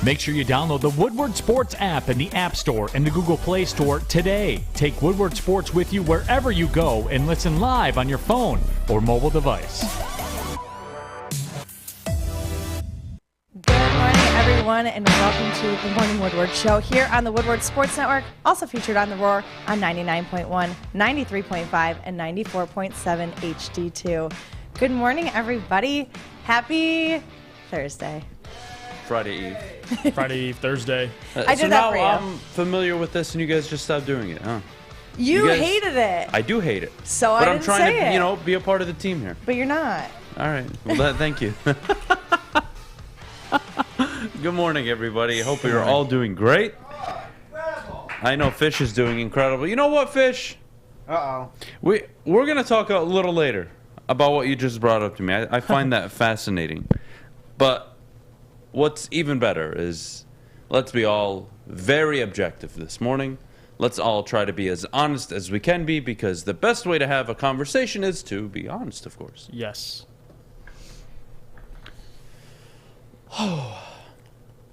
Make sure you download the Woodward Sports app in the App Store and the Google Play Store today. Take Woodward Sports with you wherever you go and listen live on your phone or mobile device. Good morning, everyone, and welcome to the Morning Woodward Show here on the Woodward Sports Network, also featured on The Roar on 99.1, 93.5, and 94.7 HD2. Good morning, everybody. Happy Thursday. Friday Eve. Friday Eve, Thursday. I did so that now for you. I'm familiar with this, and you guys just stopped doing it, huh? You guys- hated it. I do hate it. So but I I'm didn't trying say to, it. be a part of the team here. But you're not. All right. Well, thank you. Good morning, everybody. Hope you're all doing great. I know Fish is doing incredible. You know what, Fish? Uh-oh. We're going to talk a little later about what you just brought up to me. I find that fascinating. But what's even better is let's be all very objective this morning. Let's all try to be as honest as we can be, because the best way to have a conversation is to be honest, of course. Yes.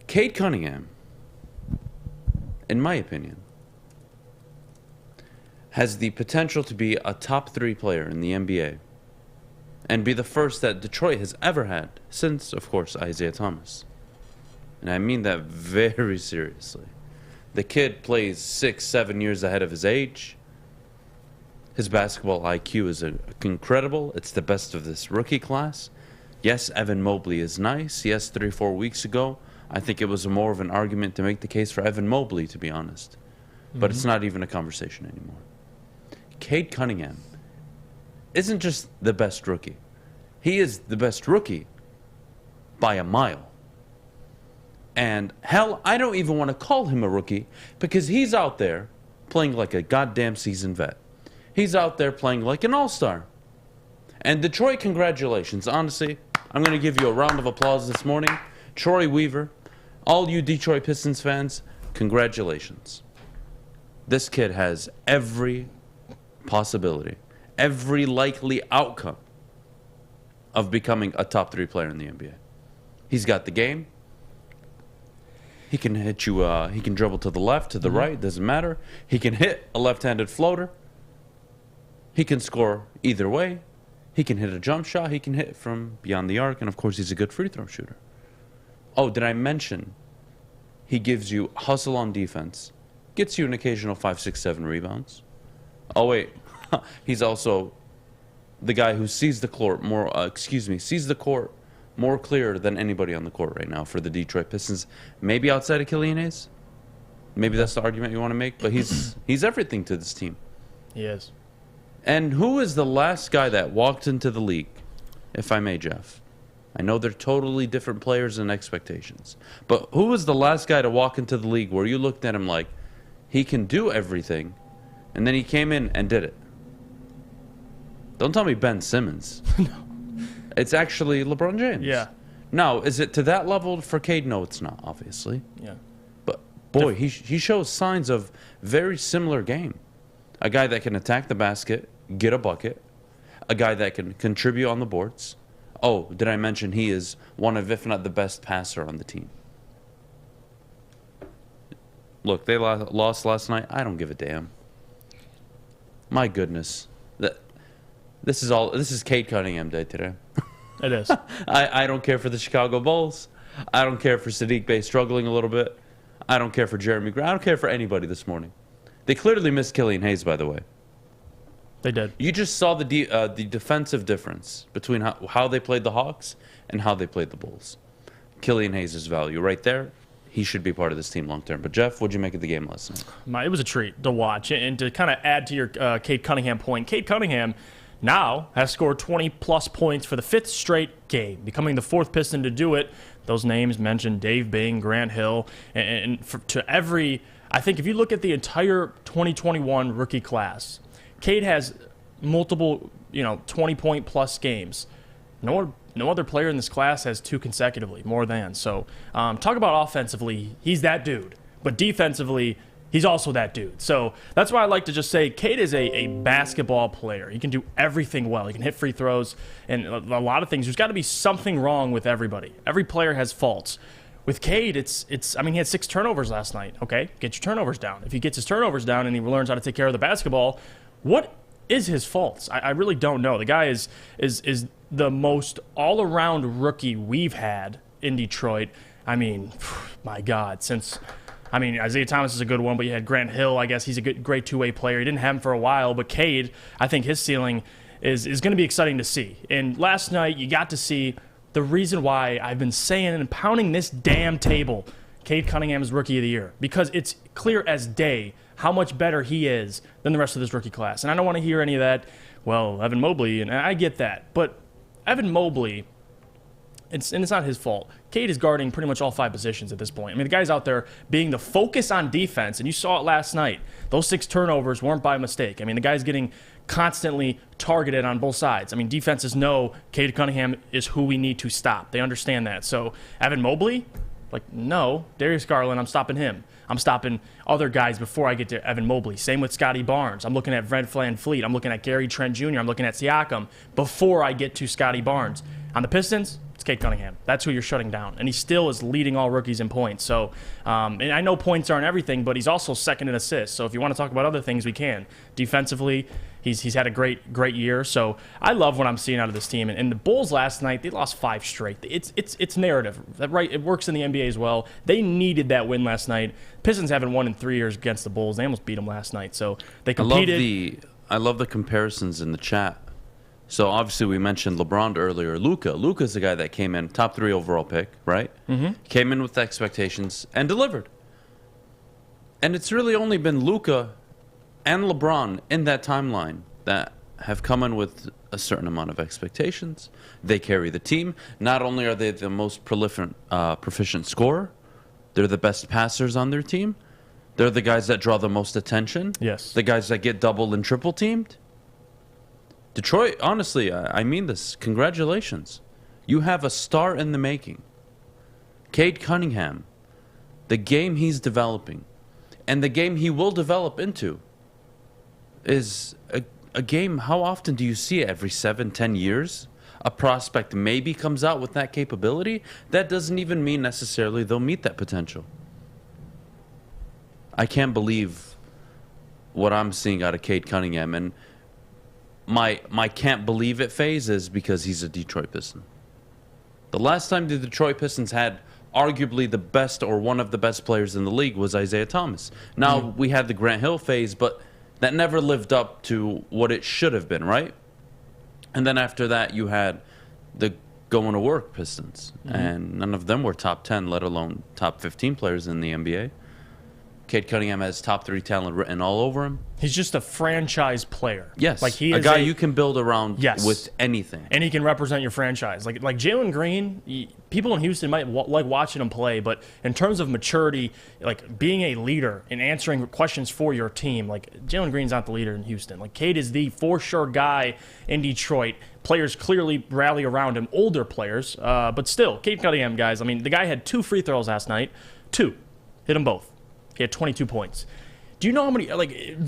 Cade Cunningham, in my opinion, has the potential to be a top 3 player in the NBA and be the first that Detroit has ever had since, of course, Isaiah Thomas. And I mean that very seriously. The kid plays 6-7 years ahead of his age. His basketball IQ is incredible. It's the best of this rookie class. Yes, Evan Mobley is nice. Yes, 3-4 weeks ago, I think it was more of an argument to make the case for Evan Mobley, to be honest. But it's not even a conversation anymore. Cade Cunningham isn't just the best rookie. He is the best rookie by a mile. And hell, I don't even want to call him a rookie, because he's out there playing like a goddamn seasoned vet. He's out there playing like an all-star. And Detroit, congratulations. Honestly, I'm going to give you a round of applause this morning. Troy Weaver, all you Detroit Pistons fans, congratulations. This kid has every possibility, every likely outcome of becoming a top 3 player in the NBA. He's got the game. He can hit you, he can dribble to the left, to the right, doesn't matter. He can hit a left-handed floater. He can score either way. He can hit a jump shot. He can hit from beyond the arc. And, of course, he's a good free throw shooter. Oh, did I mention he gives you hustle on defense, gets you an occasional 5, 6, 7 rebounds. Oh, wait. He's also the guy who sees the court more clear than anybody on the court right now for the Detroit Pistons. Maybe outside of Killian Hayes. Maybe that's the argument you want to make. But he's everything to this team. He is. And who is the last guy that walked into the league, if I may, Jeff? I know they're totally different players and expectations. But who was the last guy to walk into the league where you looked at him like, he can do everything, and then he came in and did it? Don't tell me Ben Simmons. No. It's actually LeBron James. Yeah. Now, is it to that level for Cade? No, it's not, obviously. Yeah. But, boy, he shows signs of very similar game. A guy that can attack the basket, get a bucket. A guy that can contribute on the boards. Oh, did I mention he is one of, if not the best passer on the team? Look, they lost last night. I don't give a damn. My goodness. This is Cade Cunningham Day today. It is. I don't care for the Chicago Bulls. I don't care for Sadiq Bey struggling a little bit. I don't care for Jeremy Grant. I don't care for anybody this morning. They clearly missed Killian Hayes, by the way. They did. You just saw the defensive difference between how they played the Hawks and how they played the Bulls. Killian Hayes' value right there. He should be part of this team long term. But, Jeff, what'd you make of the game last night? It was a treat to watch. And to kind of add to your Cade Cunningham point, Cade Cunningham now has scored 20-plus points for the 5th straight game, becoming the 4th Piston to do it. Those names mentioned, Dave Bing, Grant Hill, I think if you look at the entire 2021 rookie class, Cade has multiple, 20-point-plus games. No other player in this class has 2 consecutively, more than. So talk about offensively, he's that dude. But defensively, he's also that dude. So that's why I like to just say Cade is a basketball player. He can do everything well. He can hit free throws and a lot of things. There's got to be something wrong with everybody. Every player has faults. With Cade, I mean, he had 6 turnovers last night. Okay, get your turnovers down. If he gets his turnovers down and he learns how to take care of the basketball, what is his faults? I really don't know. The guy is the most all-around rookie we've had in Detroit. I mean, my God, Isaiah Thomas is a good one, but you had Grant Hill. I guess he's a great two-way player. You didn't have him for a while, but Cade, I think his ceiling is going to be exciting to see. And last night, you got to see the reason why I've been saying and pounding this damn table, Cade Cunningham is Rookie of the Year, because it's clear as day how much better he is than the rest of this rookie class. And I don't want to hear any of that, well, Evan Mobley, and I get that. But Evan Mobley, it's not his fault. Cade is guarding pretty much all 5 positions at this point. I mean, the guy's out there being the focus on defense, and you saw it last night. Those 6 turnovers weren't by mistake. I mean, the guy's getting constantly targeted on both sides. I mean, defenses know Cade Cunningham is who we need to stop. They understand that. So Evan Mobley, no, Darius Garland, I'm stopping him. I'm stopping other guys before I get to Evan Mobley. Same with Scotty Barnes. I'm looking at Fred VanVleet. I'm looking at Gary Trent Jr. I'm looking at Siakam before I get to Scotty Barnes. On the Pistons, it's Cade Cunningham. That's who you're shutting down. And he still is leading all rookies in points. So, and I know points aren't everything, but he's also second in assists. So if you want to talk about other things, we can. Defensively, he's had a great year. So I love what I'm seeing out of this team. And the Bulls last night, they lost 5 straight. It's narrative, right? It works in the NBA as well. They needed that win last night. Pistons haven't won in 3 years against the Bulls. They almost beat them last night. So they competed. I love the comparisons in the chat. So obviously we mentioned LeBron earlier. Luka's the guy that came in, top 3 overall pick, right? Mm-hmm. Came in with expectations and delivered. And it's really only been Luka and LeBron in that timeline that have come in with a certain amount of expectations. They carry the team. Not only are they the most proficient scorer, they're the best passers on their team. They're the guys that draw the most attention. Yes. The guys that get double and triple teamed. Detroit, honestly, I mean this. Congratulations. You have a star in the making. Cade Cunningham, the game he's developing, and the game he will develop into, is a game. How often do you see it? Every 7-10 years? A prospect maybe comes out with that capability. That doesn't even mean necessarily they'll meet that potential. I can't believe what I'm seeing out of Cade Cunningham, and my can't believe it phase is because he's a Detroit Piston. The last time the Detroit Pistons had arguably the best or one of the best players in the league was Isaiah Thomas. Now we had the Grant Hill phase, but that never lived up to what it should have been, right? And then after that you had the going to work Pistons, and none of them were top 10, let alone top 15 players in the NBA. Cade Cunningham has top 3 talent written all over him. He's just a franchise player. Yes, he a is guy you can build around with anything. And he can represent your franchise. Like Jalen Green, people in Houston might like watching him play, but in terms of maturity, like being a leader and answering questions for your team, like Jalen Green's not the leader in Houston. Like Cade is the for sure guy in Detroit. Players clearly rally around him, older players, but still, Cade Cunningham, guys. I mean, the guy had 2 free throws last night. 2. Hit them both. He had 22 points. Do you know how many,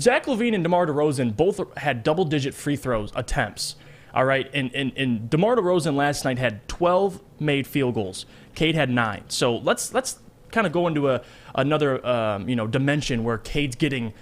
Zach LaVine and DeMar DeRozan both had double-digit free throws attempts, all right? And DeMar DeRozan last night had 12 made field goals. Cade had 9. So let's kind of go into another dimension where Cade's getting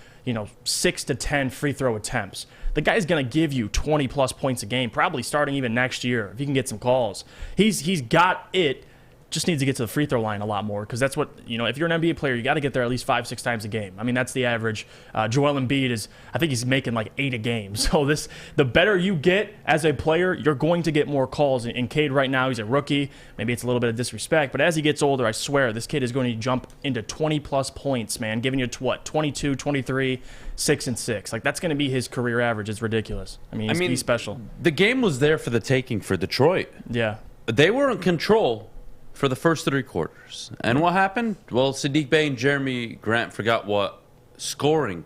6 to 10 free throw attempts. The guy's going to give you 20-plus points a game, probably starting even next year if he can get some calls. He's got it. Just needs to get to the free throw line a lot more, because that's what, if you're an NBA player, you got to get there at least 5-6 times a game. I mean, that's the average. Joel Embiid I think he's making 8 a game. So the better you get as a player, you're going to get more calls. And Cade right now, he's a rookie. Maybe it's a little bit of disrespect, but as he gets older, I swear, this kid is going to jump into 20-plus points, man, giving you 22, 23, 6 and 6. That's going to be his career average. It's ridiculous. I mean, he's special. The game was there for the taking for Detroit. Yeah. They were in control for the first 3 quarters. And what happened? Well, Sadiq Bey and Jeremy Grant forgot what scoring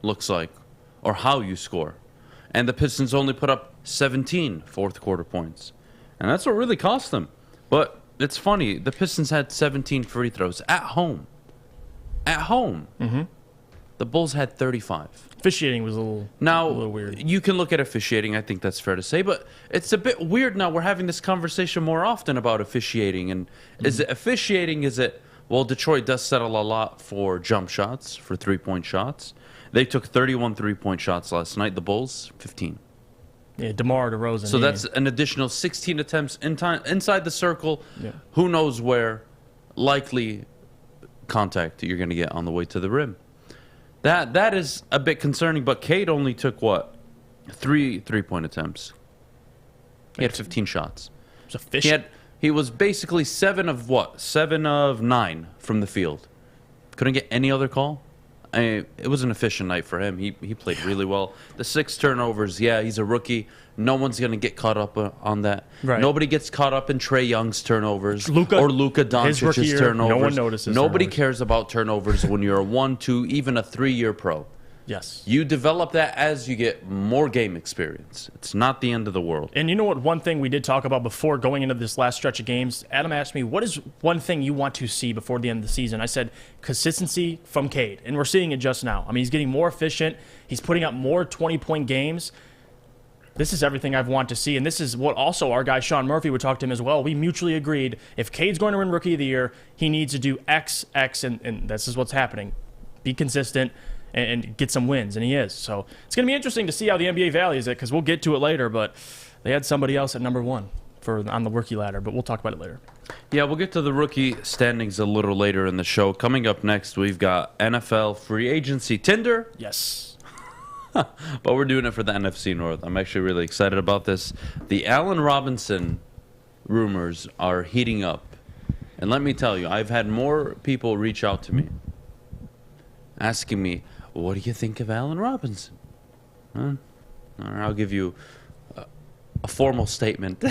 looks like, or how you score. And the Pistons only put up 17 fourth quarter points. And that's what really cost them. But it's funny, the Pistons had 17 free throws at home. At home. Mm-hmm. The Bulls had 35. Officiating was a little weird. You can look at officiating. I think that's fair to say. But it's a bit weird now. We're having this conversation more often about officiating. And is it officiating? Is it, well, Detroit does settle a lot for jump shots, for three-point shots. They took 31 three-point shots last night. The Bulls, 15. Yeah, DeMar DeRozan. So that's an additional 16 attempts inside the circle. Yeah. Who knows where likely contact you're going to get on the way to the rim. That is a bit concerning, but Cade only took, what, 3 three-point attempts. He had 15 shots. It's efficient. He was basically 7 of 9 from the field. Couldn't get any other call. It was an efficient night for him. He played really well. The 6 turnovers, yeah, he's a rookie. No one's going to get caught up on that. Right. Nobody gets caught up in Trae Young's turnovers or Luka Doncic's turnovers. No one notices. Nobody cares about turnovers when you're a 1, 2, even a 3-year pro. Yes. You develop that as you get more game experience. It's not the end of the world. And you know what? One thing we did talk about before going into this last stretch of games, Adam asked me, what is one thing you want to see before the end of the season? I said, consistency from Cade. And we're seeing it just now. I mean, he's getting more efficient. He's putting up more 20-point games. This is everything I've wanted to see. And this is what also our guy Sean Murphy would talk to him as well. We mutually agreed if Cade's going to win Rookie of the Year, he needs to do X, and this is what's happening. Be consistent and get some wins, and he is. So it's going to be interesting to see how the NBA values it, because we'll get to it later, but they had somebody else at number 1 on the rookie ladder, but we'll talk about it later. Yeah, we'll get to the rookie standings a little later in the show. Coming up next, we've got NFL free agency. Tinder? Yes. But we're doing it for the NFC North. I'm actually really excited about this. The Allen Robinson rumors are heating up. And let me tell you, I've had more people reach out to me asking me, what do you think of Allen Robinson? I'll give you a formal statement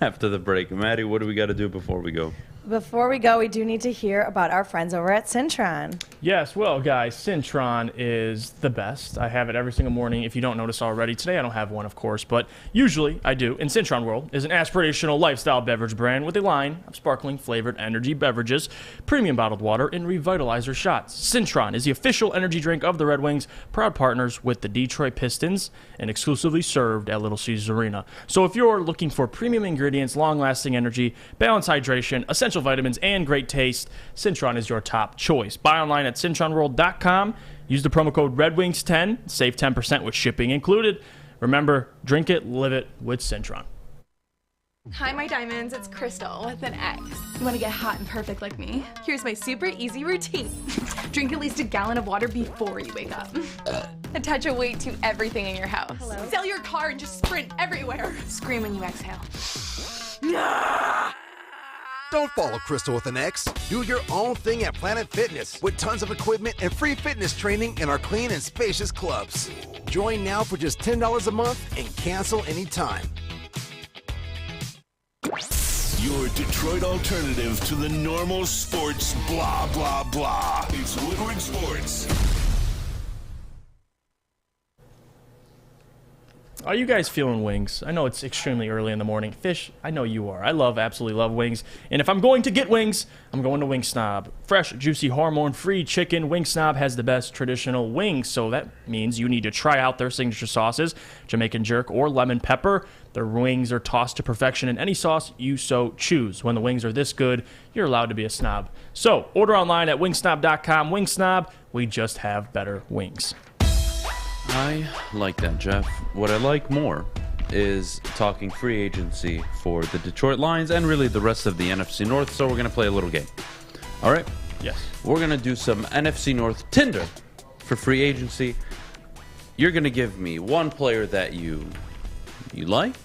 after the break. Maddie, what do we got to do before we go? Before we go, we do need to hear about our friends over at Cintron. Yes, well, guys, Cintron is the best. I have it every single morning. If you don't notice already, today I don't have one, of course, but usually I do. And Cintron World is an aspirational lifestyle beverage brand with a line of sparkling flavored energy beverages, premium bottled water, and revitalizer shots. Cintron is the official energy drink of the Red Wings, proud partners with the Detroit Pistons, and exclusively served at Little Caesars Arena. So if you're looking for premium ingredients, long-lasting energy, balanced hydration, essential vitamins, and great taste, Cintron is your top choice. Buy online at cintronworld.com. Use the promo code REDWINGS10. Save 10% with shipping included. Remember, drink it, live it with Cintron. Hi, my diamonds. It's Crystal with an X. You want to get hot and perfect like me? Here's my super easy routine. Drink at least a gallon of water before you wake up. Attach a weight to everything in your house. Hello? Sell your car and just sprint everywhere. Scream when you exhale. Don't follow Crystal with an X. Do your own thing at Planet Fitness with tons of equipment and free fitness training in our clean and spacious clubs. Join now for just $10 a month and cancel anytime. Your Detroit alternative to the normal sports blah, blah, blah. It's Woodward Sports. Are you guys feeling wings? I know it's extremely early in the morning. Fish, I know you are. I absolutely love wings. And if I'm going to get wings, I'm going to Wing Snob. Fresh, juicy, hormone-free chicken. Wing Snob has the best traditional wings, so that means you need to try out their signature sauces, Jamaican jerk or lemon pepper. Their wings are tossed to perfection in any sauce you so choose. When the wings are this good, you're allowed to be a snob. So, order online at wingsnob.com. Wing Snob, we just have better wings. I like that, Jeff. What I like more is talking free agency for the Detroit Lions and really the rest of the NFC North, so we're going to play a little game. All right? Yes. We're going to do some NFC North Tinder for free agency. You're going to give me one player that you like,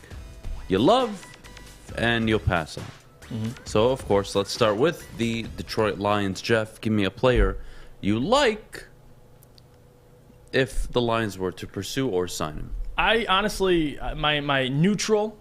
you love, and you'll pass on. Mm-hmm. So, of course, let's start with the Detroit Lions. Jeff, give me a player you like if the Lions were to pursue or sign him. I honestly, my neutral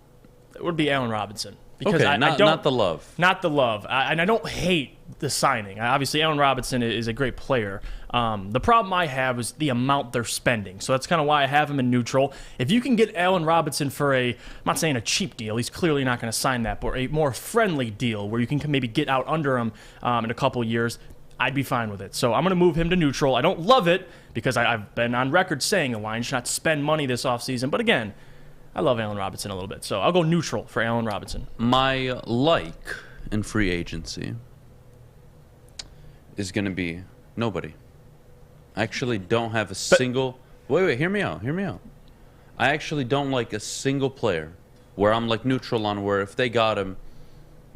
would be Allen Robinson. Because okay, not the love. Not the love. And I don't hate the signing. Obviously, Allen Robinson is a great player. The problem I have is the amount they're spending. So that's kind of why I have him in neutral. If you can get Allen Robinson for I'm not saying a cheap deal. He's clearly not going to sign that. But a more friendly deal where you can maybe get out under him in a couple years. I'd be fine with it. So I'm going to move him to neutral. I don't love it because I've been on record saying the Lions should not spend money this offseason. But again, I love Allen Robinson a little bit. So I'll go neutral for Allen Robinson. My in free agency is going to be nobody. I actually don't have a single... Wait, hear me out. I actually don't like a single player where I'm like neutral on, where if they got him,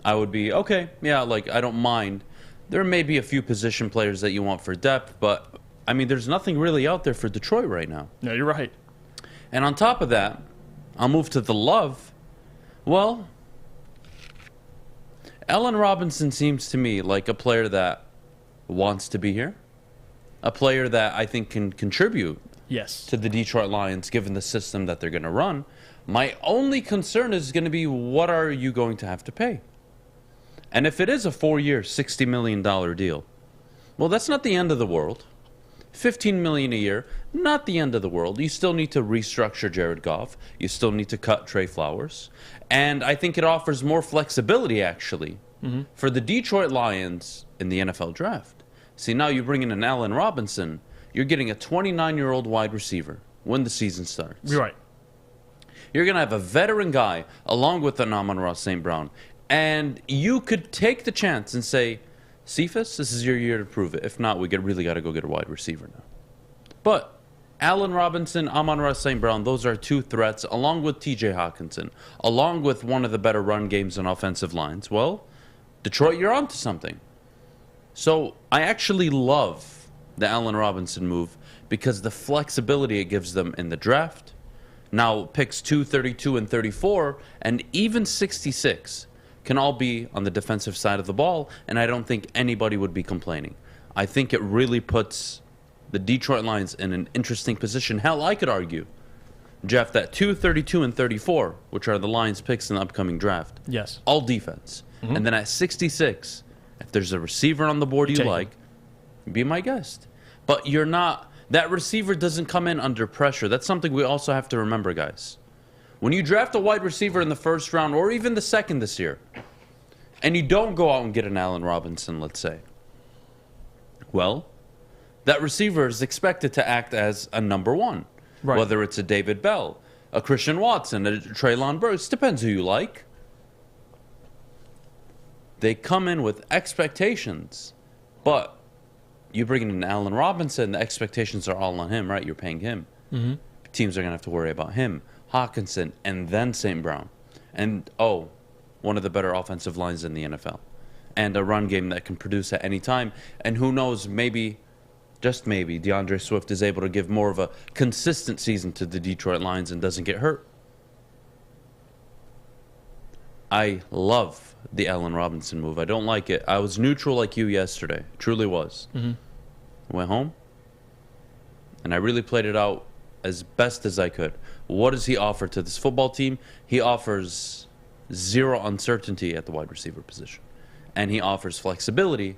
I would be, okay, yeah, like I don't mind. There may be a few position players that you want for depth, but I mean, there's nothing really out there for Detroit right now. No, you're right. And on top of that, I'll move to the love. Well, Allen Robinson seems to me like a player that wants to be here, a player that I think can contribute to the Detroit Lions given the system that they're going to run. My only concern is going to be, what are you going to have to pay? And if it is a 4-year, $60 million deal, well, that's not the end of the world. $15 million a year, not the end of the world. You still need to restructure Jared Goff. You still need to cut Trey Flowers. And I think it offers more flexibility, actually, for the Detroit Lions in the NFL draft. See, now you bring in an Allen Robinson, you're getting a 29-year-old wide receiver when the season starts. You're right. You're going to have a veteran guy along with an Amon-Ra St. Brown. And you could take the chance and say, Cephas, this is your year to prove it. If not, we really got to go get a wide receiver now. But Allen Robinson, Amon-Ra St. Brown, those are two threats, along with T.J. Hawkinson, along with one of the better run games and offensive lines. Well, Detroit, you're onto something. So I actually love the Allen Robinson move because the flexibility it gives them in the draft. Now, picks 2, 32, and 34, and even 66 can all be on the defensive side of the ball, and I don't think anybody would be complaining. I think it really puts the Detroit Lions in an interesting position. Hell, I could argue, Jeff, that 2, 32, and 34, which are the Lions' picks in the upcoming draft, all defense. And then at 66, if there's a receiver on the board you like, be my guest. But you're not... That receiver doesn't come in under pressure. That's something we also have to remember, guys. When you draft a wide receiver in the first round or even the second this year, and you don't go out and get an Allen Robinson, let's say, well, that receiver is expected to act as a number one. Right. Whether it's a David Bell, a Christian Watson, a Treylon Burks, depends who you like. They come in with expectations, but you bring in an Allen Robinson, the expectations are all on him, right? You're paying him. Teams are going to have to worry about him, Hawkinson, and then St. Brown. And, one of the better offensive lines in the NFL. And a run game that can produce at any time. And who knows, maybe, just maybe, DeAndre Swift is able to give more of a consistent season to the Detroit Lions and doesn't get hurt. I love the Allen Robinson move. I don't like it. I was neutral like you yesterday. Truly was. Went home, and I really played it out as best as I could. What does he offer to this football team? He offers zero uncertainty at the wide receiver position, and he offers flexibility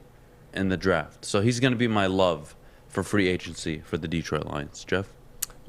in the draft. So he's going to be my love for free agency for the Detroit Lions. Jeff?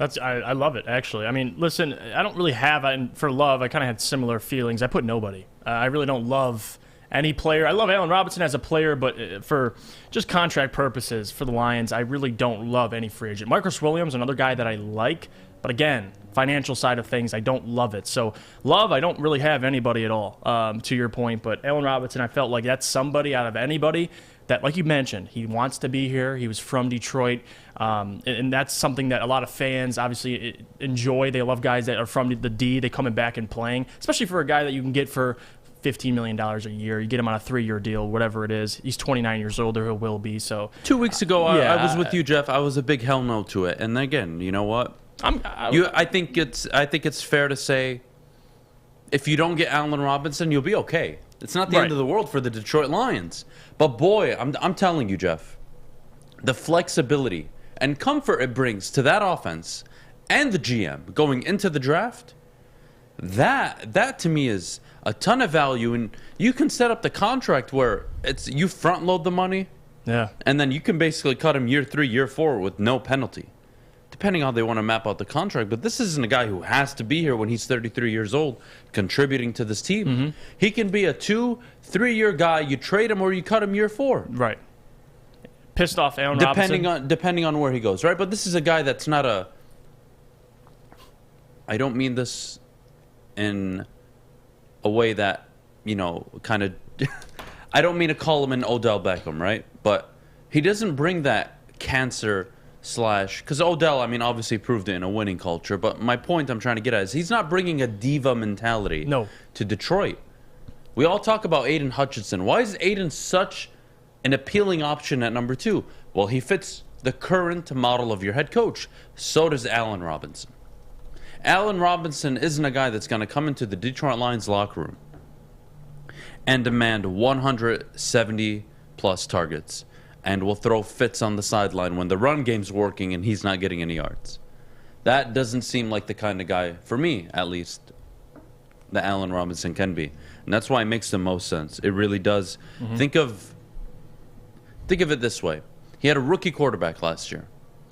I love it, actually. I mean, listen, I don't really have, for love, I kind of had similar feelings. I put nobody. I really don't love any player. I love Allen Robinson as a player, but for just contract purposes for the Lions, I really don't love any free agent. Marcus Williams, another guy that I like, but again, financial side of things, I don't love it. So love, I don't really have anybody at all, to your point. But Allen Robinson, I felt like that's somebody out of anybody that, like you mentioned, he wants to be here. He was from Detroit, and that's something that a lot of fans obviously enjoy. They love guys that are from the D. They coming back and playing, especially for a guy that you can get for $15 million a year. You get him on a 3-year deal, whatever it is. He's 29 years old, or he will be. So 2 weeks ago, I was with you, Jeff. I was a big hell no to it. And again, you know what? I think it's fair to say, if you don't get Allen Robinson, you'll be okay. It's not the end of the world for the Detroit Lions. But boy, I'm telling you, Jeff, the flexibility and comfort it brings to that offense and the GM going into the draft, that to me is a ton of value. And you can set up the contract where you front load the money, and then you can basically cut him year 3, year 4 with no penalty, depending on how they want to map out the contract. But this isn't a guy who has to be here when he's 33 years old contributing to this team. He can be a 2-3 year guy. You trade him or you cut him year 4. Right. pissed off Allen Robinson? Depending on where he goes, right? But this is a guy that's not a... I don't mean this in a way that, kind of... I don't mean to call him an Odell Beckham, right? But he doesn't bring that cancer / because Odell, obviously proved it in a winning culture. But my point I'm trying to get at is he's not bringing a diva mentality to Detroit. We all talk about Aiden Hutchinson. Why is Aiden such an appealing option at number 2? Well, he fits the current model of your head coach. So does Allen Robinson. Allen Robinson isn't a guy that's going to come into the Detroit Lions locker room and demand 170-plus targets and will throw fits on the sideline when the run game's working and he's not getting any yards. That doesn't seem like the kind of guy, for me at least, that Allen Robinson can be. And that's why it makes the most sense. It really does. Mm-hmm. Think of it this way. He had a rookie quarterback last year.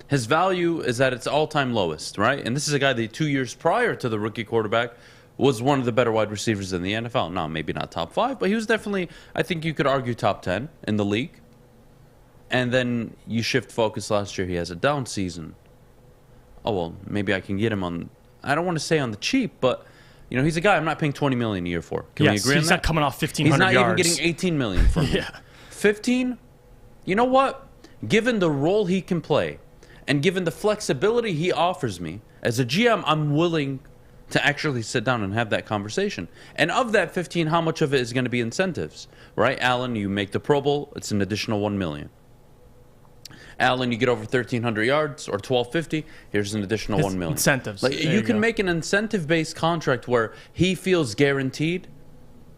His value is at its all-time lowest, right? And this is a guy that 2 years prior to the rookie quarterback was one of the better wide receivers in the NFL. Now, maybe not top 5, but he was definitely, I think you could argue, top 10 in the league. And then you shift focus last year. He has a down season. Oh, well, maybe I can get him on, I don't want to say on the cheap, but, he's a guy I'm not paying $20 million a year for. Can we agree on that? He's not coming off 1,500 yards. He's not even getting $18 million from me. 15? You know what? Given the role he can play, and given the flexibility he offers me, as a GM, I'm willing to actually sit down and have that conversation. And of that 15, how much of it is going to be incentives? Right, Allen, you make the Pro Bowl, it's an additional $1 million. Allen, you get over 1,300 yards or 1,250, here's an additional $1 million. Incentives. Like, you can make an incentive-based contract where he feels guaranteed,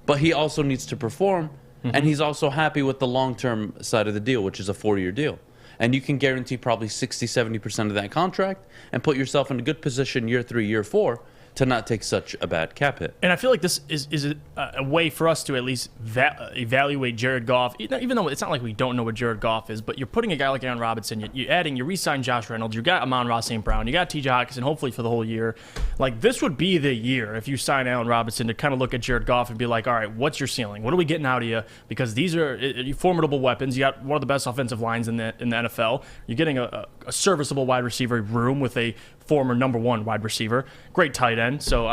but he also needs to perform, and he's also happy with the long-term side of the deal, which is a 4-year deal. And you can guarantee probably 60-70% of that contract and put yourself in a good position year 3, year 4 to not take such a bad cap hit. And I feel like this is a way for us to at least evaluate Jared Goff, even though it's not like we don't know what Jared Goff is, but you're putting a guy like Allen Robinson, you re-signed Josh Reynolds, you got Amon-Ra St. Brown, you got T.J. Hockenson, hopefully for the whole year. Like, this would be the year if you sign Allen Robinson to kind of look at Jared Goff and be like, all right, what's your ceiling? What are we getting out of you? Because these are formidable weapons. You got one of the best offensive lines in the NFL. You're getting a serviceable wide receiver room with a former number 1 wide receiver. Great tight end. So,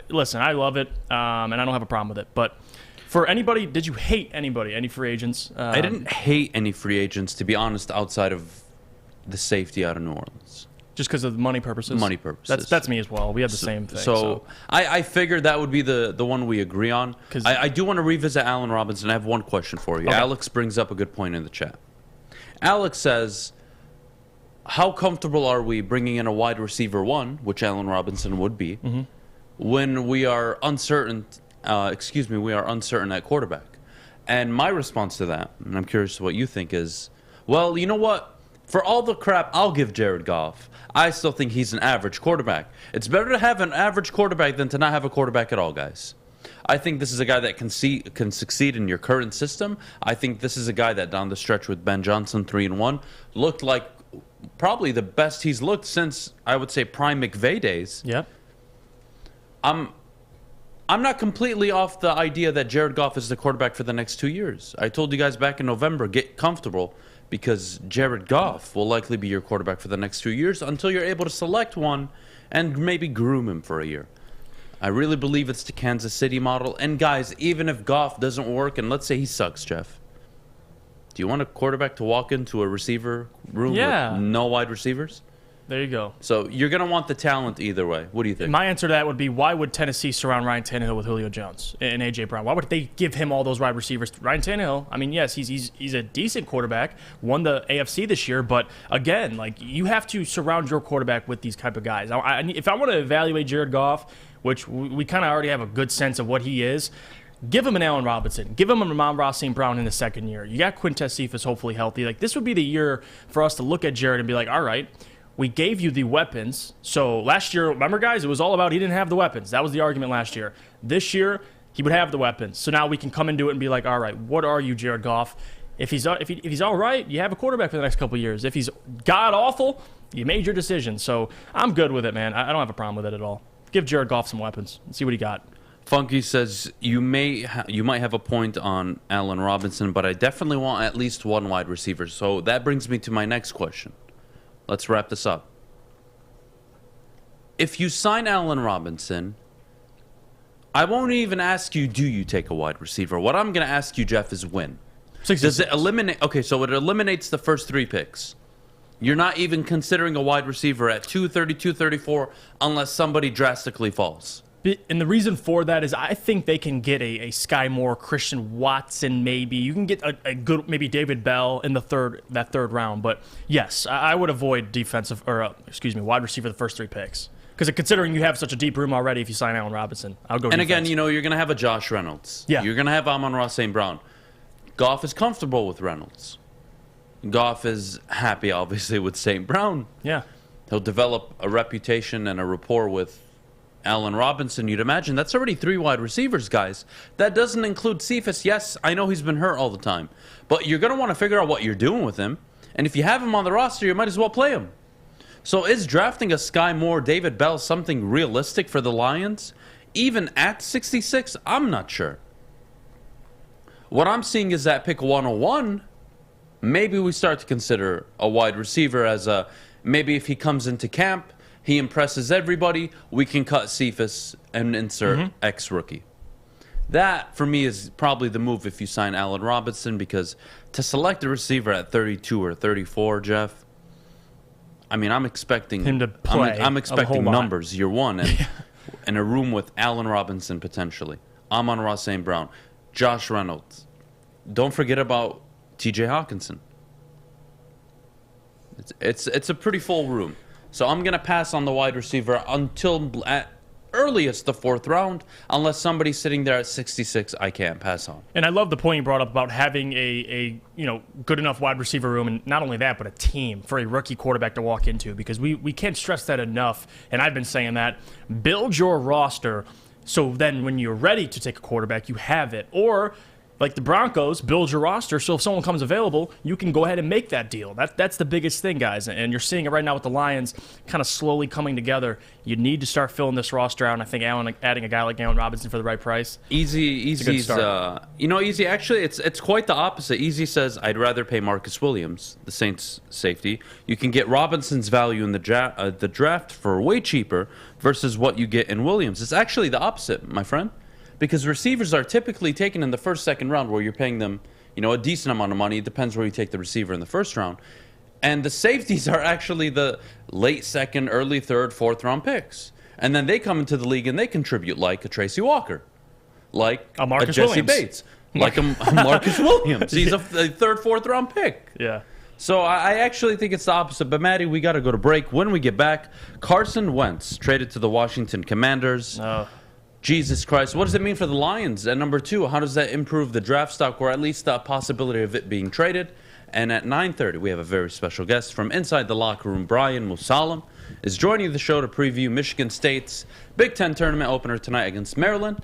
listen, I love it, and I don't have a problem with it. But for anybody, did you hate anybody, any free agents? I didn't hate any free agents, to be honest, outside of the safety out of New Orleans. Just because of money purposes? Money purposes. That's me as well. We have the same thing. So I figured that would be the one we agree on. I do want to revisit Allen Robinson. I have one question for you. Okay. Alex brings up a good point in the chat. Alex says, how comfortable are we bringing in a wide receiver 1, which Allen Robinson would be, when we are uncertain? We are uncertain at quarterback. And my response to that, and I'm curious what you think, is, well, you know what? For all the crap I'll give Jared Goff, I still think he's an average quarterback. It's better to have an average quarterback than to not have a quarterback at all, guys. I think this is a guy that can succeed in your current system. I think this is a guy that down the stretch with Ben Johnson 3-1 looked like probably the best he's looked since, I would say, prime McVay days. Yep. I'm not completely off the idea that Jared Goff is the quarterback for the next 2 years. I told you guys back in November, get comfortable, because Jared Goff will likely be your quarterback for the next 2 years until you're able to select one and maybe groom him for a year. I really believe it's the Kansas City model. And guys, even if Goff doesn't work, and let's say he sucks, Jeff, do you want a quarterback to walk into a receiver room with no wide receivers? There you go. So you're going to want the talent either way. What do you think? My answer to that would be, why would Tennessee surround Ryan Tannehill with Julio Jones and A.J. Brown? Why would they give him all those wide receivers? Ryan Tannehill, I mean, yes, he's a decent quarterback, won the AFC this year, but again, like, you have to surround your quarterback with these type of guys. If I want to evaluate Jared Goff, which we kind of already have a good sense of what he is, give him an Allen Robinson. Give him a Amon-Ra St. Brown in the second year. You got Quintez Cephas hopefully healthy. Like, this would be the year for us to look at Jared and be like, all right, we gave you the weapons. So last year, remember, guys, it was all about he didn't have the weapons. That was the argument last year. This year, he would have the weapons. So now we can come into it and be like, all right, what are you, Jared Goff? If he's all right, you have a quarterback for the next couple of years. If he's god-awful, you made your decision. So I'm good with it, man. I don't have a problem with it at all. Give Jared Goff some weapons and see what he got. Funky says you might have a point on Allen Robinson, but I definitely want at least one wide receiver. So that brings me to my next question. Let's wrap this up. If you sign Allen Robinson, I won't even ask you, do you take a wide receiver? What I'm going to ask you, Jeff, is when. 66. Does it eliminate? Okay, so it eliminates the first 3 picks. You're not even considering a wide receiver at 232, 34 unless somebody drastically falls. And the reason for that is I think they can get a Sky Moore, Christian Watson, maybe. You can get a good, maybe David Bell in the third round. But yes, I would avoid wide receiver the first 3 picks. Because considering you have such a deep room already, if you sign Allen Robinson, I'll go. And defense. again, you're going to have a Josh Reynolds. Yeah. You're going to have Amon-Ra St. Brown. Goff is comfortable with Reynolds. Goff is happy, obviously, with St. Brown. Yeah. He'll develop a reputation and a rapport with Allen Robinson. You'd imagine that's already 3 wide receivers, guys. That doesn't include Cephas. Yes, I know he's been hurt all the time. But you're going to want to figure out what you're doing with him. And if you have him on the roster, you might as well play him. So is drafting a Sky Moore, David Bell something realistic for the Lions? Even at 66, I'm not sure. What I'm seeing is that pick 101, maybe we start to consider a wide receiver as maybe if he comes into camp, he impresses everybody, we can cut Cephas and insert X rookie. That, for me, is probably the move if you sign Allen Robinson, because to select a receiver at 32 or 34, Jeff, I mean, I'm expecting him to play. I'm expecting numbers year one, and in a room with Allen Robinson potentially, Amon-Ra St. Brown, Josh Reynolds. Don't forget about T.J. Hawkinson. It's a pretty full room. So I'm gonna pass on the wide receiver until at earliest the 4th round, unless somebody's sitting there at 66. I can't pass on. And I love the point you brought up about having a good enough wide receiver room, and not only that, but a team for a rookie quarterback to walk into, because we can't stress that enough. And I've been saying that. Build your roster so then when you're ready to take a quarterback, you have it. Or like the Broncos, build your roster so if someone comes available, you can go ahead and make that deal. That's the biggest thing, guys. And you're seeing it right now with the Lions kind of slowly coming together. You need to start filling this roster out, and I think adding a guy like Allen Robinson for the right price. Easy's, Easy, actually, it's quite the opposite. Easy says, I'd rather pay Marcus Williams, the Saints safety. You can get Robinson's value in the draft for way cheaper versus what you get in Williams. It's actually the opposite, my friend. Because receivers are typically taken in the 1st, 2nd round, where you're paying them, a decent amount of money. It depends where you take the receiver in the 1st round. And the safeties are actually the late 2nd, early 3rd, 4th round picks. And then they come into the league and they contribute like a Tracy Walker, like a Jesse Bates, like a Marcus Williams. He's a 3rd, 4th round pick. Yeah. So I actually think it's the opposite. But, Maddie, we got to go to break. When we get back, Carson Wentz traded to the Washington Commanders. Jesus Christ. What does it mean for the Lions? And number 2, how does that improve the draft stock, or at least the possibility of it being traded? And at 9:30, we have a very special guest from inside the locker room. Brian Mosallam is joining the show to preview Michigan State's Big Ten tournament opener tonight against Maryland.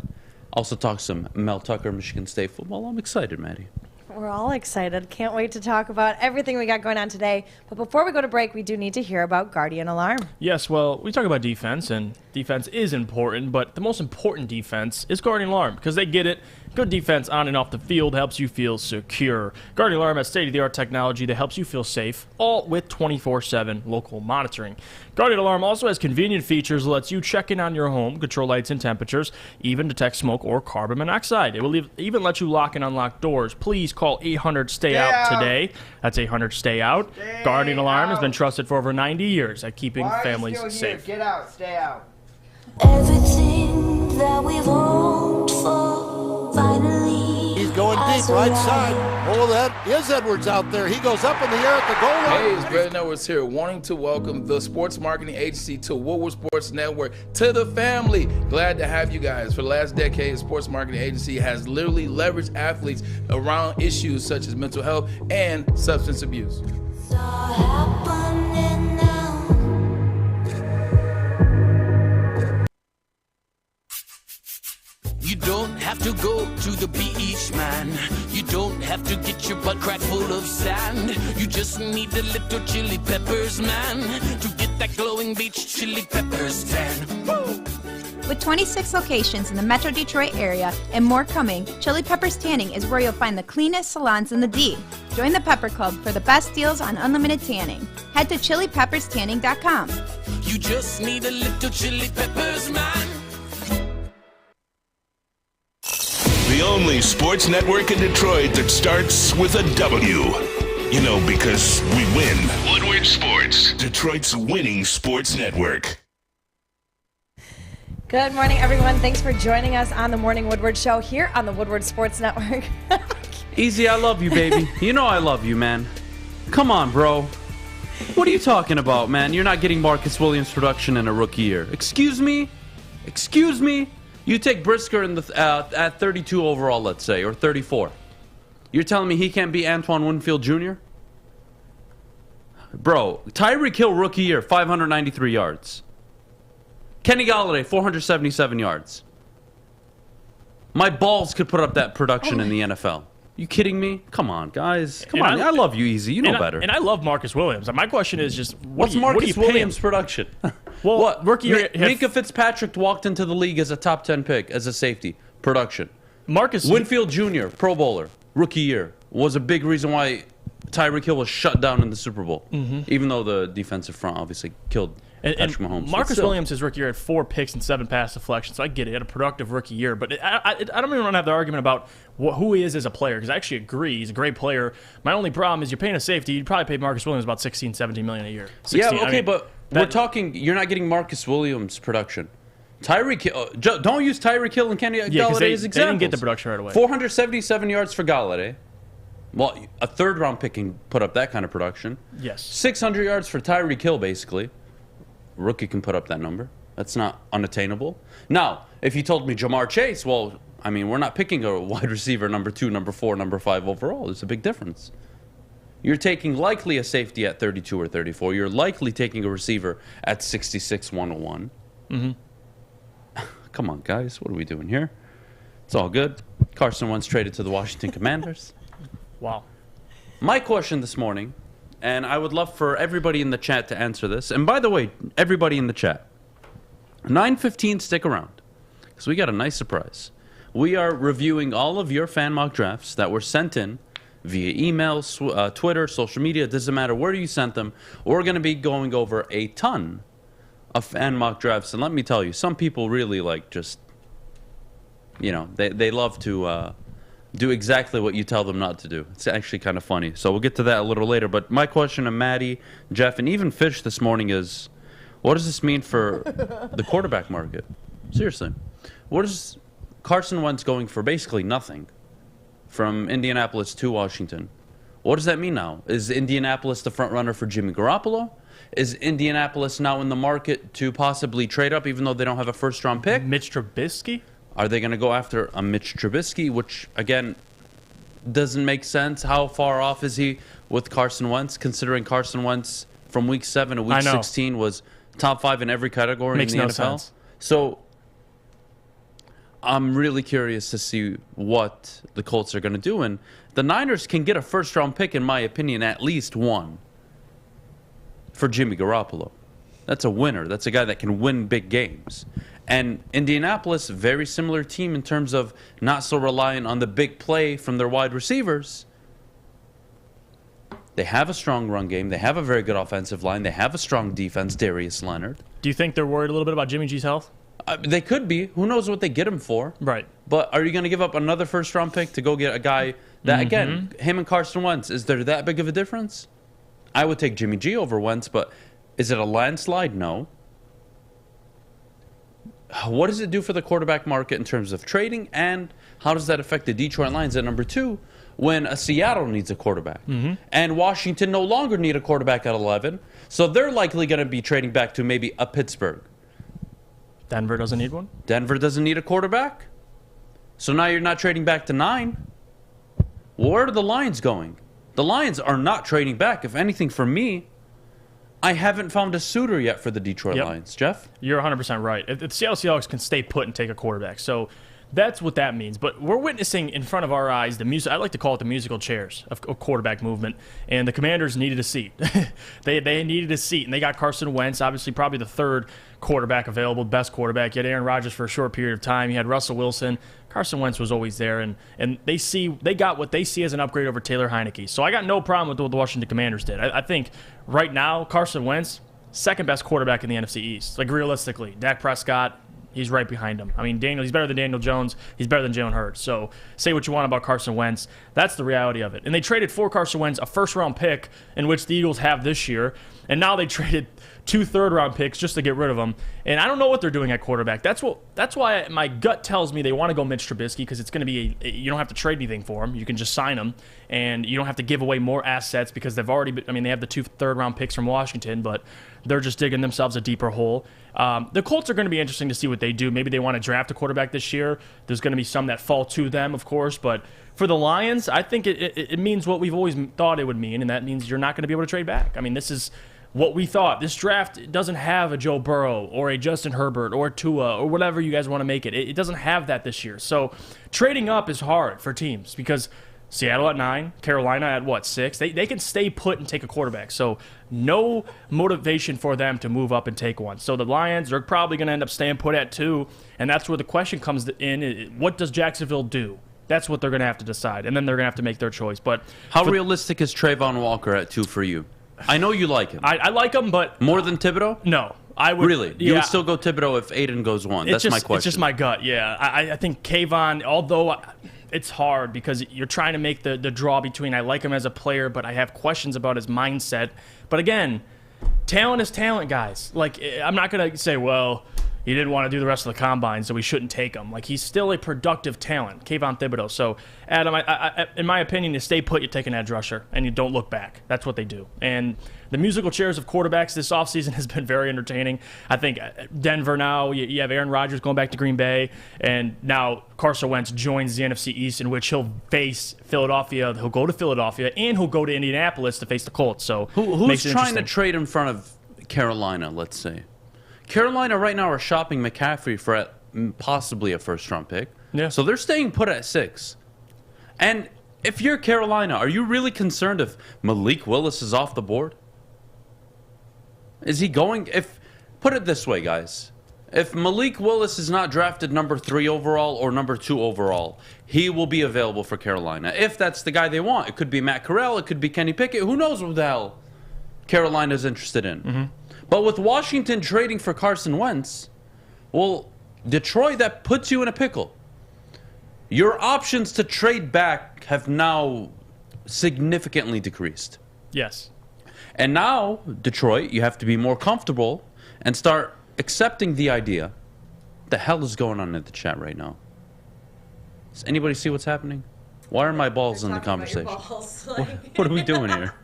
Also talk some Mel Tucker, Michigan State football. I'm excited, Maddie. We're all excited. Can't wait to talk about everything we got going on today. But before we go to break, we do need to hear about Guardian Alarm. Yes, well, we talk about defense, and defense is important, but the most important defense is Guardian Alarm, because they get it. Good defense on and off the field helps you feel secure. Guardian Alarm has state-of-the-art technology that helps you feel safe, all with 24/7 local monitoring. Guardian Alarm also has convenient features that lets you check in on your home, control lights and temperatures, even detect smoke or carbon monoxide. It will even let you lock and unlock doors. Please call 800-STAY-OUT today. That's 800-STAY-OUT. Guardian Alarm has been trusted for over 90 years at keeping families safe. Get out, stay out. Everything that we've hoped for, finally. He's going deep, right side. Oh, that is Edwards out there. He goes up in the air at the goal line. Hey, it's Brandon Edwards here, wanting to welcome the sports marketing agency to Woodward Sports Network, to the family. Glad to have you guys. For the last decade, the sports marketing agency has literally leveraged athletes around issues such as mental health and substance abuse. It's all happening now. You don't have to go to the beach, man. You don't have to get your butt crack full of sand. You just need a little chili peppers, man, to get that glowing beach chili peppers tan. Woo! With 26 locations in the Metro Detroit area and more coming, Chili Peppers Tanning is where you'll find the cleanest salons in the D. Join the Pepper Club for the best deals on unlimited tanning. Head to chilipepperstanning.com. You just need a little chili peppers, man. The only sports network in Detroit that starts with a W. You know, because we win. Woodward Sports, Detroit's winning sports network. Good morning, everyone. Thanks for joining us on the Morning Woodward Show here on the Woodward Sports Network. Easy, I love you, baby. You know I love you, man. Come on, bro. What are you talking about, man? You're not getting Marcus Williams production in a rookie year. Excuse me? Excuse me? You take Brisker in the at 32 overall, let's say, or 34. You're telling me he can't be Antoine Winfield Jr.? Bro, Tyreek Hill rookie year, 593 yards. Kenny Golladay, 477 yards. My balls could put up that production in the NFL. You kidding me? Come on, guys. Come on. I love you, Easy. You know better. And I love Marcus Williams. My question is just, what's Marcus Williams' production? Well, what? Rookie year, Minka Fitzpatrick walked into the league as a top 10 pick, as a safety. Production. Marcus Winfield Jr., Pro Bowler, rookie year, was a big reason why Tyreek Hill was shut down in the Super Bowl. Even though the defensive front obviously killed Patrick Mahomes. Marcus Williams, his rookie year, had 4 picks and 7 pass deflections. So I get it. He had a productive rookie year. But I don't even want to have the argument about who he is as a player, because I actually agree. He's a great player. My only problem is you're paying a safety. You'd probably pay Marcus Williams about $16, $17 million a year. 16, yeah, okay, but we're talking, you're not getting Marcus Williams' production. Tyreek Hill, don't use Tyreek Hill and Kenny Golladay as examples. They didn't get the production right away. 477 yards for Golladay. Well, a third-round pick can put up that kind of production. Yes. 600 yards for Tyreek Hill, basically. Rookie can put up that number. That's not unattainable. Now, if you told me Jamar Chase, well, I mean, we're not picking a wide receiver number 2, number 4, number 5 overall. There's a big difference. You're taking likely a safety at 32 or 34. You're likely taking a receiver at 66, 101. Come on, guys. What are we doing here? It's all good. Carson Wentz traded to the Washington Commanders. Wow. My question this morning, and I would love for everybody in the chat to answer this. And by the way, everybody in the chat, 9:15, stick around, because we got a nice surprise. We are reviewing all of your fan mock drafts that were sent in via email, Twitter, social media. It doesn't matter where you sent them. We're going to be going over a ton of fan mock drafts. And let me tell you, some people really like just, you know, they love to do exactly what you tell them not to do. It's actually kind of funny. So we'll get to that a little later. But my question to Maddie, Jeff, and even Fish this morning is, what does this mean for the quarterback market? Seriously. What is Carson Wentz going for basically nothing from Indianapolis to Washington? What does that mean now? Is Indianapolis the front runner for Jimmy Garoppolo? Is Indianapolis now in the market to possibly trade up even though they don't have a first-round pick? Mitch Trubisky? Are they going to go after a Mitch Trubisky, which, again, doesn't make sense? How far off is he with Carson Wentz, considering Carson Wentz from Week 7 to Week 16 was top 5 in every category in the NFL? Sense. So I'm really curious to see what the Colts are going to do. And the Niners can get a first-round pick, in my opinion, at least one for Jimmy Garoppolo. That's a winner. That's a guy that can win big games. And Indianapolis, very similar team in terms of not so reliant on the big play from their wide receivers. They have a strong run game. They have a very good offensive line. They have a strong defense, Darius Leonard. Do you think they're worried a little bit about Jimmy G's health? They could be. Who knows what they get him for? Right. But are you going to give up another first-round pick to go get a guy that, again, him and Carson Wentz, is there that big of a difference? I would take Jimmy G over Wentz, but is it a landslide? No. What does it do for the quarterback market in terms of trading, and how does that affect the Detroit Lions at number 2 when a Seattle needs a quarterback? And Washington no longer need a quarterback at 11, so they're likely going to be trading back to maybe a Pittsburgh. Denver doesn't need one? Denver doesn't need a quarterback? So now you're not trading back to 9? Where are the Lions going? The Lions are not trading back. If anything, for me, I haven't found a suitor yet for the Detroit Lions. Jeff? You're 100% right. The Seattle Seahawks can stay put and take a quarterback. So That's what that means. But we're witnessing in front of our eyes I like to call it the musical chairs of quarterback movement. And the Commanders needed a seat. they needed a seat, and they got Carson Wentz, obviously probably the third quarterback available, best quarterback. You had Aaron Rodgers for a short period of time. You had Russell Wilson. Carson Wentz was always there, and they got what they see as an upgrade over Taylor Heineke. So I got no problem with what the Washington Commanders did. I think right now Carson Wentz, second best quarterback in the NFC East. Like realistically, Dak Prescott, he's right behind him. I mean, he's better than Daniel Jones. He's better than Jalen Hurts. So say what you want about Carson Wentz. That's the reality of it. And they traded for Carson Wentz a first-round pick, in which the Eagles have this year. And now they traded 2 third-round picks just to get rid of him. And I don't know what they're doing at quarterback. That's why my gut tells me they want to go Mitch Trubisky, because it's going to be you don't have to trade anything for him. You can just sign him, and you don't have to give away more assets because they've already been, they have the 2 third-round picks from Washington, but they're just digging themselves a deeper hole. The Colts are going to be interesting to see what they do. Maybe they want to draft a quarterback this year. There's going to be some that fall to them, of course, but for the Lions, I think it means what we've always thought it would mean, and that means you're not going to be able to trade back. This is what we thought. This draft doesn't have a Joe Burrow or a Justin Herbert or Tua or whatever you guys want to make it. It doesn't have that this year. So trading up is hard for teams because Seattle at 9, Carolina at 6. They can stay put and take a quarterback. So no motivation for them to move up and take one. So the Lions are probably going to end up staying put at 2, and that's where the question comes in. What does Jacksonville do? That's what they're going to have to decide, and then they're going to have to make their choice. But how realistic is Trayvon Walker at 2 for you? I know you like him. I like him, but more than Thibodeau? No, I would really. You would still go Thibodeau if Aiden goes 1. That's my question. It's just my gut. Yeah, I think Kayvon, although it's hard because you're trying to make the draw between I like him as a player, but I have questions about his mindset. But again, talent is talent, guys. Like I'm not gonna say, well, he didn't want to do the rest of the combine, so we shouldn't take him. Like, he's still a productive talent, Kayvon Thibodeau. So, Adam, I, in my opinion, you stay put, you take an edge rusher, and you don't look back. That's what they do. And the musical chairs of quarterbacks this offseason has been very entertaining. I think Denver now, you have Aaron Rodgers going back to Green Bay, and now Carson Wentz joins the NFC East, in which he'll face Philadelphia. He'll go to Philadelphia, and he'll go to Indianapolis to face the Colts. So who's trying to trade in front of Carolina, let's say? Carolina right now are shopping McCaffrey for possibly a first-round pick. Yeah. So they're staying put at 6. And if you're Carolina, are you really concerned if Malik Willis is off the board? Is he going? Put it this way, guys. If Malik Willis is not drafted number 3 overall or number 2 overall, he will be available for Carolina. If that's the guy they want. It could be Matt Corral. It could be Kenny Pickett. Who knows what the hell Carolina's interested in. Mm-hmm. But with Washington trading for Carson Wentz, well, Detroit, that puts you in a pickle. Your options to trade back have now significantly decreased. Yes. And now, Detroit, you have to be more comfortable and start accepting the idea. What the hell is going on in the chat right now? Does anybody see what's happening? Why are my balls in the conversation? Balls, What are we doing here?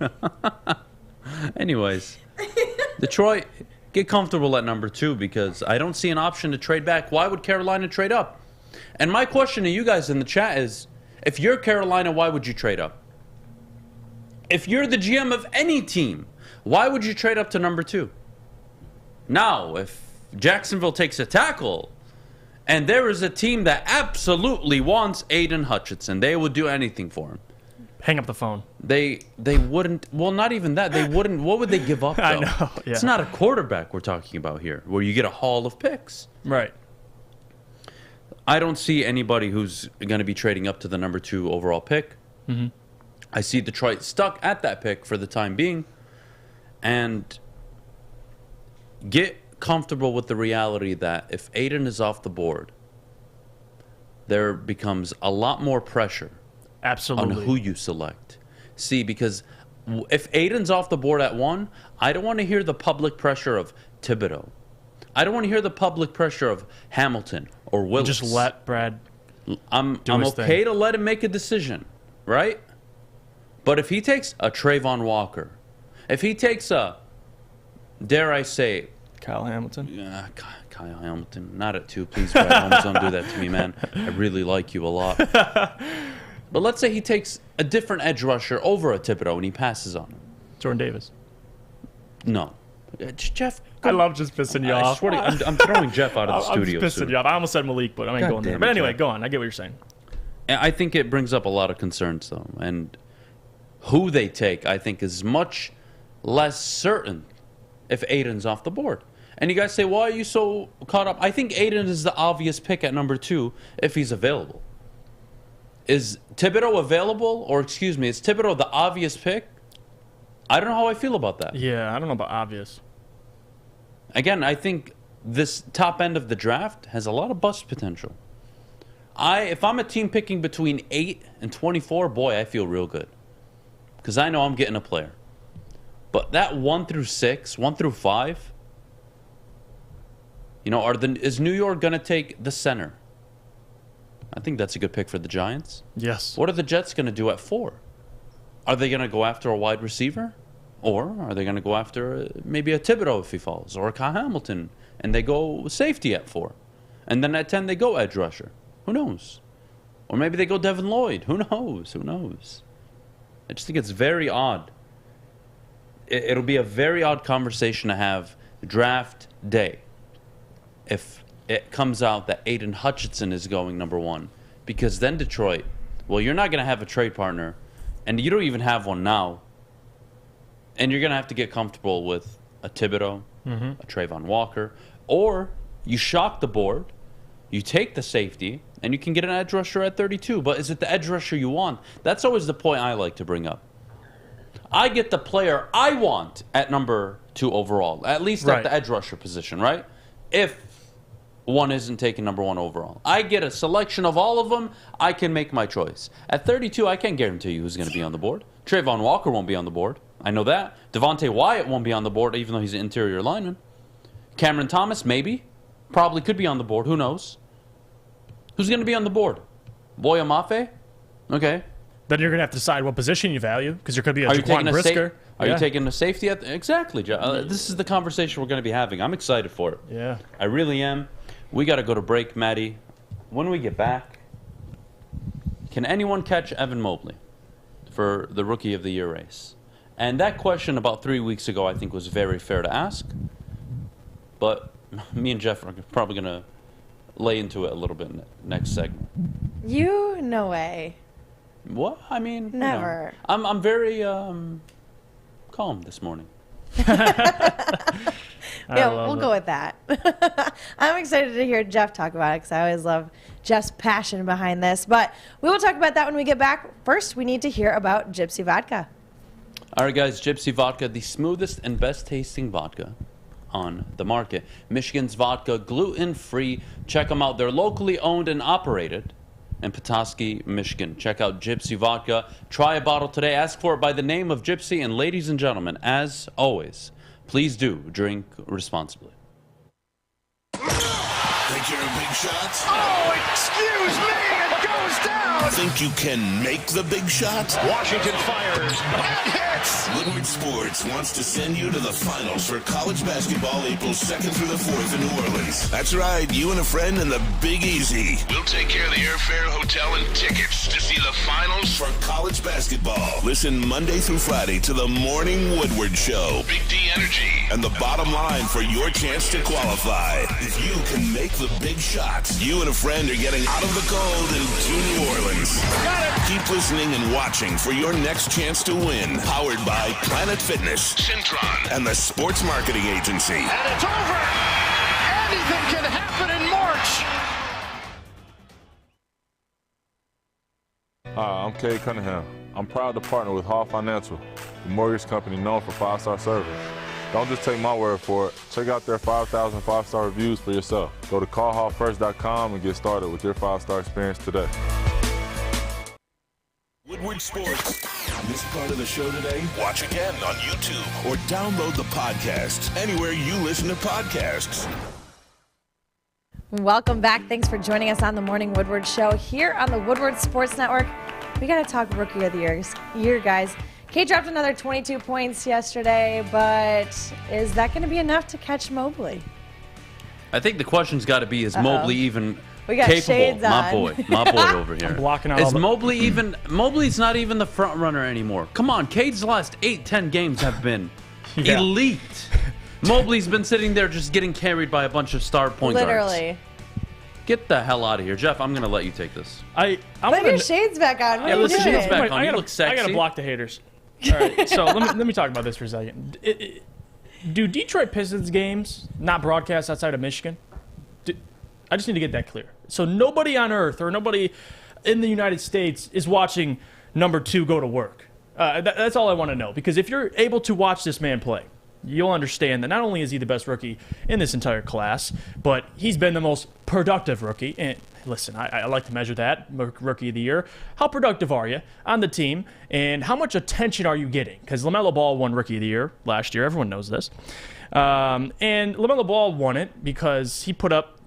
Anyways, Detroit, get comfortable at number 2 because I don't see an option to trade back. Why would Carolina trade up? And my question to you guys in the chat is, if you're Carolina, why would you trade up? If you're the GM of any team, why would you trade up to number 2? Now, if Jacksonville takes a tackle and there is a team that absolutely wants Aiden Hutchinson, they would do anything for him. Hang up the phone. They wouldn't. Well, not even that. They wouldn't. What would they give up, though? I know. Yeah. It's not a quarterback we're talking about here, where you get a haul of picks. Right. I don't see anybody who's going to be trading up to the number 2 overall pick. Mm-hmm. I see Detroit stuck at that pick for the time being, and get comfortable with the reality that if Aiden is off the board, there becomes a lot more pressure. Absolutely. On who you select. See, because if Aiden's off the board at 1, I don't want to hear the public pressure of Thibodeau. I don't want to hear the public pressure of Hamilton or Willis. Just let Brad I'm do his okay thing. to let him make a decision, right? But if he takes a Trayvon Walker, if he takes a, dare I say, Kyle Hamilton? Yeah, Kyle Hamilton. Not at 2, please, Brad Holmes. Don't do that to me, man. I really like you a lot. But let's say he takes a different edge rusher over a Thibodeau and he passes on him. Jordan Davis. No. Jeff. I love just pissing you off. I swear to, I'm throwing Jeff out of the studio. I'm just pissing you off. I almost said Malik, but I ain't going there. But anyway, go on. I get what you're saying. I think it brings up a lot of concerns, though. And who they take, I think, is much less certain if Aiden's off the board. And you guys say, why are you so caught up? I think Aiden is the obvious pick at number 2 if he's available. Is Thibodeau available? Or, excuse me, is Thibodeau the obvious pick? I don't know how I feel about that. Yeah, I don't know about obvious. Again, I think this top end of the draft has a lot of bust potential. If I'm a team picking between 8 and 24, boy, I feel real good. Because I know I'm getting a player. But that 1 through 6, 1 through 5... You know, is New York going to take the center? I think that's a good pick for the Giants. Yes. What are the Jets going to do at 4? Are they going to go after a wide receiver? Or are they going to go after maybe a Thibodeau if he falls? Or a Kyle Hamilton, and they go safety at 4? And then at 10 they go edge rusher. Who knows? Or maybe they go Devin Lloyd. Who knows? Who knows? I just think it's very odd. It'll be a very odd conversation to have draft day if it comes out that Aiden Hutchinson is going number 1. Because then Detroit, well, you're not going to have a trade partner, and you don't even have one now. And you're going to have to get comfortable with a Thibodeau, a Trayvon Walker, or you shock the board, you take the safety, and you can get an edge rusher at 32. But is it the edge rusher you want? That's always the point I like to bring up. I get the player I want at number 2 overall, at least at the edge rusher position, right? If one isn't taken number 1 overall. I get a selection of all of them. I can make my choice. At 32, I can't guarantee you who's going to be on the board. Trayvon Walker won't be on the board. I know that. Devontae Wyatt won't be on the board, even though he's an interior lineman. Cameron Thomas, maybe. Probably could be on the board. Who knows? Who's going to be on the board? Boya Mafe? Okay. Then you're going to have to decide what position you value, because there could be a Jaquan Brisker. Are you taking a safety? Exactly. This is the conversation we're going to be having. I'm excited for it. Yeah. I really am. We got to go to break, Maddie. When we get back, can anyone catch Evan Mobley for the Rookie of the Year race? And that question about 3 weeks ago, I think, was very fair to ask. But me and Jeff are probably going to lay into it a little bit next segment. No way. What? I mean, never. You know, I'm very calm this morning. Yeah, we'll go with that. I'm excited to hear Jeff talk about it because I always love Jeff's passion behind this. But we will talk about that when we get back. First, we need to hear about Gypsy Vodka. All right, guys, Gypsy Vodka, the smoothest and best tasting vodka on the market. Michigan's vodka, gluten-free. Check them out. They're locally owned and operated in Petoskey, Michigan. Check out Gypsy Vodka. Try a bottle today. Ask for it by the name of Gypsy. And ladies and gentlemen, as always, please do drink responsibly. Think you're a big shot? Oh, excuse me, it goes down! Think you can make the big shot? Washington fires and hits! Woodward Sports wants to send you to the finals for college basketball April 2nd through the 4th in New Orleans. That's right, you and a friend in the Big Easy. We'll take care of the airfare, hotel, and tickets to see the finals for college basketball. Listen Monday through Friday to the Morning Woodward Show. Big D Energy. And the bottom line for your chance to qualify. If you can make the big shots, you and a friend are getting out of the cold and to New Orleans. Got it! Keep listening and watching for your next chance to win. Powered by Planet Fitness, Syntron, and the Sports Marketing Agency. And it's over! Anything can happen in March! Hi, I'm Cade, Cunningham. I'm proud to partner with Hall Financial, the mortgage company known for 5-star service. Don't just take my word for it. Check out their 5,000 5-star reviews for yourself. Go to callhallfirst.com and get started with your 5-star experience today. Woodward Sports. This part of the show today? Watch again on YouTube or download the podcast anywhere you listen to podcasts. Welcome back. Thanks for joining us on the Morning Woodward Show here on the Woodward Sports Network. We got to talk Rookie of the Year, guys. Cade dropped another 22 points yesterday, but is that going to be enough to catch Mobley? I think the question's got to be, is Mobley even we got capable? Shades on. My boy over here. I'm blocking out is Mobley even? Mobley's not even the front runner anymore. Come on, Cade's last 8-10 games have been elite. Mobley's been sitting there just getting carried by a bunch of star point guards. Literally. Get the hell out of here. Jeff, I'm going to let you take this. Put your shades back on. What are you doing? Shades back on. You look sexy. I got to block the haters. All right, so let me talk about this for a second. Do Detroit Pistons games not broadcast outside of Michigan? I just need to get that clear. So nobody on earth or nobody in the United States is watching number 2 go to work. That's all I want to know. Because if you're able to watch this man play, you'll understand that not only is he the best rookie in this entire class, but he's been the most productive rookie. And listen, I like to measure that, rookie of the year. How productive are you on the team, and how much attention are you getting? Because LaMelo Ball won rookie of the year last year. Everyone knows this. And LaMelo Ball won it because he put up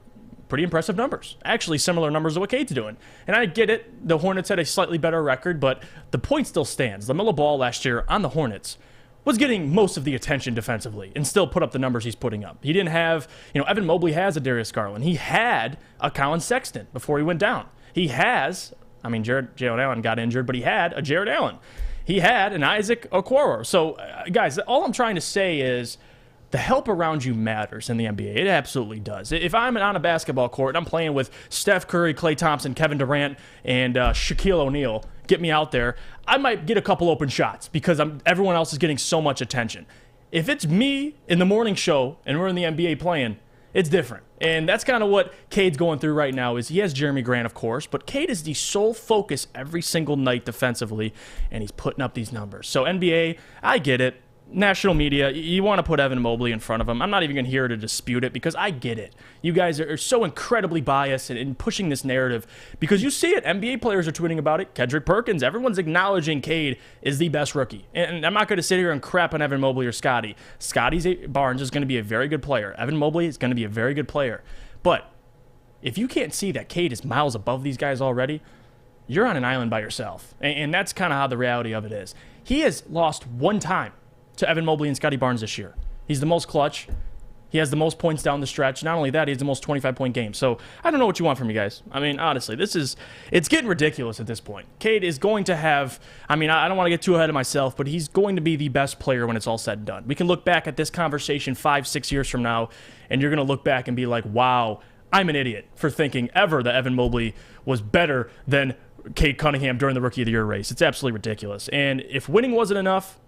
pretty impressive numbers. Actually, similar numbers to what Cade's doing. And I get it. The Hornets had a slightly better record, but the point still stands. LaMelo Ball last year on the Hornets was getting most of the attention defensively and still put up the numbers he's putting up. He didn't have, Evan Mobley has a Darius Garland. He had a Colin Sexton before he went down. He has, Jared Allen got injured, but he had a Jared Allen. He had an Isaac Okoro. So, guys, all I'm trying to say is the help around you matters in the NBA. It absolutely does. If I'm on a basketball court and I'm playing with Steph Curry, Klay Thompson, Kevin Durant, and Shaquille O'Neal, get me out there, I might get a couple open shots because everyone else is getting so much attention. If it's me in the morning show and we're in the NBA playing, it's different. And that's kind of what Cade's going through right now. Is he has Jeremy Grant, of course, but Cade is the sole focus every single night defensively, and he's putting up these numbers. So NBA, I get it. National media, you want to put Evan Mobley in front of him. I'm not even here to dispute it because I get it. You guys are so incredibly biased in pushing this narrative because you see it. NBA players are tweeting about it. Kendrick Perkins, everyone's acknowledging Cade is the best rookie. And I'm not going to sit here and crap on Evan Mobley or Scotty. Barnes is going to be a very good player. Evan Mobley is going to be a very good player. But if you can't see that Cade is miles above these guys already, you're on an island by yourself. And that's kind of how the reality of it is. He has lost one time to Evan Mobley and Scotty Barnes this year. He's the most clutch. He has the most points down the stretch. Not only that, he has the most 25-point games. So I don't know what you want from you guys. Honestly, it's getting ridiculous at this point. Cade is going to have, I don't want to get too ahead of myself, but he's going to be the best player when it's all said and done. We can look back at this conversation 5-6 years from now, and you're going to look back and be like, wow, I'm an idiot for thinking ever that Evan Mobley was better than Cade Cunningham during the Rookie of the Year race. It's absolutely ridiculous. And if winning wasn't enough,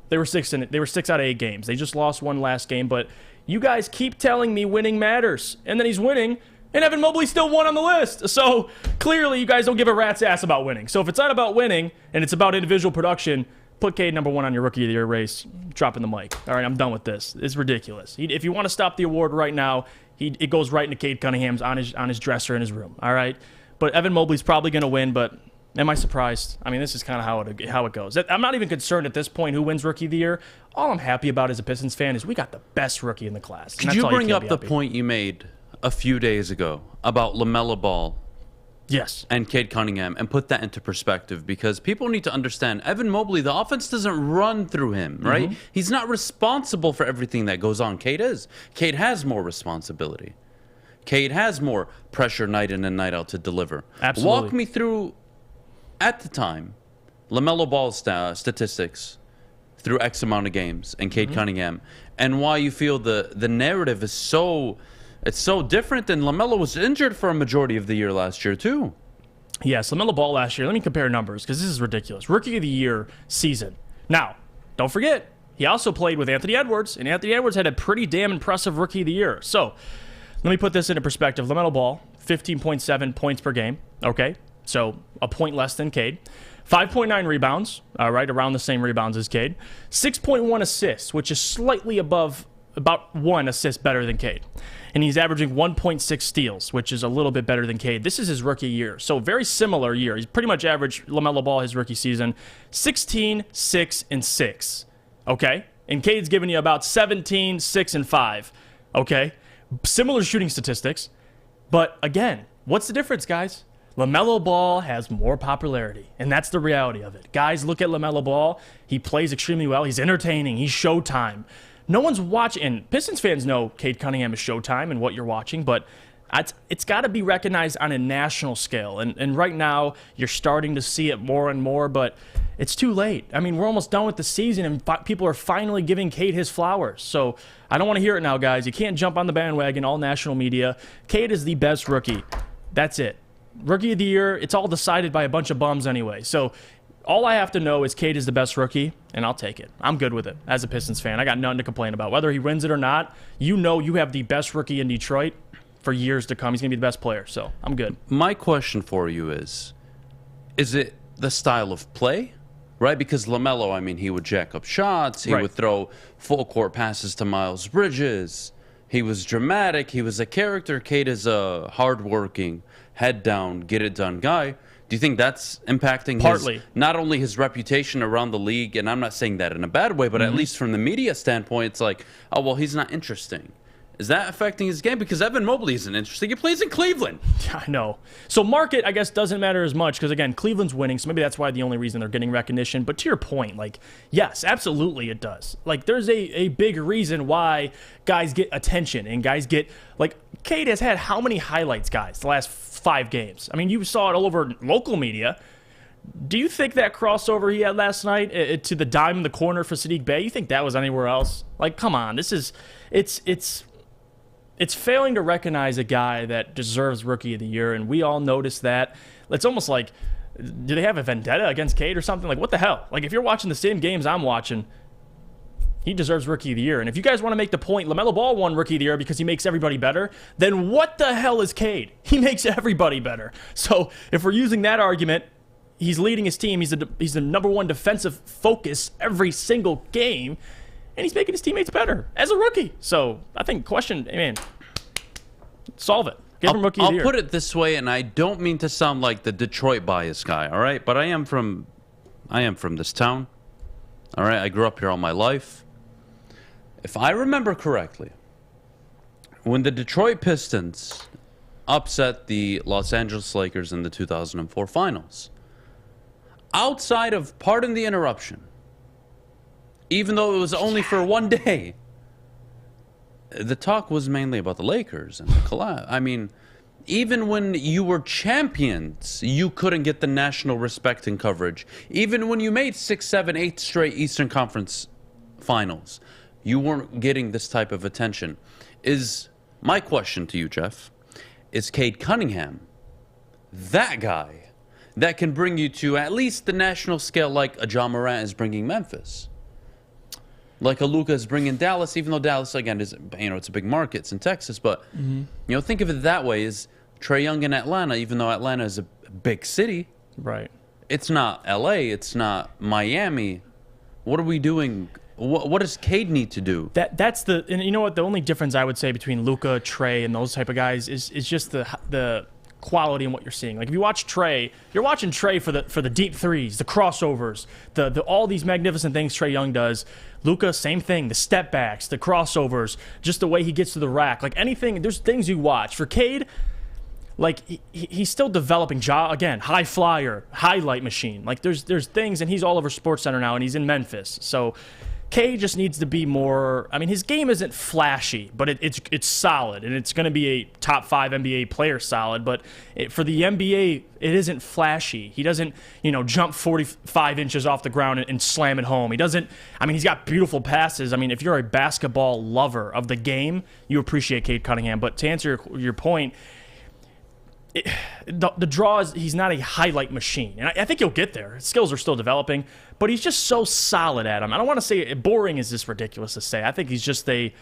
They were 6 out of 8 games. They just lost one last game, but you guys keep telling me winning matters. And then he's winning, and Evan Mobley still won on the list. So clearly you guys don't give a rat's ass about winning. So if it's not about winning and it's about individual production, put Cade number 1 on your Rookie of the Year race. Dropping the mic. All right, I'm done with this. It's ridiculous. If you want to stop the award right now, it goes right into Cade Cunningham's on his dresser in his room. All right? But Evan Mobley's probably going to win, but am I surprised? This is kind of how it goes. I'm not even concerned at this point who wins Rookie of the Year. All I'm happy about as a Pistons fan is we got the best rookie in the class. Could you bring up the point you made a few days ago about LaMelo Ball? Yes. And Cade Cunningham, and put that into perspective, because people need to understand Evan Mobley, the offense doesn't run through him, right? Mm-hmm. He's not responsible for everything that goes on. Cade is. Cade has more responsibility. Cade has more pressure night in and night out to deliver. Absolutely. Walk me through, at the time, LaMelo Ball's statistics through X amount of games and Cade Cunningham, and why you feel the narrative is so different. And LaMelo was injured for a majority of the year last year too. Yes, LaMelo Ball last year. Let me compare numbers because this is ridiculous. Rookie of the Year season. Now, don't forget, he also played with Anthony Edwards, and Anthony Edwards had a pretty damn impressive Rookie of the Year. So let me put this into perspective. LaMelo Ball, 15.7 points per game. Okay, so a point less than Cade. 5.9 rebounds, right around the same rebounds as Cade. 6.1 assists, which is slightly above, about 1 assist better than Cade. And he's averaging 1.6 steals, which is a little bit better than Cade. This is his rookie year, so very similar year. He's pretty much averaged LaMelo Ball his rookie season, 16, 6, and 6. Okay? And Cade's giving you about 17, 6, and 5. Okay? Similar shooting statistics. But again, what's the difference, guys? LaMelo Ball has more popularity, and that's the reality of it. Guys, look at LaMelo Ball. He plays extremely well. He's entertaining. He's Showtime. No one's watching. And Pistons fans know Cade Cunningham is Showtime and what you're watching, but It's got to be recognized on a national scale. And right now, you're starting to see it more and more, but it's too late. I mean, we're almost done with the season, and people are finally giving Cade his flowers. So I don't want to hear it now, guys. You can't jump on the bandwagon, all national media. Cade is the best rookie. That's it. Rookie of the year, it's all decided by a bunch of bums anyway. So all I have to know is Cade is the best rookie, and I'll take it. I'm good with it as a Pistons fan. I got nothing to complain about. Whether he wins it or not, you know you have the best rookie in Detroit for years to come. He's going to be the best player, so I'm good. My question for you is it the style of play? Right? Because LaMelo, I mean, he would jack up shots. He would throw full court passes to Miles Bridges. He was dramatic. He was a character. Cade is a hardworking, head down, get it done guy. Do you think that's impacting not only his reputation around the league, and I'm not saying that in a bad way, but at least from the media standpoint, it's like, oh, well, he's not interesting. Is that affecting his game? Because Evan Mobley isn't interesting. He plays in Cleveland. I know. So market, I guess, doesn't matter as much because, again, Cleveland's winning, so maybe that's why the only reason they're getting recognition. But to your point, like, yes, absolutely it does. Like, there's a big reason why guys get attention and guys get, like, Cade has had how many highlights, guys, the last 5 games? I mean, you saw it all over local media. Do you think that crossover he had last night to the dime in the corner for Sadiq Bey, you think that was anywhere else? Like, come on. This is, it's failing to recognize a guy that deserves Rookie of the Year, and we all notice that. It's almost like, do they have a vendetta against Cade or something? Like, what the hell? Like, if you're watching the same games I'm watching, he deserves Rookie of the Year. And if you guys want to make the point, LaMelo Ball won Rookie of the Year because he makes everybody better, then what the hell is Cade? He makes everybody better. So if we're using that argument, he's leading his team. He's the number one defensive focus every single game, and he's making his teammates better as a rookie. So I think solve it. Give him Rookie of the Year. I'll put it this way, and I don't mean to sound like the Detroit bias guy, all right? But I am from this town, all right? I grew up here all my life. If I remember correctly, when the Detroit Pistons upset the Los Angeles Lakers in the 2004 finals, outside of, pardon the interruption, even though it was only for one day, the talk was mainly about the Lakers and the collapse. I mean, even when you were champions, you couldn't get the national respect and coverage. Even when you made 6, 7, 8 straight Eastern Conference finals, you weren't getting this type of attention. Is my question to you, Jeff, is Cade Cunningham that guy that can bring you to at least the national scale like a John Morant is bringing Memphis? Like a Luka is bringing Dallas, even though Dallas, again, is, it's a big market. It's in Texas. But, think of it that way. Is Trae Young in Atlanta, even though Atlanta is a big city. Right. It's not L.A. It's not Miami. What are we doing? What does Cade need to do? That's and you know what? The only difference I would say between Luka, Trae, and those type of guys is just the quality in what you're seeing. Like if you watch Trae, you're watching Trae for the deep threes, the crossovers, the all these magnificent things Trae Young does. Luka, same thing, the step backs, the crossovers, just the way he gets to the rack. Like anything, there's things you watch. For Cade, like he's still developing. Again, high flyer, highlight machine. Like there's things, and he's all over SportsCenter now, and he's in Memphis. So Cade just needs to be more. I mean, his game isn't flashy, but it's solid, and it's going to be a top 5 NBA player solid. But for the NBA, it isn't flashy. He doesn't, jump 45 inches off the ground and slam it home. He doesn't. I mean, he's got beautiful passes. I mean, if you're a basketball lover of the game, you appreciate Cade Cunningham. But to answer your point, the draw is he's not a highlight machine, and I think he'll get there. His skills are still developing, but he's just so solid at him. I don't want to say boring is just ridiculous to say. I think he's just he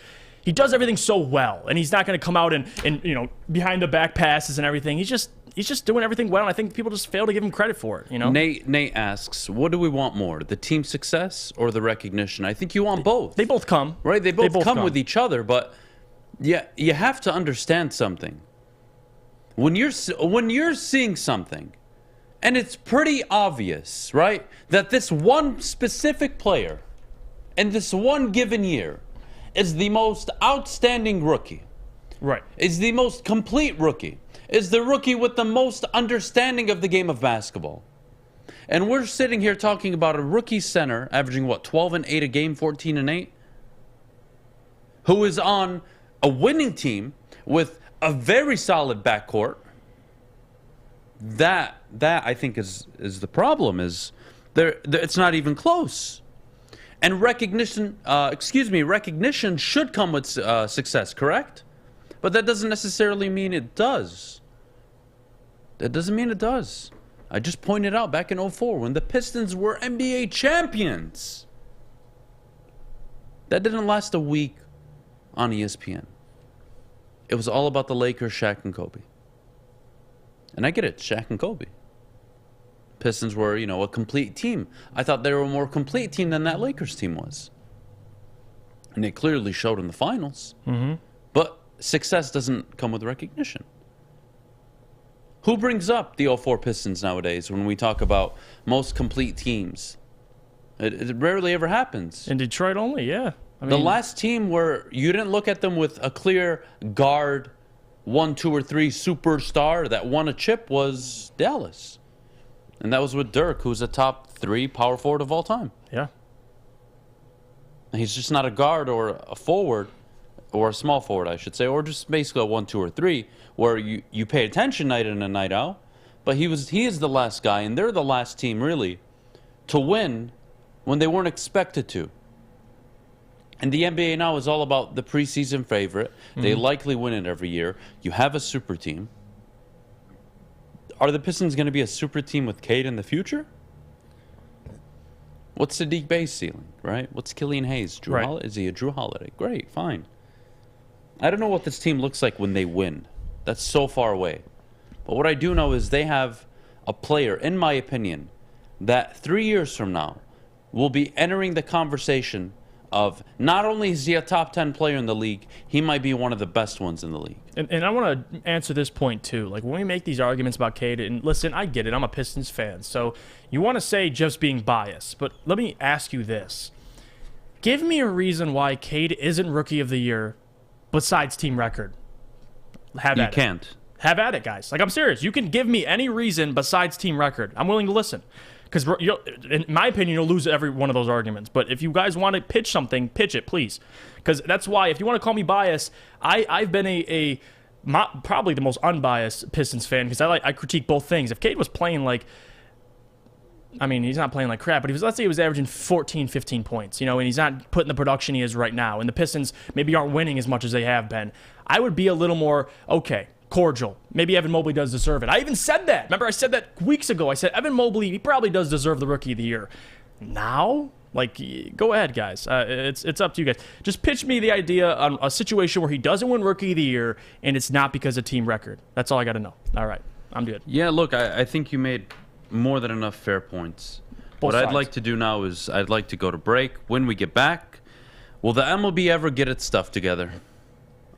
does everything so well, and he's not going to come out and behind the back passes and everything. He's just doing everything well, and I think people just fail to give him credit for it. Nate asks, what do we want more, the team success or the recognition? I think you want both. They both come, right? They both come with each other, but yeah, you have to understand something. When you're seeing something, and it's pretty obvious, right, that this one specific player in this one given year is the most outstanding rookie, right, is the most complete rookie, is the rookie with the most understanding of the game of basketball, and we're sitting here talking about a rookie center averaging, 12 and 8 a game, 14 and 8, who is on a winning team with a very solid backcourt. That I think is the problem. Is it's not even close. And recognition should come with success, correct? But that doesn't necessarily mean it does. That doesn't mean it does. I just pointed out back in 2004 when the Pistons were NBA champions. That didn't last a week on ESPN. It was all about the Lakers, Shaq and Kobe. And I get it, Shaq and Kobe. Pistons were, a complete team. I thought they were a more complete team than that Lakers team was. And it clearly showed in the finals. Mm-hmm. But success doesn't come with recognition. Who brings up the 2004 Pistons nowadays when we talk about most complete teams? It rarely ever happens. In Detroit only, yeah. The last team where you didn't look at them with a clear guard, 1, 2, or 3 superstar that won a chip was Dallas. And that was with Dirk, who's a top 3 power forward of all time. Yeah. And he's just not a guard or a forward, or a small forward, I should say, or just basically a 1, 2, or 3, where you pay attention night in and night out. But he is the last guy, and they're the last team, really, to win when they weren't expected to. And the NBA now is all about the preseason favorite. Mm-hmm. They likely win it every year. You have a super team. Are the Pistons going to be a super team with Cade in the future? What's Sadiq Bey's ceiling, right? What's Killian Hayes? Is he a Drew Holiday? Great, fine. I don't know what this team looks like when they win. That's so far away. But what I do know is they have a player, in my opinion, that 3 years from now will be entering the conversation of not only is he a top 10 player in the league, he might be one of the best ones in the league. And I want to answer this point too. Like when we make these arguments about Cade, and listen, I get it. I'm a Pistons fan. So you want to say just being biased. But let me ask you this. Give me a reason why Cade isn't Rookie of the Year besides team record. You can't. Have at it, guys. Like, I'm serious. You can give me any reason besides team record. I'm willing to listen. Because, in my opinion, you'll lose every one of those arguments. But if you guys want to pitch something, pitch it, please. Because that's why, if you want to call me biased, I've been probably the most unbiased Pistons fan because I critique both things. If Cade was playing he's not playing like crap, but let's say he was averaging 14, 15 points, and he's not putting the production he is right now, and the Pistons maybe aren't winning as much as they have been, I would be a little more, cordial. Maybe Evan Mobley does deserve it. I even said that. Remember, I said that weeks ago. I said Evan Mobley, he probably does deserve the Rookie of the Year. Now, go ahead, guys. It's up to you guys. Just pitch me the idea on a situation where he doesn't win Rookie of the Year, and it's not because of team record. That's all I got to know. All right, I'm good. Yeah, look, I think you made more than enough fair points. What I'd like to do now is I'd like to go to break. When we get back, will the MLB ever get its stuff together?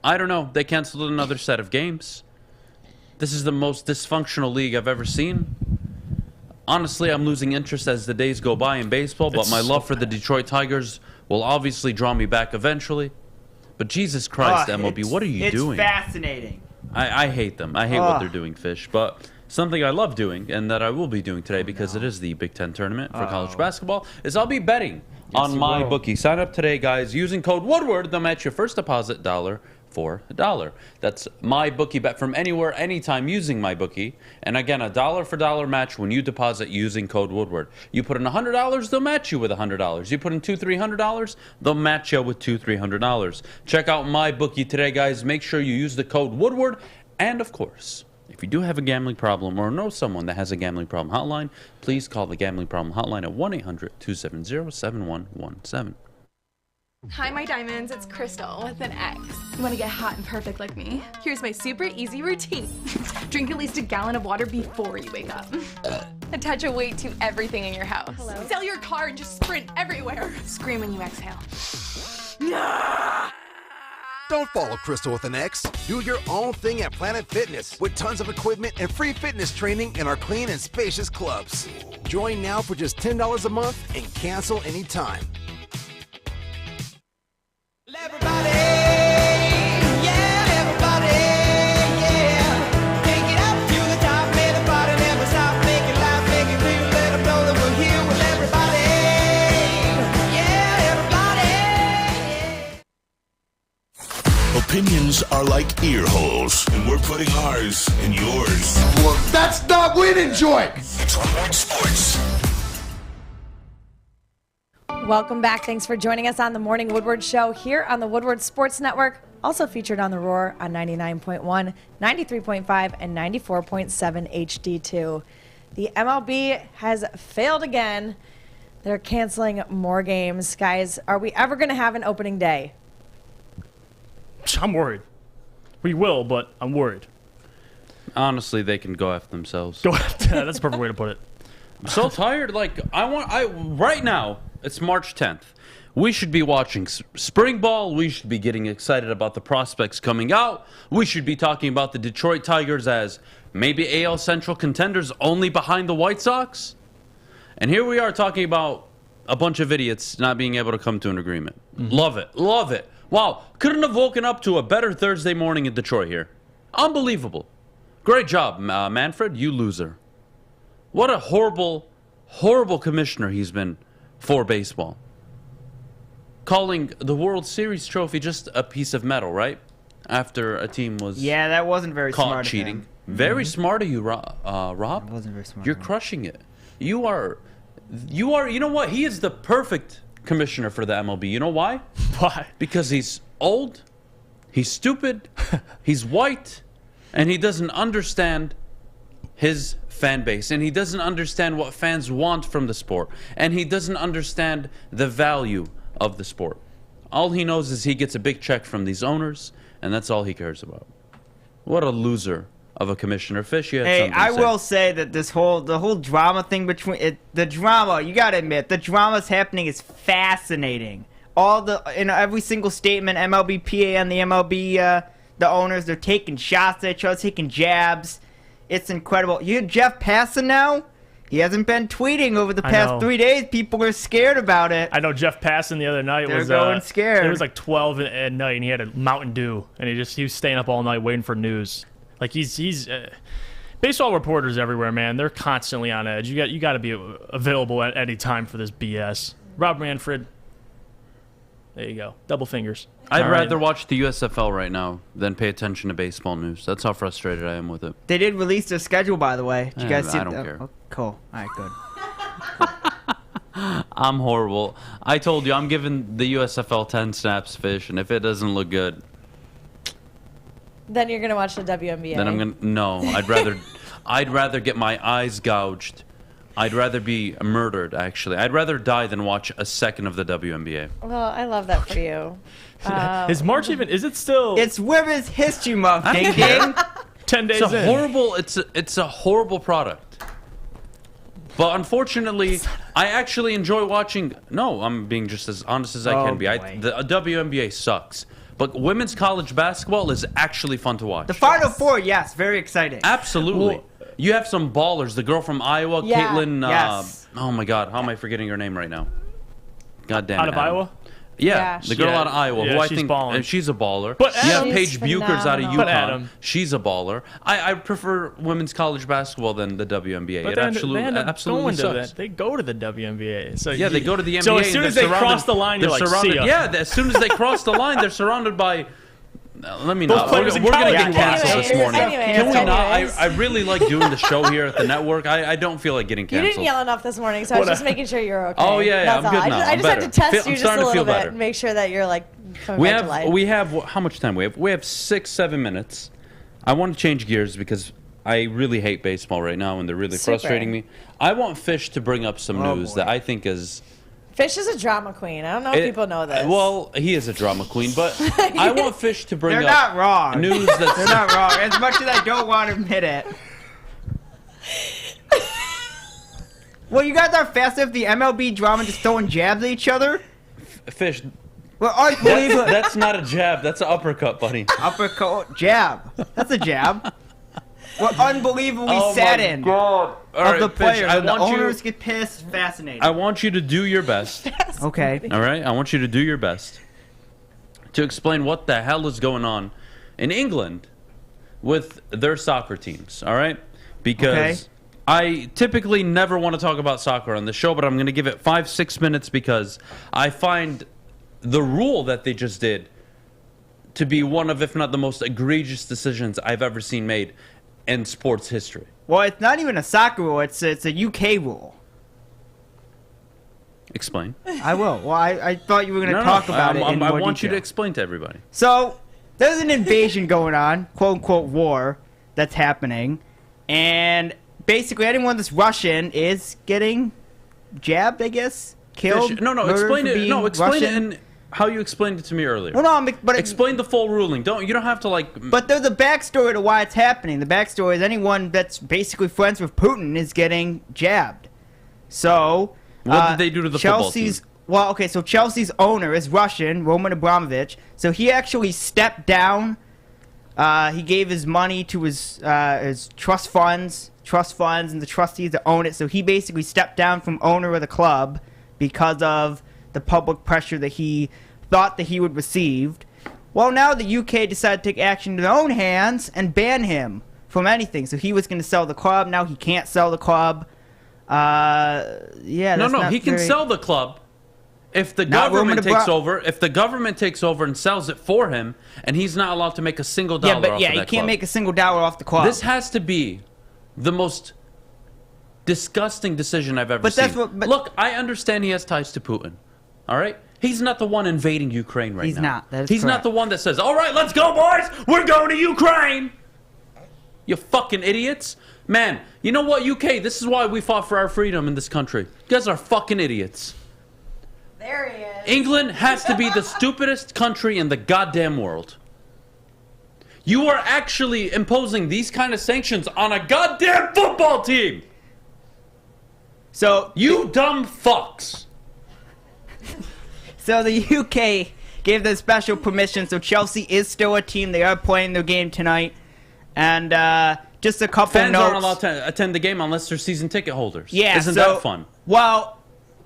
I don't know. They canceled another set of games. This is the most dysfunctional league I've ever seen. Honestly, I'm losing interest as the days go by in baseball, but my love for the Detroit Tigers will obviously draw me back eventually. But Jesus Christ, MLB, what are you doing? It's fascinating. I hate them. I hate what they're doing, Fish. But something I love doing, and that I will be doing today because it is the Big Ten tournament for college basketball, is I'll be betting on my bookie. Sign up today, guys. Using code Woodward, they'll match your first deposit $1 for $1. That's my bookie bet from anywhere, anytime using my bookie. And again, $1 for $1 match when you deposit using code Woodward. You put in $100, they'll match you with $100. You put in $200-300, they'll match you with $200-300. Check out my bookie today, guys. Make sure you use the code Woodward. And of course, if you do have a gambling problem or know someone that has a gambling problem hotline, please call the gambling problem hotline at 1-800-270-7117. Hi, my diamonds. It's Crystal with an X. You want to get hot and perfect like me? Here's my super easy routine. Drink at least a gallon of water before you wake up. Attach a weight to everything in your house. Hello? Sell your car and just sprint everywhere. Scream when you exhale. Don't follow Crystal with an X. Do your own thing at Planet Fitness with tons of equipment and free fitness training in our clean and spacious clubs. Join now for just $10 a month and cancel anytime. opinions are like ear holes, and we're putting ours in yours. Well, that's not winning, Joy. It's Woodward Sports. Welcome back. Thanks for joining us on the Morning Woodward Show here on the Woodward Sports Network. Also featured on the Roar on 99.1, 93.5, and 94.7 HD2. The MLB has failed again. They're canceling more games. Guys, are we ever going to have an opening day? I'm worried. We will, but I'm worried. Honestly, they can go after themselves. Go after. That's a perfect way to put it. I'm so tired. Like, right now, it's March 10th. We should be watching spring ball. We should be getting excited about the prospects coming out. We should be talking about the Detroit Tigers as maybe AL Central contenders only behind the White Sox. And here we are talking about a bunch of idiots not being able to come to an agreement. Love it. Love it. Wow. Couldn't have woken up to a better Thursday morning in Detroit here. Unbelievable. Great job, Manfred, you loser. What a horrible, horrible commissioner he's been for baseball. Calling the World Series trophy just a piece of metal, right? After a team was that wasn't very caught smart cheating. of him. Very smart of you, Rob. It wasn't very smart. You're crushing it. You are, you know what? He is the perfect commissioner for the MLB. You know why? Why? Because he's old, he's stupid, he's white, and he doesn't understand his fan base, and he doesn't understand what fans want from the sport, and he doesn't understand the value of the sport. All he knows is he gets a big check from these owners, and that's all he cares about. What a loser of a commissioner. Fish, you had something to say. Will say that the whole drama thing between the drama, you gotta admit, the drama's happening is fascinating. Every single statement, MLBPA and the MLB, the owners, they're taking shots at each other, taking jabs. It's incredible. You hear Jeff Passan now? He hasn't been tweeting over the past 3 days. People are scared about it. I know Jeff Passan the other night was going scared. It was like 12 at night, and he had a Mountain Dew, and he was staying up all night waiting for news. Like he's baseball reporters everywhere, man. They're constantly on edge. You got to be available at any time for this BS. Rob Manfred, there you go, double fingers. I'd rather watch the USFL right now than pay attention to baseball news. That's how frustrated I am with it. They did release their schedule, by the way. Did you guys see I don't care. Oh, cool. All right, good. I'm horrible. I told you I'm giving the USFL 10 snaps, Fish, and if it doesn't look good, Then you're going to watch the WNBA. then I'm gonna I'd rather get my eyes gouged. I'd rather be murdered, actually. I'd rather die than watch a second of the WNBA. Well, I love that for you. Is March even? Is it still? It's Women's History Month, ding ding. 10 days It's a in. horrible. It's a horrible product. But unfortunately, I actually enjoy watching. No, I'm being just as honest as I can be. The WNBA sucks. But women's college basketball is actually fun to watch. The Final Four, yes, very exciting. Absolutely. You have some ballers. The girl from Iowa, Yeah. Caitlin. Yes. Oh my God, how am I forgetting her name right now? God damn it. Out of Adam. Iowa? Yeah, the girl out of Iowa, who I she's think balling. she's a baller. But you have Adam- Paige She's Buchers out of phenomenal. UConn. But Adam- She's a baller. I prefer women's college basketball than the WNBA. But It they absolutely end up going to sucks. that. They go to the WNBA. So Yeah, they go to the NBA. So as soon and as they're they cross surrounded- the line, you're they're like, surrounded- see ya. Yeah, as soon as they cross the line, they're surrounded by. Let me Those not. players in We're going to college. get canceled this morning. Can we not? Anyways. I really like doing the show here at the network. I don't feel like getting You canceled. didn't yell enough this morning, so I was just making sure you're okay. Oh, yeah, That's I'm all. good now. I just I'm had to better. test I'm you just a starting to little feel bit better. and make sure that you're like coming back to life. We have how much time we have? We have 6-7 minutes. I want to change gears because I really hate baseball right now and they're really frustrating me. I want Fish to bring up some news that I think is. Fish is a drama queen. I don't know if people know this. Well, he is a drama queen, but I want Fish to bring They're up not wrong. news that's. They're not wrong. As much as I don't want to admit it. Well, you guys are fast if the MLB drama just throwing jabs at each other. Fish. Well, unbelievable. That's not a jab. That's an uppercut, buddy. Uppercut jab. That's a jab. What unbelievably Oh my saddened God. All of right, the Fish, players. I And the want you- owners get pissed. Fascinating. I want you to do your best. Okay. All right? I want you to do your best to explain what the hell is going on in England with their soccer teams, all right? Because I typically never want to talk about soccer on the show, but I'm going to give it 5-6 minutes because I find the rule that they just did to be one of, if not the most egregious decisions I've ever seen made in sports history. Well, it's not even a soccer rule. It's a UK rule. Explain. I will. Well, I thought you were going to talk about it in more I want detail. you to explain to everybody. So, there's an invasion going on, quote-unquote war, that's happening. And basically anyone that's Russian is getting jabbed, I guess? Killed? Explain it. No, explain Russian? it in how you explained it to me earlier. Well, no, but explain the full ruling. You don't have to like. But there's a backstory to why it's happening. The backstory is anyone that's basically friends with Putin is getting jabbed. So what did they do to the football team? Well, okay, so Chelsea's owner is Russian, Roman Abramovich. So he actually stepped down. He gave his money to his trust funds, and the trustees that own it. So he basically stepped down from owner of the club because of the public pressure that he thought that he would receive. Well, now the UK decided to take action to their own hands and ban him from anything. So he was going to sell the club. Now he can't sell the club. Yeah. He can sell the club if the government takes over. If the government takes over and sells it for him, and he's not allowed to make a single dollar off of that club. He can't make a single dollar off the club. This has to be the most disgusting decision I've ever seen. Look, I understand he has ties to Putin. All right? He's not the one invading Ukraine right now. He's not. That is He's correct. not the one that says, all right, let's go, boys. We're going to Ukraine. You fucking idiots. Man, you know what, UK? This is why we fought for our freedom in this country. You guys are fucking idiots. There he is. England has to be the stupidest country in the goddamn world. You are actually imposing these kind of sanctions on a goddamn football team. So you dumb fucks. So the UK gave them special permission, so Chelsea is still a team. They are playing their game tonight. And just a couple Fans notes. aren't allowed to attend the game unless they're season ticket holders. Yeah, Isn't that fun? Well,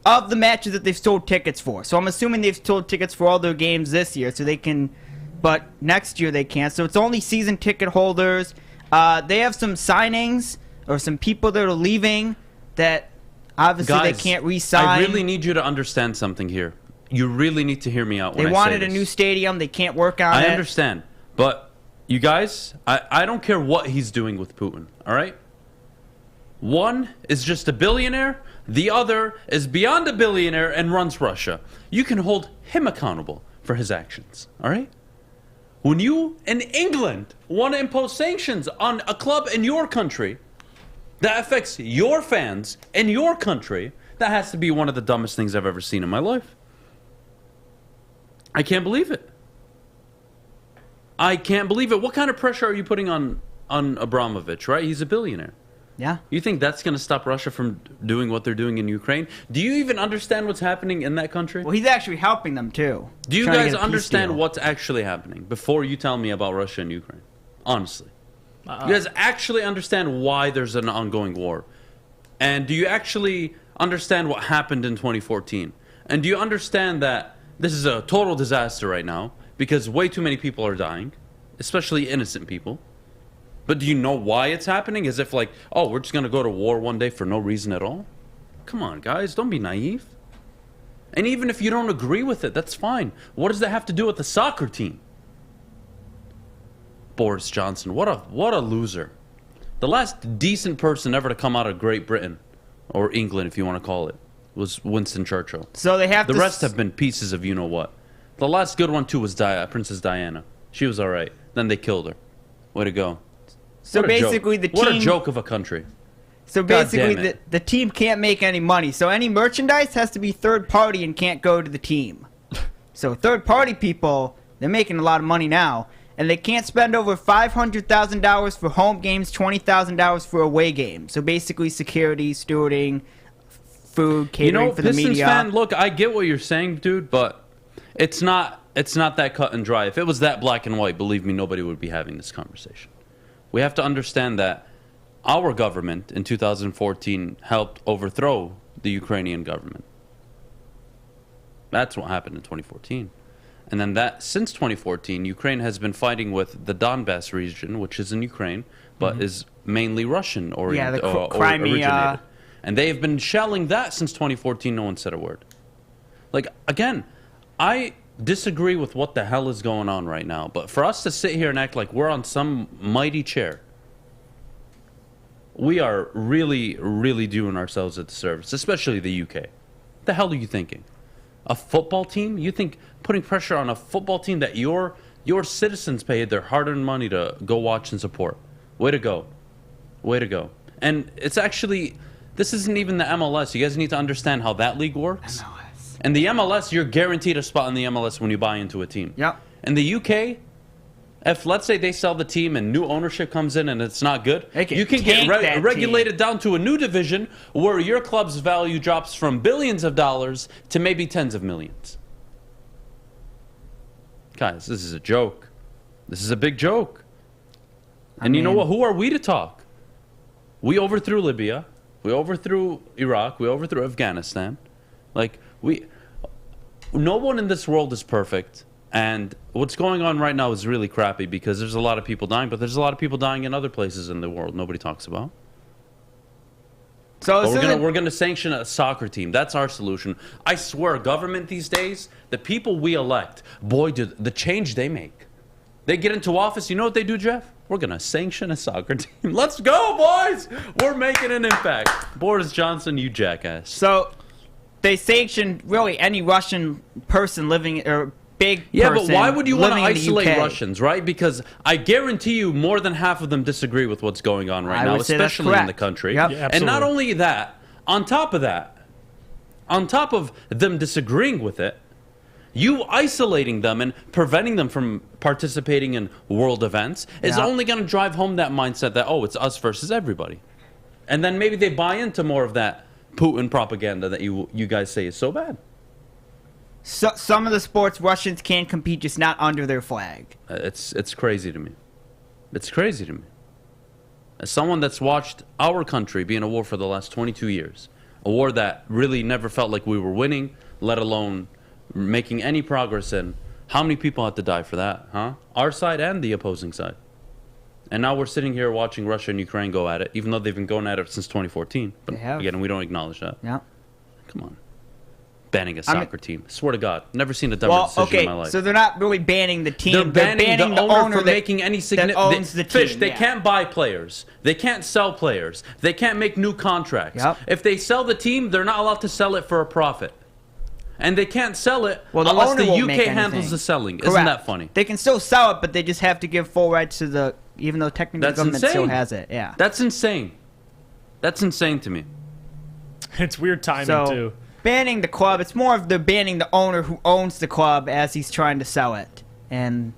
of the matches that they've sold tickets for. So I'm assuming they've sold tickets for all their games this year, so they can, but next year they can't. So it's only season ticket holders. They have some signings or some people that are leaving that obviously Guys, they can't re-sign. I really need you to understand something here. You really need to hear me out when I say They wanted this. a new stadium. They can't work on it. I understand. But you guys, I don't care what he's doing with Putin, all right? One is just a billionaire. The other is beyond a billionaire and runs Russia. You can hold him accountable for his actions, all right? When you in England want to impose sanctions on a club in your country that affects your fans in your country, that has to be one of the dumbest things I've ever seen in my life. I can't believe it. I can't believe it. What kind of pressure are you putting on Abramovich, right? He's a billionaire. Yeah. You think that's going to stop Russia from doing what they're doing in Ukraine? Do you even understand what's happening in that country? Well, he's actually helping them, too. Do you Trying to guys get a peace understand deal. what's actually happening before you tell me about Russia and Ukraine? Honestly. You guys actually understand why there's an ongoing war? And do you actually understand what happened in 2014? And do you understand that this is a total disaster right now because way too many people are dying, especially innocent people? But do you know why it's happening? As if like, oh, we're just going to go to war one day for no reason at all? Come on, guys, don't be naive. And even if you don't agree with it, that's fine. What does that have to do with the soccer team? Boris Johnson, what a loser. The last decent person ever to come out of Great Britain, or England if you want to call it, was Winston Churchill. So they have the rest have been pieces of you-know-what. The last good one, too, was Princess Diana. She was all right. Then they killed her. Way to go. So What a basically joke. the team... What a joke of a country. So God basically damn it. the team can't make any money. So any merchandise has to be third party and can't go to the team. So third party people, they're making a lot of money now. And they can't spend over $500,000 for home games, $20,000 for away games. So basically security, stewarding, food, catering for the Pistons media. fan, look, I get what you're saying, dude, but it's not that cut and dry. If it was that black and white, believe me, nobody would be having this conversation. We have to understand that our government in 2014 helped overthrow the Ukrainian government. That's what happened in 2014. And then since 2014, Ukraine has been fighting with the Donbass region, which is in Ukraine, but is mainly Russian oriented, the Crimea. originated. And they have been shelling that since 2014. No one said a word. Like, again, I disagree with what the hell is going on right now. But for us to sit here and act like we're on some mighty chair, we are really, really doing ourselves a disservice, especially the UK. What the hell are you thinking? A football team? You think putting pressure on a football team that your citizens paid their hard-earned money to go watch and support? Way to go. Way to go. And it's actually, this isn't even the MLS. You guys need to understand how that league works. MLS. And the MLS, you're guaranteed a spot in the MLS when you buy into a team. Yep. In the UK, if let's say they sell the team and new ownership comes in and it's not good, you can get regulated down to a new division where your club's value drops from billions of dollars to maybe tens of millions. Guys, this is a joke. This is a big joke. And you know what? Who are we to talk? We overthrew Libya. We overthrew Iraq. We overthrew Afghanistan. Like, no one in this world is perfect. And what's going on right now is really crappy because there's a lot of people dying, but there's a lot of people dying in other places in the world nobody talks about. So we're gonna sanction a soccer team. That's our solution. I swear, government these days, the people we elect, boy, do the change they make. They get into office, you know what they do, Jeff? We're gonna sanction a soccer team. Let's go, boys! We're making an impact. Boris Johnson, you jackass. So they sanctioned really any Russian person living or big yeah, person but why would you want to isolate UK? Russians, right? Because I guarantee you more than half of them disagree with what's going on right now, especially in the country. Yep. Yeah, and not only that, on top of them disagreeing with it, you isolating them and preventing them from participating in world events is only going to drive home that mindset that, oh, it's us versus everybody. And then maybe they buy into more of that Putin propaganda that you guys say is so bad. So, some of the sports Russians can compete, just not under their flag. It's crazy to me. It's crazy to me. As someone that's watched our country be in a war for the last 22 years, a war that really never felt like we were winning, let alone making any progress in, how many people had to die for that, huh? Our side and the opposing side. And now we're sitting here watching Russia and Ukraine go at it, even though they've been going at it since 2014. But again, we don't acknowledge that. Yeah. Come on. Banning a soccer team. Swear to God. Never seen a dumber decision in my life. So they're not really banning the team. They're banning the owner from making any significant... the Fish, team, they can't buy players. They can't sell players. They can't make new contracts. Yep. If they sell the team, they're not allowed to sell it for a profit. And they can't sell it the unless owner the won't UK make handles anything. the selling. Correct. Isn't that funny? They can still sell it, but they just have to give full rights to the... Even though technically the government still has it. Yeah. That's insane. That's insane to me. It's weird timing, too. Banning the club, it's more of the banning the owner who owns the club as he's trying to sell it. And,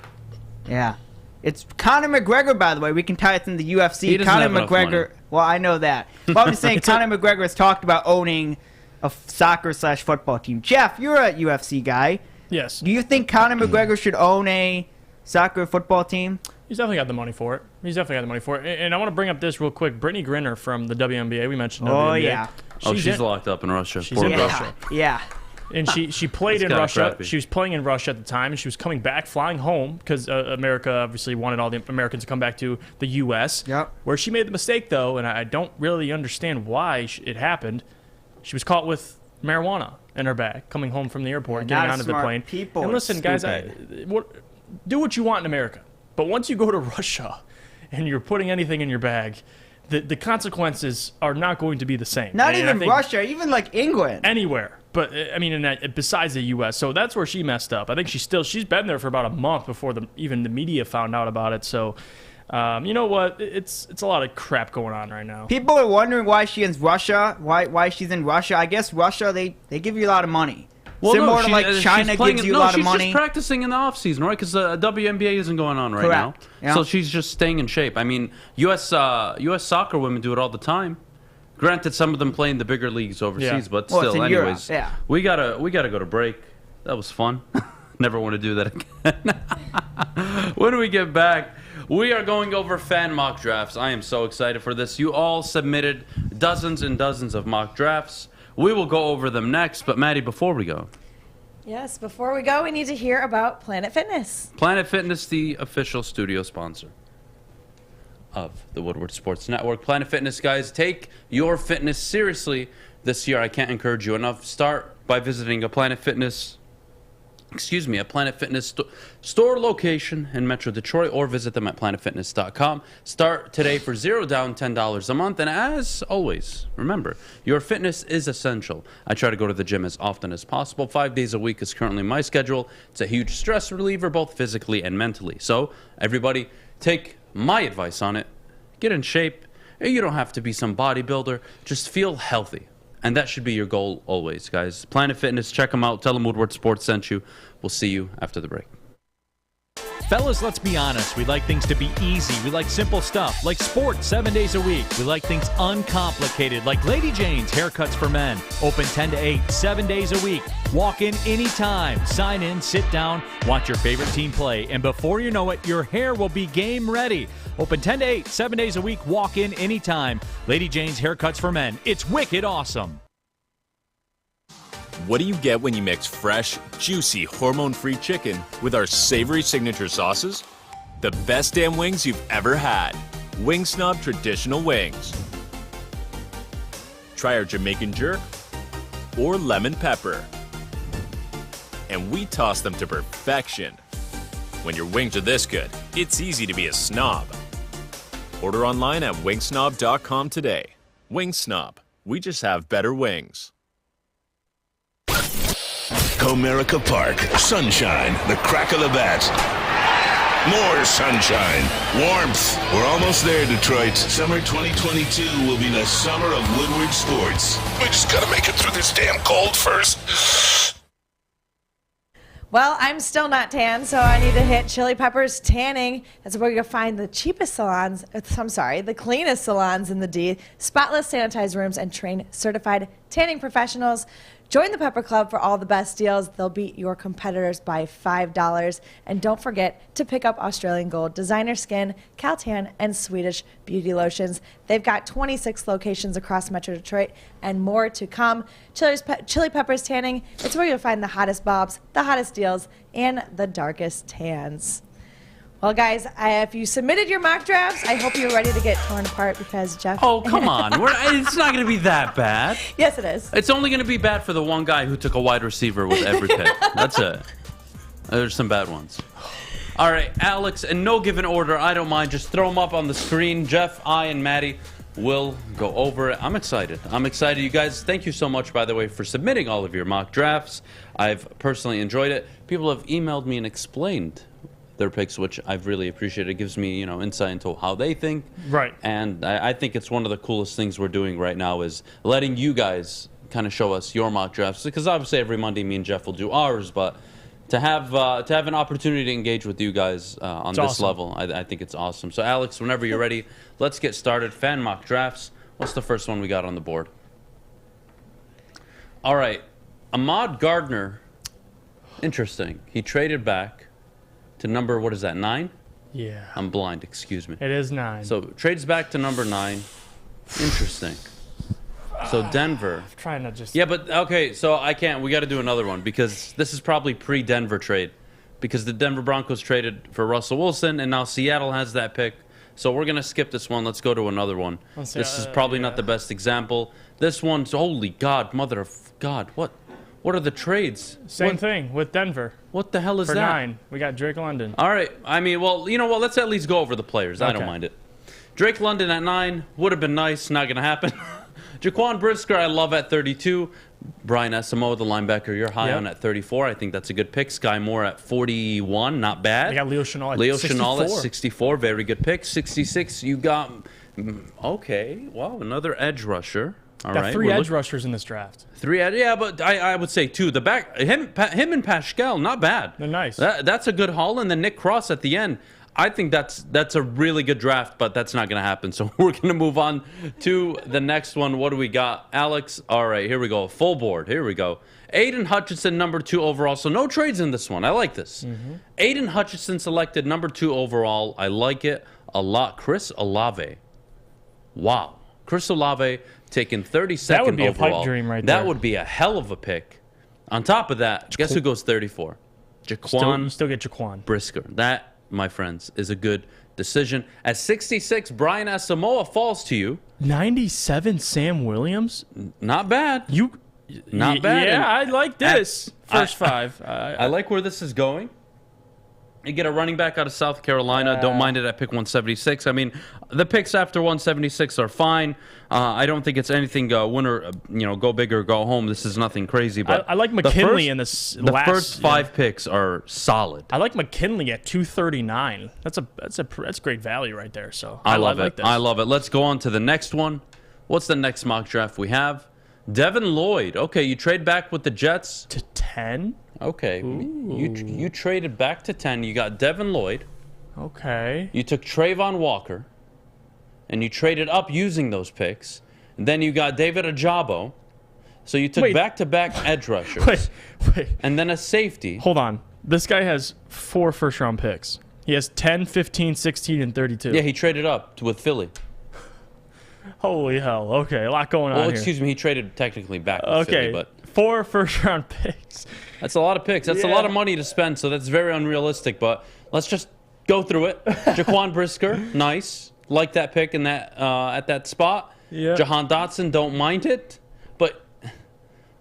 yeah. It's Conor McGregor, by the way. We can tie it in the UFC. He doesn't Conor have enough McGregor. money. Well, I know that. But I'm just saying, Conor McGregor has talked about owning a soccer/football team. Jeff, you're a UFC guy. Yes. Do you think Conor McGregor should own a soccer football team? He's definitely got the money for it. And I want to bring up this real quick. Brittany Griner from the WNBA. We mentioned WNBA. Oh, yeah. She's locked up in Russia. She's in Russia. Yeah. And she played in Russia. She was playing in Russia at the time, and she was coming back, flying home, because America obviously wanted all the Americans to come back to the U.S. Yep. Where she made the mistake, though, and I don't really understand why it happened. She was caught with marijuana in her bag, coming home from the airport, getting onto the plane. People and listen, guys, do what you want in America. But once you go to Russia and you're putting anything in your bag, the consequences are not going to be the same. Not even Russia, even like England. Anywhere. But, I mean, besides the U.S. So that's where she messed up. I think she's been there for about a month before even the media found out about it. So, you know what? It's a lot of crap going on right now. People are wondering why she's in Russia, why she's in Russia. I guess Russia, they give you a lot of money. Well, similar to like China gives you a lot of money. She's just practicing in the off season, right? Because the WNBA isn't going on right now, so she's just staying in shape. I mean, U.S. soccer women do it all the time. Granted, some of them play in the bigger leagues overseas, but still, anyways, we gotta go to break. That was fun. Never want to do that again. When we get back, we are going over fan mock drafts. I am so excited for this. You all submitted dozens and dozens of mock drafts. We will go over them next, but Maddie, before we go. Yes, before we go, we need to hear about Planet Fitness. Planet Fitness, the official studio sponsor of the Woodward Sports Network. Planet Fitness, guys, take your fitness seriously this year. I can't encourage you enough. Start by visiting a Planet Fitness a Planet Fitness store location in Metro Detroit, or visit them at planetfitness.com. Start today for $0 down, $10 a month. And as always, remember, your fitness is essential. I try to go to the gym as often as possible. 5 days a week is currently my schedule. It's a huge stress reliever, both physically and mentally. So everybody, take my advice on it. Get in shape. You don't have to be some bodybuilder. Just feel healthy. And that should be your goal always, guys. Planet Fitness, check them out. Tell them Woodward Sports sent you. We'll see you after the break. Fellas, let's be honest. We like things to be easy. We like simple stuff, like sports 7 days a week. We like things uncomplicated, like Lady Jane's Haircuts for Men. Open 10 to 8, 7 days a week. Walk in anytime. Sign in, sit down, watch your favorite team play. And before you know it, your hair will be game ready. Open 10 to 8, 7 days a week. Walk in anytime. Lady Jane's Haircuts for Men. It's wicked awesome. What do you get when you mix fresh, juicy, hormone-free chicken with our savory signature sauces? The best damn wings you've ever had. Wing Snob Traditional Wings. Try our Jamaican jerk or lemon pepper. And we toss them to perfection. When your wings are this good, it's easy to be a snob. Order online at wingsnob.com today. Wing Snob. We just have better wings. Comerica Park, sunshine, the crack of the bat. More sunshine, warmth. We're almost there, Detroit. Summer 2022 will be the summer of Woodward sports. We just gotta make it through this damn cold first. Well, I'm still not tan, so I need to hit Chili Peppers Tanning. That's where you'll find the cheapest salons, the cleanest salons in the D, spotless sanitized rooms, and trained certified tanning professionals. Join the Pepper Club for all the best deals. They'll beat your competitors by $5. And don't forget to pick up Australian Gold, Designer Skin, Caltan, and Swedish Beauty Lotions. They've got 26 locations across Metro Detroit and more to come. Chili Peppers Tanning, it's where you'll find the hottest bobs, the hottest deals, and the darkest tans. Well, guys, if you submitted your mock drafts, I hope you're ready to get torn apart because Jeff... Oh, come on. It's not going to be that bad. Yes, it is. It's only going to be bad for the one guy who took a wide receiver with every pick. That's it. There's some bad ones. All right, Alex, in no given order, I don't mind. Just throw them up on the screen. Jeff, I, and Maddie will go over it. I'm excited. You guys, thank you so much, by the way, for submitting all of your mock drafts. I've personally enjoyed it. People have emailed me and explained their picks, which I've really appreciated. It gives me, insight into how they think. Right. And I think it's one of the coolest things we're doing right now is letting you guys kind of show us your mock drafts. Because obviously every Monday me and Jeff will do ours, but to have an opportunity to engage with you guys on this level, I think it's awesome. So Alex, whenever you're ready, let's get started. Fan mock drafts. What's the first one we got on the board? All right. Ahmad Gardner. Interesting. He traded back to number, 9? Yeah. I'm blind, excuse me. It is 9. So trades back to number 9. Interesting. So Denver. I'm trying to just... Yeah, but okay, so I can't. We got to do another one because this is probably pre-Denver trade because the Denver Broncos traded for Russell Wilson and now Seattle has that pick. So we're going to skip this one. Let's go to another one. This is probably not the best example. This one's, holy God, mother of God, what? What are the trades? Same thing with Denver. What the hell is that? For 9, we got Drake London. All right. I mean, well, you know what? Let's at least go over the players. Okay. I don't mind it. Drake London at 9 would have been nice. Not going to happen. Jaquan Brisker, I love at 32. Brian Asamoah, the linebacker, you're high on at 34. I think that's a good pick. Sky Moore at 41. Not bad. They got Leo Chenal at 64. Very good pick. 66, you got... Okay. Wow, another edge rusher. All right. 3 edge rushers in this draft. 3 edge, yeah, but I would say 2. The back, him and Pascal, not bad. They're nice. That's a good haul, and then Nick Cross at the end. I think that's a really good draft, but that's not going to happen. So we're going to move on to the next one. What do we got, Alex? All right, here we go. Full board. Here we go. Aiden Hutchinson, number 2 overall. So no trades in this one. I like this. Aiden Hutchinson selected number 2 overall. I like it a lot. Chris Olave. Wow. Chris Olave taken 32nd that would be overall. A pipe dream right there. That would be a hell of a pick. On top of that, guess who goes 34? You still get Jaquan Brisker. That, my friends, is a good decision. At 66, Brian Asamoah falls to you. 97, Sam Williams. Not bad. Not bad. Yeah, I like this. First five. I like where this is going. You get a running back out of South Carolina. Don't mind it at pick 176. I mean, the picks after 176 are fine. I don't think it's anything winner, go big or go home. This is nothing crazy. But I like McKinley in this. The first five picks are solid. I like McKinley at 239. That's great value right there. So I love like it. this. I love it. Let's go on to the next one. What's the next mock draft we have? Devin Lloyd. Okay, you trade back with the Jets to 10. Okay, you traded back to 10. You got Devin Lloyd. Okay. You took Trayvon Walker, and you traded up using those picks. And then you got David Ajabo. So you took back-to-back edge rushers. Wait. And then a safety. Hold on. This guy has 4 first-round picks. He has 10, 15, 16, and 32. Yeah, he traded up with Philly. Holy hell. Okay, a lot going on Well, here. excuse me, he traded technically back with Philly, but 4 first-round picks. That's a lot of picks. That's a lot of money to spend, so that's very unrealistic. But let's just go through it. Jaquan Brisker, nice. Like that pick in that at that spot. Yeah. Jahan Dotson, don't mind it. But,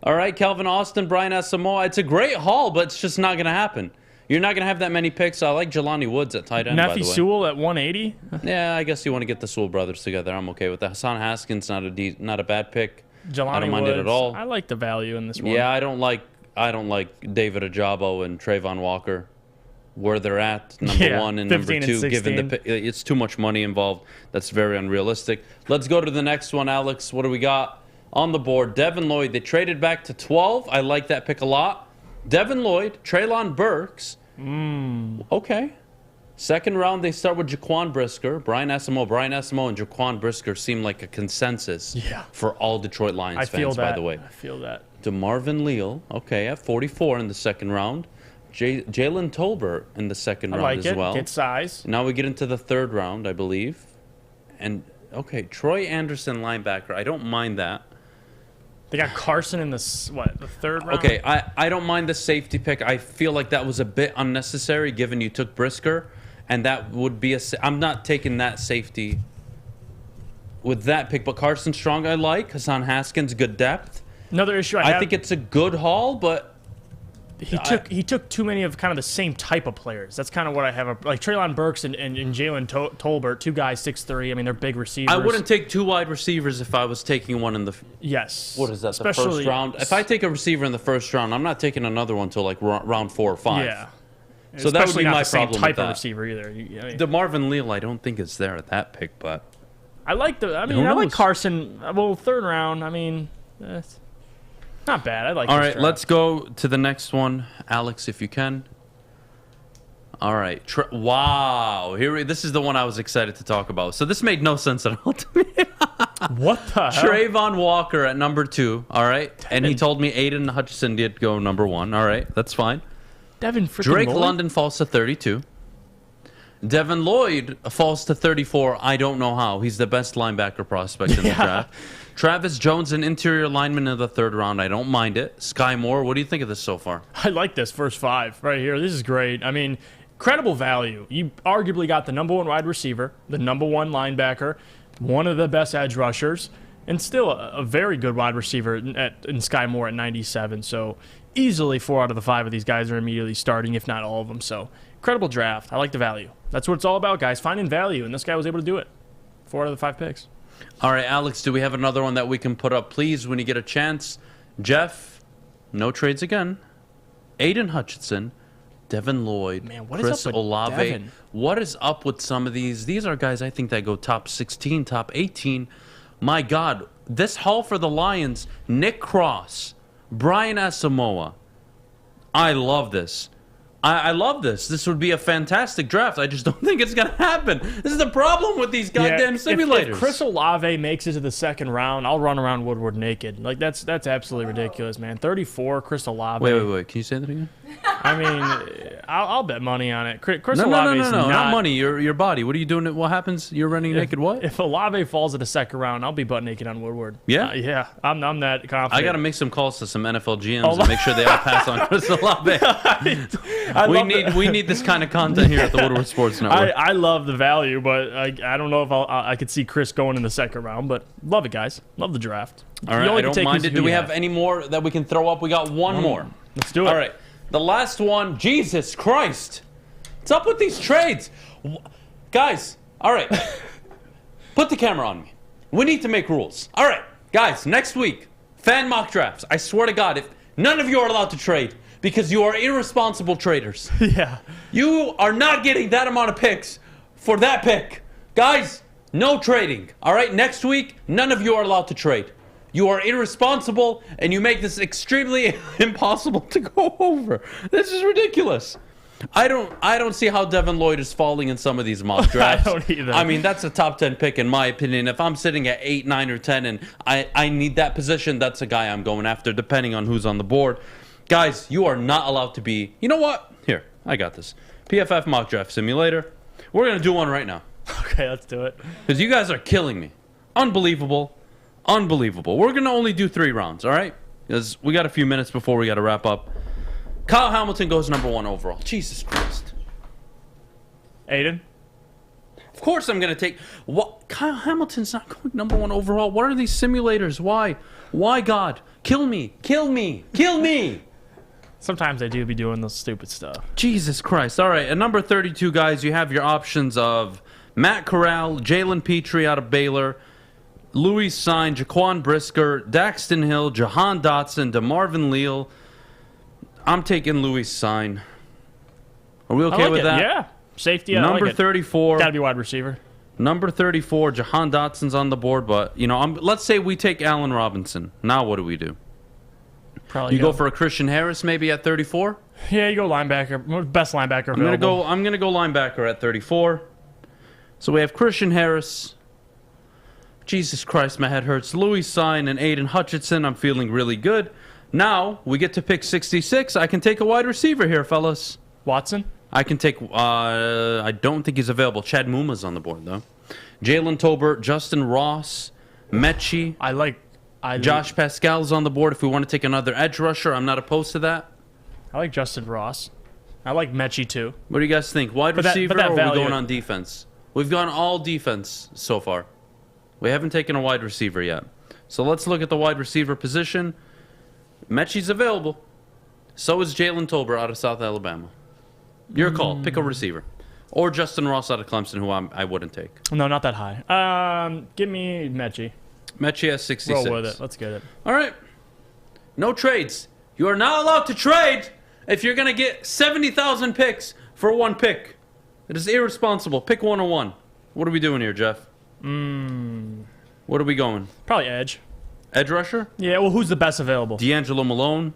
all right, Calvin Austin, Brian Asamoah. It's a great haul, but it's just not going to happen. You're not going to have that many picks. I like Jelani Woods at tight end, by the way. Sewell at 180? Yeah, I guess you want to get the Sewell brothers together. I'm okay with that. Hassan Haskins, not a bad pick. Jelani I don't mind Woods, it at all. I like the value in this one. Yeah, I don't like David Ajabo and Trayvon Walker where they're at, number 1 and number 2. Given it's too much money involved. That's very unrealistic. Let's go to the next one, Alex. What do we got on the board? Devin Lloyd. They traded back to 12. I like that pick a lot. Devin Lloyd, Treylon Burks. Okay. Second round, they start with Jaquan Brisker. Brian Asamoah and Jaquan Brisker seem like a consensus for all Detroit Lions fans, by the way. I feel that. DeMarvin Leal, okay, at 44 in the second round. Jalen Tolbert in the second round as well. Get size. Now we get into the third round, I believe. And, okay, Troy Anderson, linebacker. I don't mind that. They got Carson in the third round? Okay, I don't mind the safety pick. I feel like that was a bit unnecessary given you took Brisker. And that would be I'm not taking that safety with that pick. But Carson Strong I like. Hassan Haskins, good depth. Another issue I think it's a good haul, but he took too many of kind of the same type of players. That's kind of what I have. Like Treylon Burks and Jalen Tolbert, 2 guys, 6'3". I mean, they're big receivers. I wouldn't take 2 wide receivers if I was taking one in the... Yes. What is that, the first round? If I take a receiver in the first round, I'm not taking another one until like round 4 or 5. Yeah. So that would be my problem with that. Type of receiver either. DeMarvin Leal, I don't think is there at that pick, but... I like Carson. Well, third round, I mean... Not bad. I like All this right, draft. let's go to the next one. Alex, if you can. All right. Wow. This is the one I was excited to talk about. So this made no sense at all to me. What the hell? Trayvon Walker at number 2. All right. And he told me Aiden Hutchinson did go number 1. All right. That's fine. Devin freaking Drake Lloyd? London falls to 32. Devin Lloyd falls to 34. I don't know how. He's the best linebacker prospect in the draft. Travis Jones, an interior lineman in the third round. I don't mind it. Sky Moore, what do you think of this so far? I like this first 5 right here. This is great. I mean, credible value. You arguably got the number 1 wide receiver, the number 1 linebacker, one of the best edge rushers, and still a very good wide receiver in Sky Moore at 97. So easily 4 out of the 5 of these guys are immediately starting, if not all of them. So incredible draft. I like the value. That's what it's all about, guys. Finding value, and this guy was able to do it. 4 out of the 5 picks. All right, Alex, do we have another one that we can put up, please, when you get a chance? Jeff, no trades again. Aiden Hutchinson, Devin Lloyd, Man, what Chris is up with Olave. Devin? What is up with some of these? These are guys I think that go top 16, top 18. My God, this haul for the Lions, Nick Cross, Brian Asamoah. I love this. I love this. This would be a fantastic draft. I just don't think it's going to happen. This is the problem with these goddamn simulators. If Chris Olave makes it to the second round, I'll run around Woodward naked. Like, that's absolutely ridiculous, man. 34, Chris Olave. Wait. Can you say that again? I mean, I'll bet money on it. Chris No, Olave's not money. Your body. What are you doing? What happens? You're running naked. What? If Olave falls at the second round, I'll be butt naked on Woodward. Yeah? Yeah. I'm that confident. I got to make some calls to some NFL GMs and make sure they all pass on Chris Olave. We need this kind of content here at the Woodward Sports Network. I love the value, but I don't know if I could see Chris going in the second round. But love it, guys. Love the draft. All right, I don't mind it. Do we have any more that we can throw up? We got one more. Let's do it. All right. The last one. Jesus Christ. What's up with these trades? Guys, all right. Put the camera on me. We need to make rules. All right, guys, next week, fan mock drafts. I swear to God, if none of you are allowed to trade because you are irresponsible traders. Yeah. You are not getting that amount of picks for that pick. Guys, no trading. All right, next week, none of you are allowed to trade. You are irresponsible, and you make this extremely impossible to go over. This is ridiculous. I don't see how Devin Lloyd is falling in some of these mock drafts. I don't either. I mean, that's a top 10 pick in my opinion. If I'm sitting at 8, 9, or 10, and I need that position, that's a guy I'm going after, depending on who's on the board. Guys, you are not allowed to be... You know what? Here, I got this. PFF mock draft simulator. We're going to do one right now. Okay, let's do it. Because you guys are killing me. Unbelievable. Unbelievable. We're going to only do 3 rounds, all right? Because we got a few minutes before we got to wrap up. Kyle Hamilton goes number 1 overall. Jesus Christ. Aiden? Of course I'm going to take... What? Kyle Hamilton's not going number 1 overall. What are these simulators? Why? Why, God? Kill me. Kill me. Kill me. Sometimes I do be doing this stupid stuff. Jesus Christ. All right, at number 32, guys, you have your options of Matt Corral, Jalen Petrie out of Baylor, Louis Sign, Jaquan Brisker, Daxton Hill, Jahan Dotson, DeMarvin Leal. I'm taking Louis Sign. Are we okay with that? Yeah. Safety, I Number like it. 34. Gotta be wide receiver. Number 34, Jahan Dotson's on the board, but, you know, let's say we take Allen Robinson. Now what do we do? Probably you go for a Christian Harris maybe at 34? Yeah, you go linebacker. Best linebacker available. I'm gonna go linebacker at 34. So we have Christian Harris. Jesus Christ, my head hurts. Louis Sign and Aiden Hutchinson. I'm feeling really good. Now we get to pick 66. I can take a wide receiver here, fellas. Watson? I can take... I don't think he's available. Chad Muma's on the board, though. Jalen Tolbert, Justin Ross, Mechie. Josh Pascal's on the board. If we want to take another edge rusher, I'm not opposed to that. I like Justin Ross. I like Mechie, too. What do you guys think? Wide receiver or are we value. going on defense? We've gone all defense so far. We haven't taken a wide receiver yet. So let's look at the wide receiver position. Mechie's available. So is Jalen Tolbert out of South Alabama. Your call. Pick a receiver. Or Justin Ross out of Clemson, who I wouldn't take. No, not that high. Give me Mechie. Mechie has 66. Roll with it. Let's get it. All right. No trades. You are not allowed to trade if you're going to get 70,000 picks for 1 pick. It is irresponsible. Pick 101. What are we doing here, Jeff? What are we going? Probably edge. Edge rusher? Yeah, well, who's the best available? D'Angelo Malone.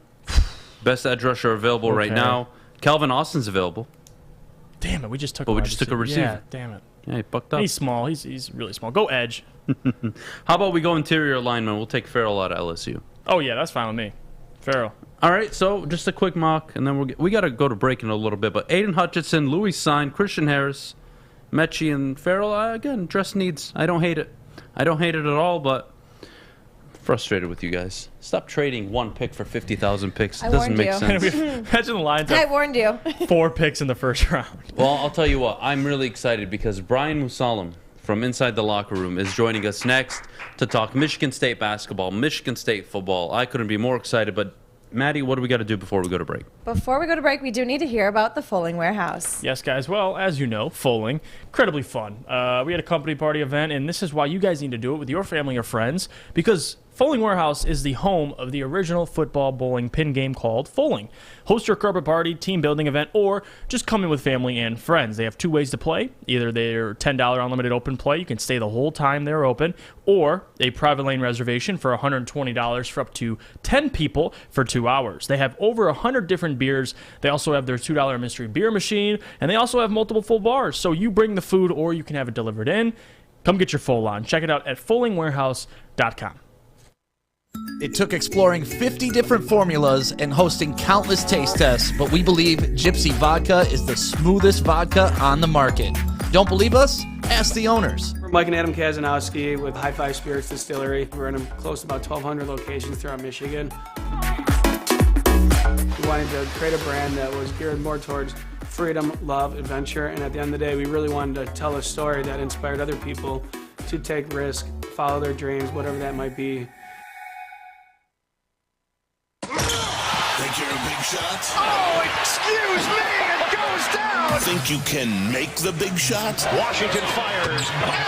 Best edge rusher available right now. Calvin Austin's available. Damn it, we just took a receiver. Yeah, damn it. Yeah, he bucked up. He's small. He's really small. Go edge. How about we go interior lineman? We'll take Farrell out of LSU. Oh, yeah, that's fine with me. Farrell. All right, so just a quick mock, and then we got to go to break in a little bit. But Aiden Hutchinson, Louis Sign, Christian Harris, Mechie, and Farrell, again, dress needs. I don't hate it. I don't hate it at all, but frustrated with you guys. Stop trading 1 pick for 50,000 picks. It doesn't make sense. Imagine the Lions. I warned you. 4 picks in the first round. Well, I'll tell you what. I'm really excited because Brian Mosallam from Inside the Locker Room is joining us next to talk Michigan State basketball, Michigan State football. I couldn't be more excited, but Maddie, what do we got to do before we go to break? Before we go to break, we do need to hear about the Fulling Warehouse. Yes, guys. Well, as you know, Fulling, incredibly fun. We had a company party event, and this is why you guys need to do it with your family or friends, because Fulling Warehouse is the home of the original football bowling pin game called Fulling. Host your carpet party, team building event, or just come in with family and friends. They have 2 ways to play. Either they're $10 unlimited open play. You can stay the whole time they're open, or a private lane reservation for $120 for up to 10 people for 2 hours. They have over 100 different beers. They also have their $2 mystery beer machine, and they also have multiple full bars. So you bring the food, or you can have it delivered in. Come get your full on. Check it out at fullingwarehouse.com. It took exploring 50 different formulas and hosting countless taste tests, but we believe Gypsy Vodka is the smoothest vodka on the market. Don't believe us? Ask the owners. We're Mike and Adam Kazanowski with High Five Spirits Distillery. We're in close to about 1,200 locations throughout Michigan. We wanted to create a brand that was geared more towards freedom, love, adventure, and at the end of the day, we really wanted to tell a story that inspired other people to take risks, follow their dreams, whatever that might be. Think you're a big shot? Oh, excuse me, it goes down! Think you can make the big shot? Washington fires.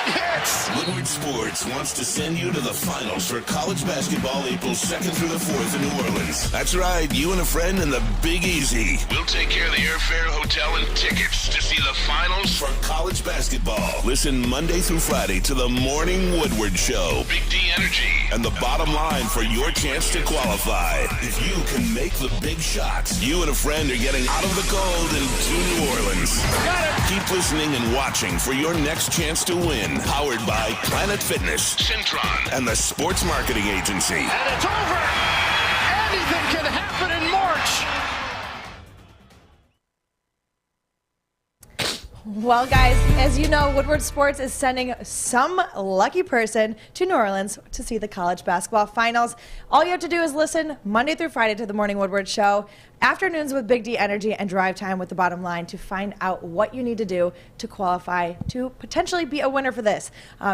Hits! Woodward Sports wants to send you to the finals for college basketball April 2nd through the 4th in New Orleans. That's right, you and a friend in the Big Easy. We'll take care of the airfare, hotel, and tickets to see the finals for college basketball. Listen Monday through Friday to the Morning Woodward Show. Big D Energy. And the bottom line for your chance to qualify. If you can make the big shots, you and a friend are getting out of the cold and to New Orleans. Got it! Keep listening and watching for your next chance to win. Powered by Planet Fitness, Centron, and the Sports Marketing Agency. And it's over! Anything can happen in March! Well, guys, as you know, Woodward Sports is sending some lucky person to New Orleans to see the college basketball finals. All you have to do is listen Monday through Friday to the Morning Woodward Show, afternoons with Big D Energy, and drive time with the bottom line to find out what you need to do to qualify to potentially be a winner for this.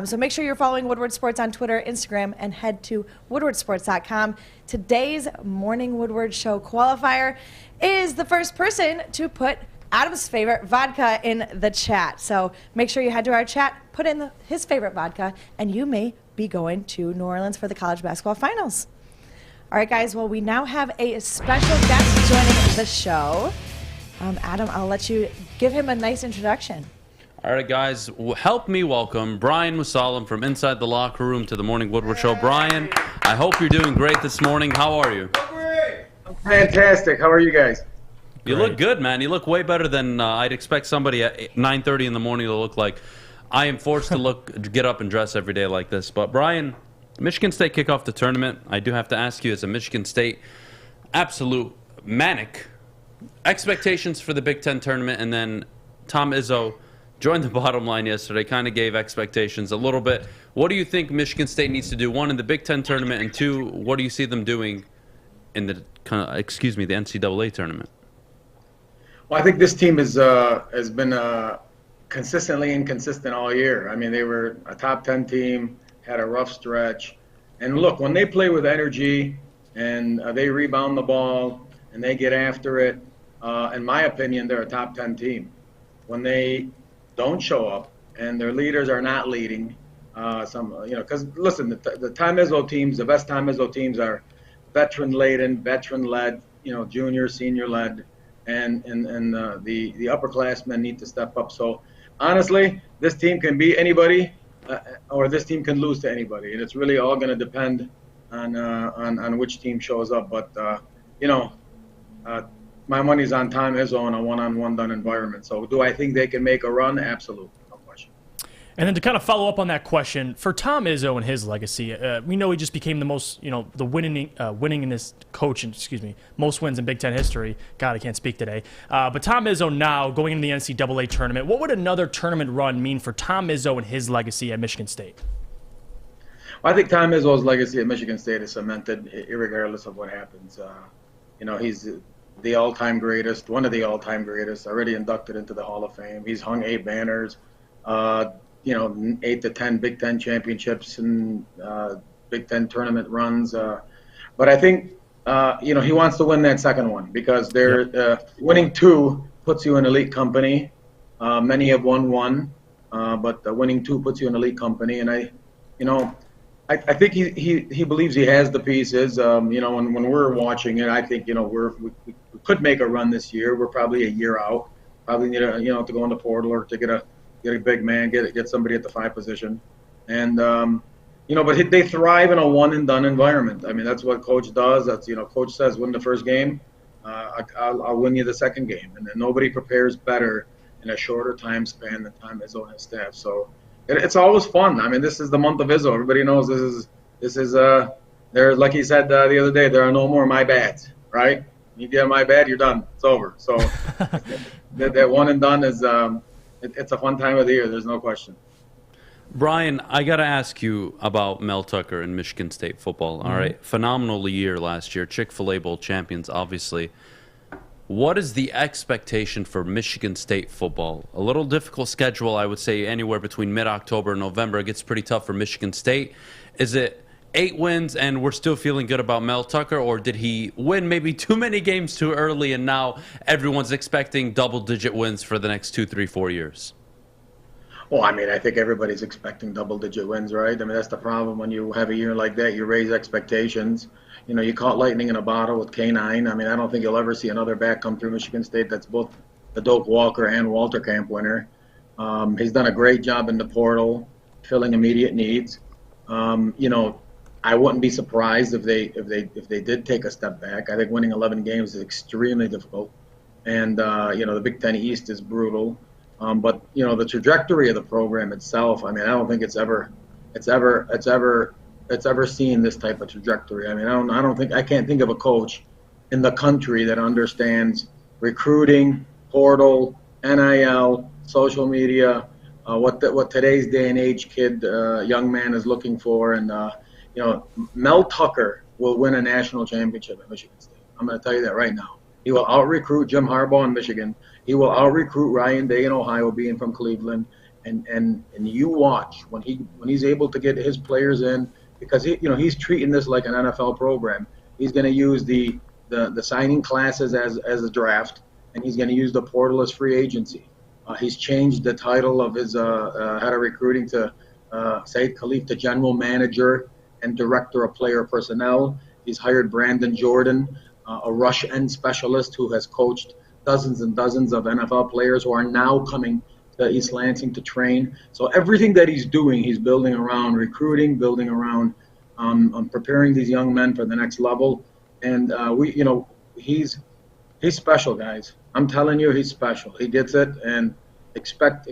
So make sure you're following Woodward Sports on Twitter, Instagram, and head to woodwardsports.com. Today's Morning Woodward Show qualifier is the first person to put Adam's favorite vodka in the chat. So make sure you head to our chat, put in his favorite vodka, and you may be going to New Orleans for the college basketball finals. All right, guys, well, we now have a special guest joining the show. Adam, I'll let you give him a nice introduction. All right, guys, help me welcome Brian Mosallam from Inside the Locker Room to the Morning Woodward Show. Brian, I hope you're doing great this morning. How are you? I'm fantastic. How are you guys? You look good, man. You look way better than I'd expect somebody at 9:30 in the morning to look like. I am forced to get up and dress every day like this. But, Brian, Michigan State kick off the tournament. I do have to ask you, as a Michigan State absolute manic, expectations for the Big Ten tournament, and then Tom Izzo joined the bottom line yesterday, kind of gave expectations a little bit. What do you think Michigan State needs to do, one, in the Big Ten tournament, and two, what do you see them doing in the the NCAA tournament? Well, I think this team has been consistently inconsistent all year. I mean, they were a top 10 team, had a rough stretch. And look, when they play with energy and they rebound the ball and they get after it, in my opinion, they're a top 10 team. When they don't show up and their leaders are not leading, because listen, the Tom Izzo teams, the best Tom Izzo teams are veteran-laden, veteran-led, junior, senior-led. And the upperclassmen need to step up. So, honestly, this team can beat anybody, or this team can lose to anybody, and it's really all going to depend on which team shows up. But my money's on Tom Izzo in a one-on-one done environment. So, do I think they can make a run? Absolutely. And then to kind of follow up on that question, for Tom Izzo and his legacy, we know he just became the most, the winningest coach, most wins in Big Ten history. God, I can't speak today. But Tom Izzo now going into the NCAA tournament, what would another tournament run mean for Tom Izzo and his legacy at Michigan State? Well, I think Tom Izzo's legacy at Michigan State is cemented, regardless of what happens. He's the all-time greatest, one of the all-time greatest, already inducted into the Hall of Fame. He's hung 8 banners. 8 to 10 Big Ten championships and Big Ten tournament runs. But I think, he wants to win that second one because winning 2 puts you in elite company. Many have won 1, but winning 2 puts you in elite company. And I think he believes he has the pieces. When we're watching it, I think, we could make a run this year. We're probably a year out. Probably need to go in the portal or to get a big man, get somebody at the 5 position. And, but they thrive in a one-and-done environment. I mean, that's what Coach does. That's, Coach says, win the first game, I'll win you the second game. And then nobody prepares better in a shorter time span than Tom Izzo and his staff. So it's always fun. I mean, this is the month of Izzo. Everybody knows this is There, like he said the other day, there are no more my bads, right? You get my bad, you're done. It's over. So that one and done is it's a fun time of the year. There's no question. Brian, I got to ask you about Mel Tucker and Michigan State football. All right. Phenomenal year last year. Chick-fil-A Bowl champions, obviously. What is the expectation for Michigan State football? A little difficult schedule, I would say, anywhere between mid-October and November. It gets pretty tough for Michigan State. Is it 8 wins and we're still feeling good about Mel Tucker, or did he win maybe too many games too early and now everyone's expecting double-digit wins for the next 2, 3, 4 years? Well, I mean, I think everybody's expecting double-digit wins, right? I mean, that's the problem when you have a year like that. You raise expectations. You know, you caught lightning in a bottle with K9. I mean, I don't think you'll ever see another back come through Michigan State that's both the Doak Walker and Walter Camp winner. He's done a great job in the portal, filling immediate needs. You know, I wouldn't be surprised if they did take a step back. I think winning 11 games is extremely difficult, and you know, the Big Ten East is brutal. But you know, the trajectory of the program itself, I mean, I don't think it's ever seen this type of trajectory. I mean, I can't think of a coach in the country that understands recruiting, portal, NIL, social media, what today's day and age kid, young man is looking for. And you know, Mel Tucker will win a national championship at Michigan State. I'm going to tell you that right now. He will out-recruit Jim Harbaugh in Michigan. He will out-recruit Ryan Day in Ohio, being from Cleveland. And you watch when he's able to get his players in, because he's treating this like an NFL program. He's going to use the signing classes as a draft, and he's going to use the portal as free agency. He's changed the title of his head of recruiting to Saeed Khalif, the general manager and director of player personnel. He's hired Brandon Jordan, a rush end specialist who has coached dozens and dozens of NFL players who are now coming to East Lansing to train. So everything that he's doing, he's building around recruiting, building around preparing these young men for the next level. And he's special, guys. I'm telling you, he's special. He gets it, and expect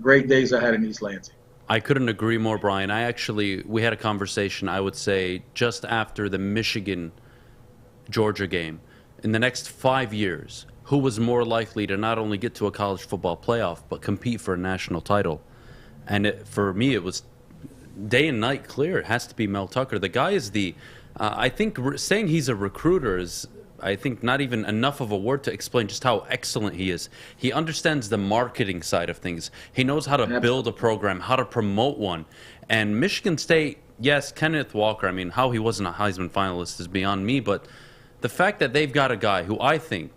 great days ahead in East Lansing. I couldn't agree more, Brian. We had a conversation, I would say, just after the Michigan-Georgia game. In the next 5 years, who was more likely to not only get to a college football playoff, but compete for a national title? And for me, it was day and night clear. It has to be Mel Tucker. The guy is I think saying he's a recruiter is, I think, not even enough of a word to explain just how excellent he is. He understands the marketing side of things. He knows how to build a program, how to promote one. And Michigan State, yes, Kenneth Walker, I mean, how he wasn't a Heisman finalist is beyond me, but the fact that they've got a guy who I think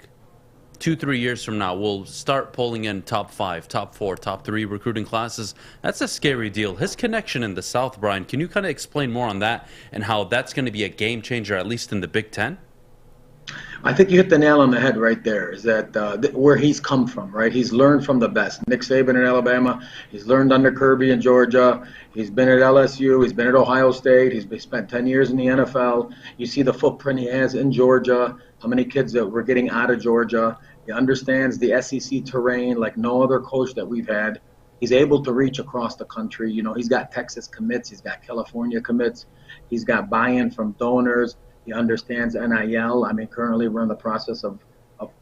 2-3 years from now will start pulling in top 5, top 4, top 3 recruiting classes, that's a scary deal. His connection in the South, Brian, can you kind of explain more on that and how that's going to be a game changer, at least in the Big Ten? I think you hit the nail on the head right there, is that where he's come from, right? He's learned from the best. Nick Saban in Alabama, he's learned under Kirby in Georgia, he's been at LSU, he's been at Ohio State, he's spent 10 years in the NFL. You see the footprint he has in Georgia, how many kids that we're getting out of Georgia. He understands the SEC terrain like no other coach that we've had. He's able to reach across the country. You know, he's got Texas commits, he's got California commits, he's got buy-in from donors. He understands NIL. I mean, currently we're in the process of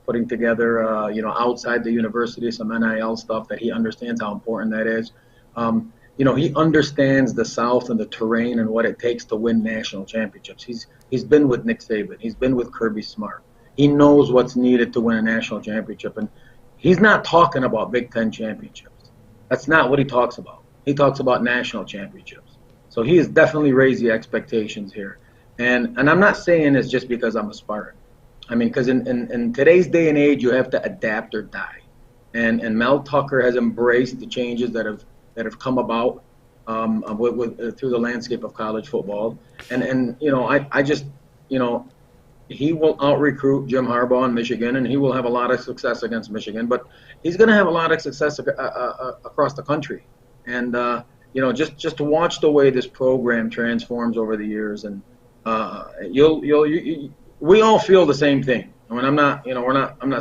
putting together, outside the university, some NIL stuff that he understands how important that is. He understands the South and the terrain and what it takes to win national championships. He's been with Nick Saban. He's been with Kirby Smart. He knows what's needed to win a national championship. And he's not talking about Big Ten championships. That's not what he talks about. He talks about national championships. So he has definitely raised the expectations here. And I'm not saying this just because I'm a Spartan. I mean, because in today's day and age, you have to adapt or die. And Mel Tucker has embraced the changes that have come about through the landscape of college football. And he will out-recruit Jim Harbaugh in Michigan, and he will have a lot of success against Michigan. But he's going to have a lot of success across the country. And just to watch the way this program transforms over the years, and we all feel the same thing. I mean, I'm not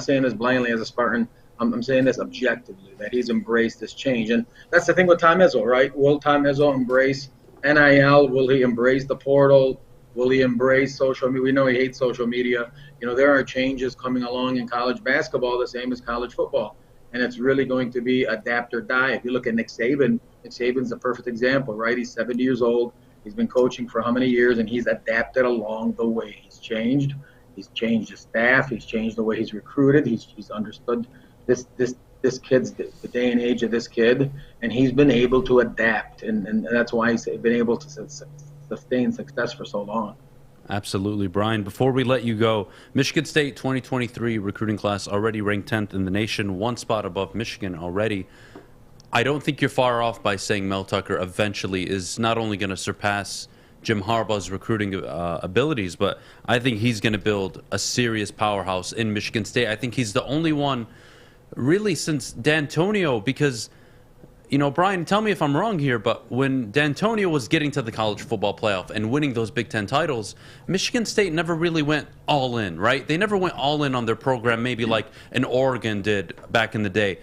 saying this blindly as a Spartan. I'm saying this objectively, that he's embraced this change. And that's the thing with Tom Izzo, right? Will Tom Izzo embrace NIL, will he embrace the portal? Will he embrace social media? We know he hates social media. There are changes coming along in college basketball, the same as college football. And it's really going to be adapt or die. If you look at Nick Saban's a perfect example, right? He's 70 years old. He's been coaching for how many years, and he's adapted along the way. He's changed. He's changed his staff. He's changed the way he's recruited. He's understood this kid's, the day and age of this kid, and he's been able to adapt. And that's why he's been able to sustain success for so long. Absolutely. Brian, before we let you go, Michigan State 2023 recruiting class already ranked 10th in the nation, one spot above Michigan already. I don't think you're far off by saying Mel Tucker eventually is not only going to surpass Jim Harbaugh's recruiting abilities, but I think he's going to build a serious powerhouse in Michigan State. I think he's the only one really since D'Antonio, because Brian, tell me if I'm wrong here, but when D'Antonio was getting to the college football playoff and winning those Big Ten titles, Michigan State never really went all in, right? They never went all in on their program, maybe like an Oregon did back in the day.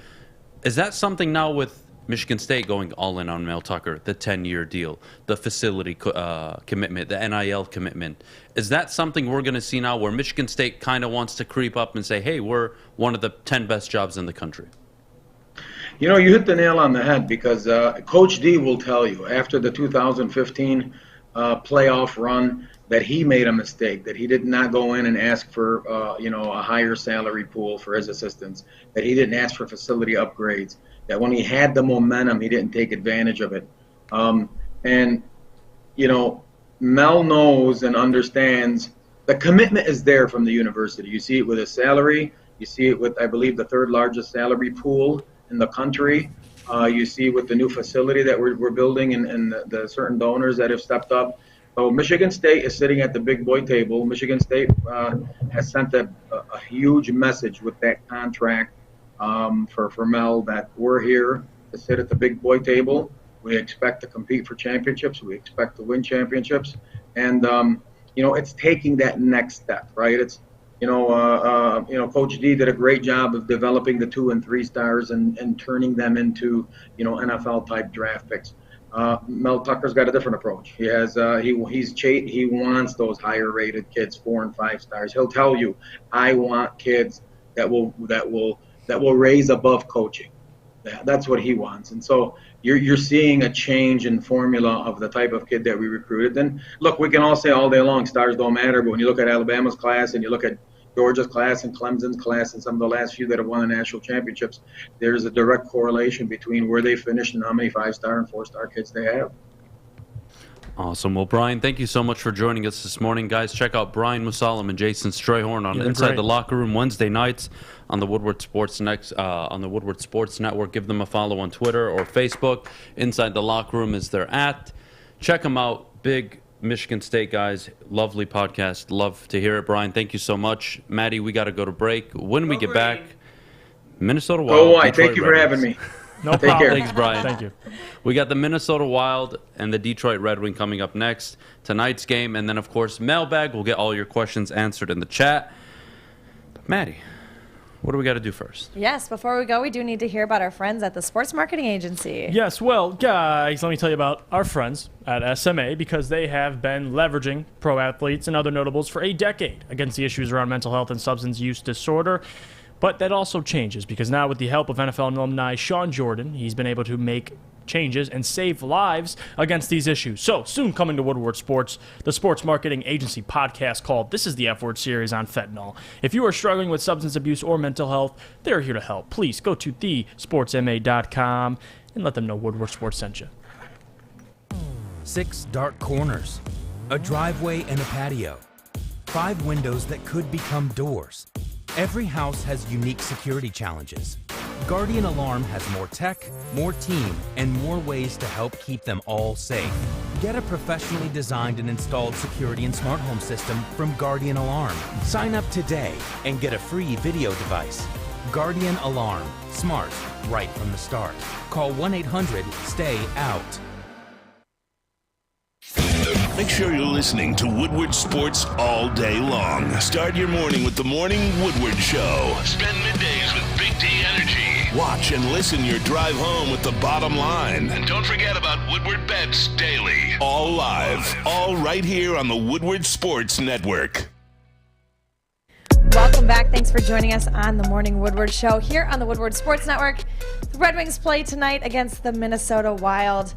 Is that something now with Michigan State going all in on Mel Tucker, the 10-year deal, the facility commitment, the NIL commitment? Is that something we're going to see now where Michigan State kind of wants to creep up and say, hey, we're one of the 10 best jobs in the country? You hit the nail on the head, because Coach D will tell you after the 2015 playoff run that he made a mistake, that he did not go in and ask for a higher salary pool for his assistants, that he didn't ask for facility upgrades, that when he had the momentum, he didn't take advantage of it. Mel knows and understands the commitment is there from the university. You see it with his salary. You see it with, I believe, the third largest salary pool in the country. You see with the new facility that we're building and the certain donors that have stepped up. So Michigan State is sitting at the big boy table. Michigan State has sent a huge message with that contract for Mel, that we're here to sit at the big boy table. We expect to compete for championships. We expect to win championships. And, it's taking that next step, right? It's, Coach D did a great job of developing the 2 and 3 stars and turning them into, NFL type draft picks. Mel Tucker's got a different approach. He has he wants those higher rated kids, 4 and 5 stars. He'll tell you, I want kids that will raise above coaching. That's what he wants. And so you're seeing a change in formula of the type of kid that we recruited. And look, we can all say all day long stars don't matter, but when you look at Alabama's class and you look at Georgia's class and Clemson's class and some of the last few that have won the national championships, there's a direct correlation between where they finished and how many 5-star and 4-star kids they have. Awesome. Well, Brian, thank you so much for joining us this morning. Guys, check out Brian Mosallam and Jason Strayhorn on Inside the Locker Room Wednesday nights on the Woodward Sports Network. Give them a follow on Twitter or Facebook. Inside the Locker Room is their @ Check them out. Big Michigan State guys. Lovely podcast. Love to hear it. Brian, thank you so much. Maddie, we got to go to break. When we get back, Minnesota Wild. Go White. Thank you for having me. No problem. Thanks, Brian. Thank you. We got the Minnesota Wild and the Detroit Red Wing coming up next. Tonight's game. And then, of course, Mailbag. We'll get all your questions answered in the chat. But Maddie, what do we got to do first? Yes, before we go, we do need to hear about our friends at the Sports Marketing Agency. Yes, well, guys, let me tell you about our friends at SMA, because they have been leveraging pro athletes and other notables for a decade against the issues around mental health and substance use disorder. But that also changes, because now with the help of NFL alumni Sean Jordan, he's been able to make changes and save lives against these issues. So, soon coming to Woodward Sports, the Sports Marketing Agency podcast called This is the F Word series on fentanyl. If you are struggling with substance abuse or mental health, they're here to help. Please go to thesportsma.com and let them know Woodward Sports sent you. 6 dark corners, a driveway and a patio, 5 windows that could become doors. Every house has unique security challenges. Guardian Alarm has more tech, more team, and more ways to help keep them all safe. Get a professionally designed and installed security and smart home system from Guardian Alarm. Sign up today and get a free video device. Guardian Alarm. Smart, right from the start. Call 1-800-STAY-OUT. Make sure you're listening to Woodward Sports all day long. Start your morning with the Morning Woodward Show. Spend middays with Big D Energy. Watch and listen your drive home with the bottom line. And don't forget about Woodward Bets Daily. All live, all right here on the Woodward Sports Network. Welcome back. Thanks for joining us on the Morning Woodward Show here on the Woodward Sports Network. The Red Wings play tonight against the Minnesota Wild.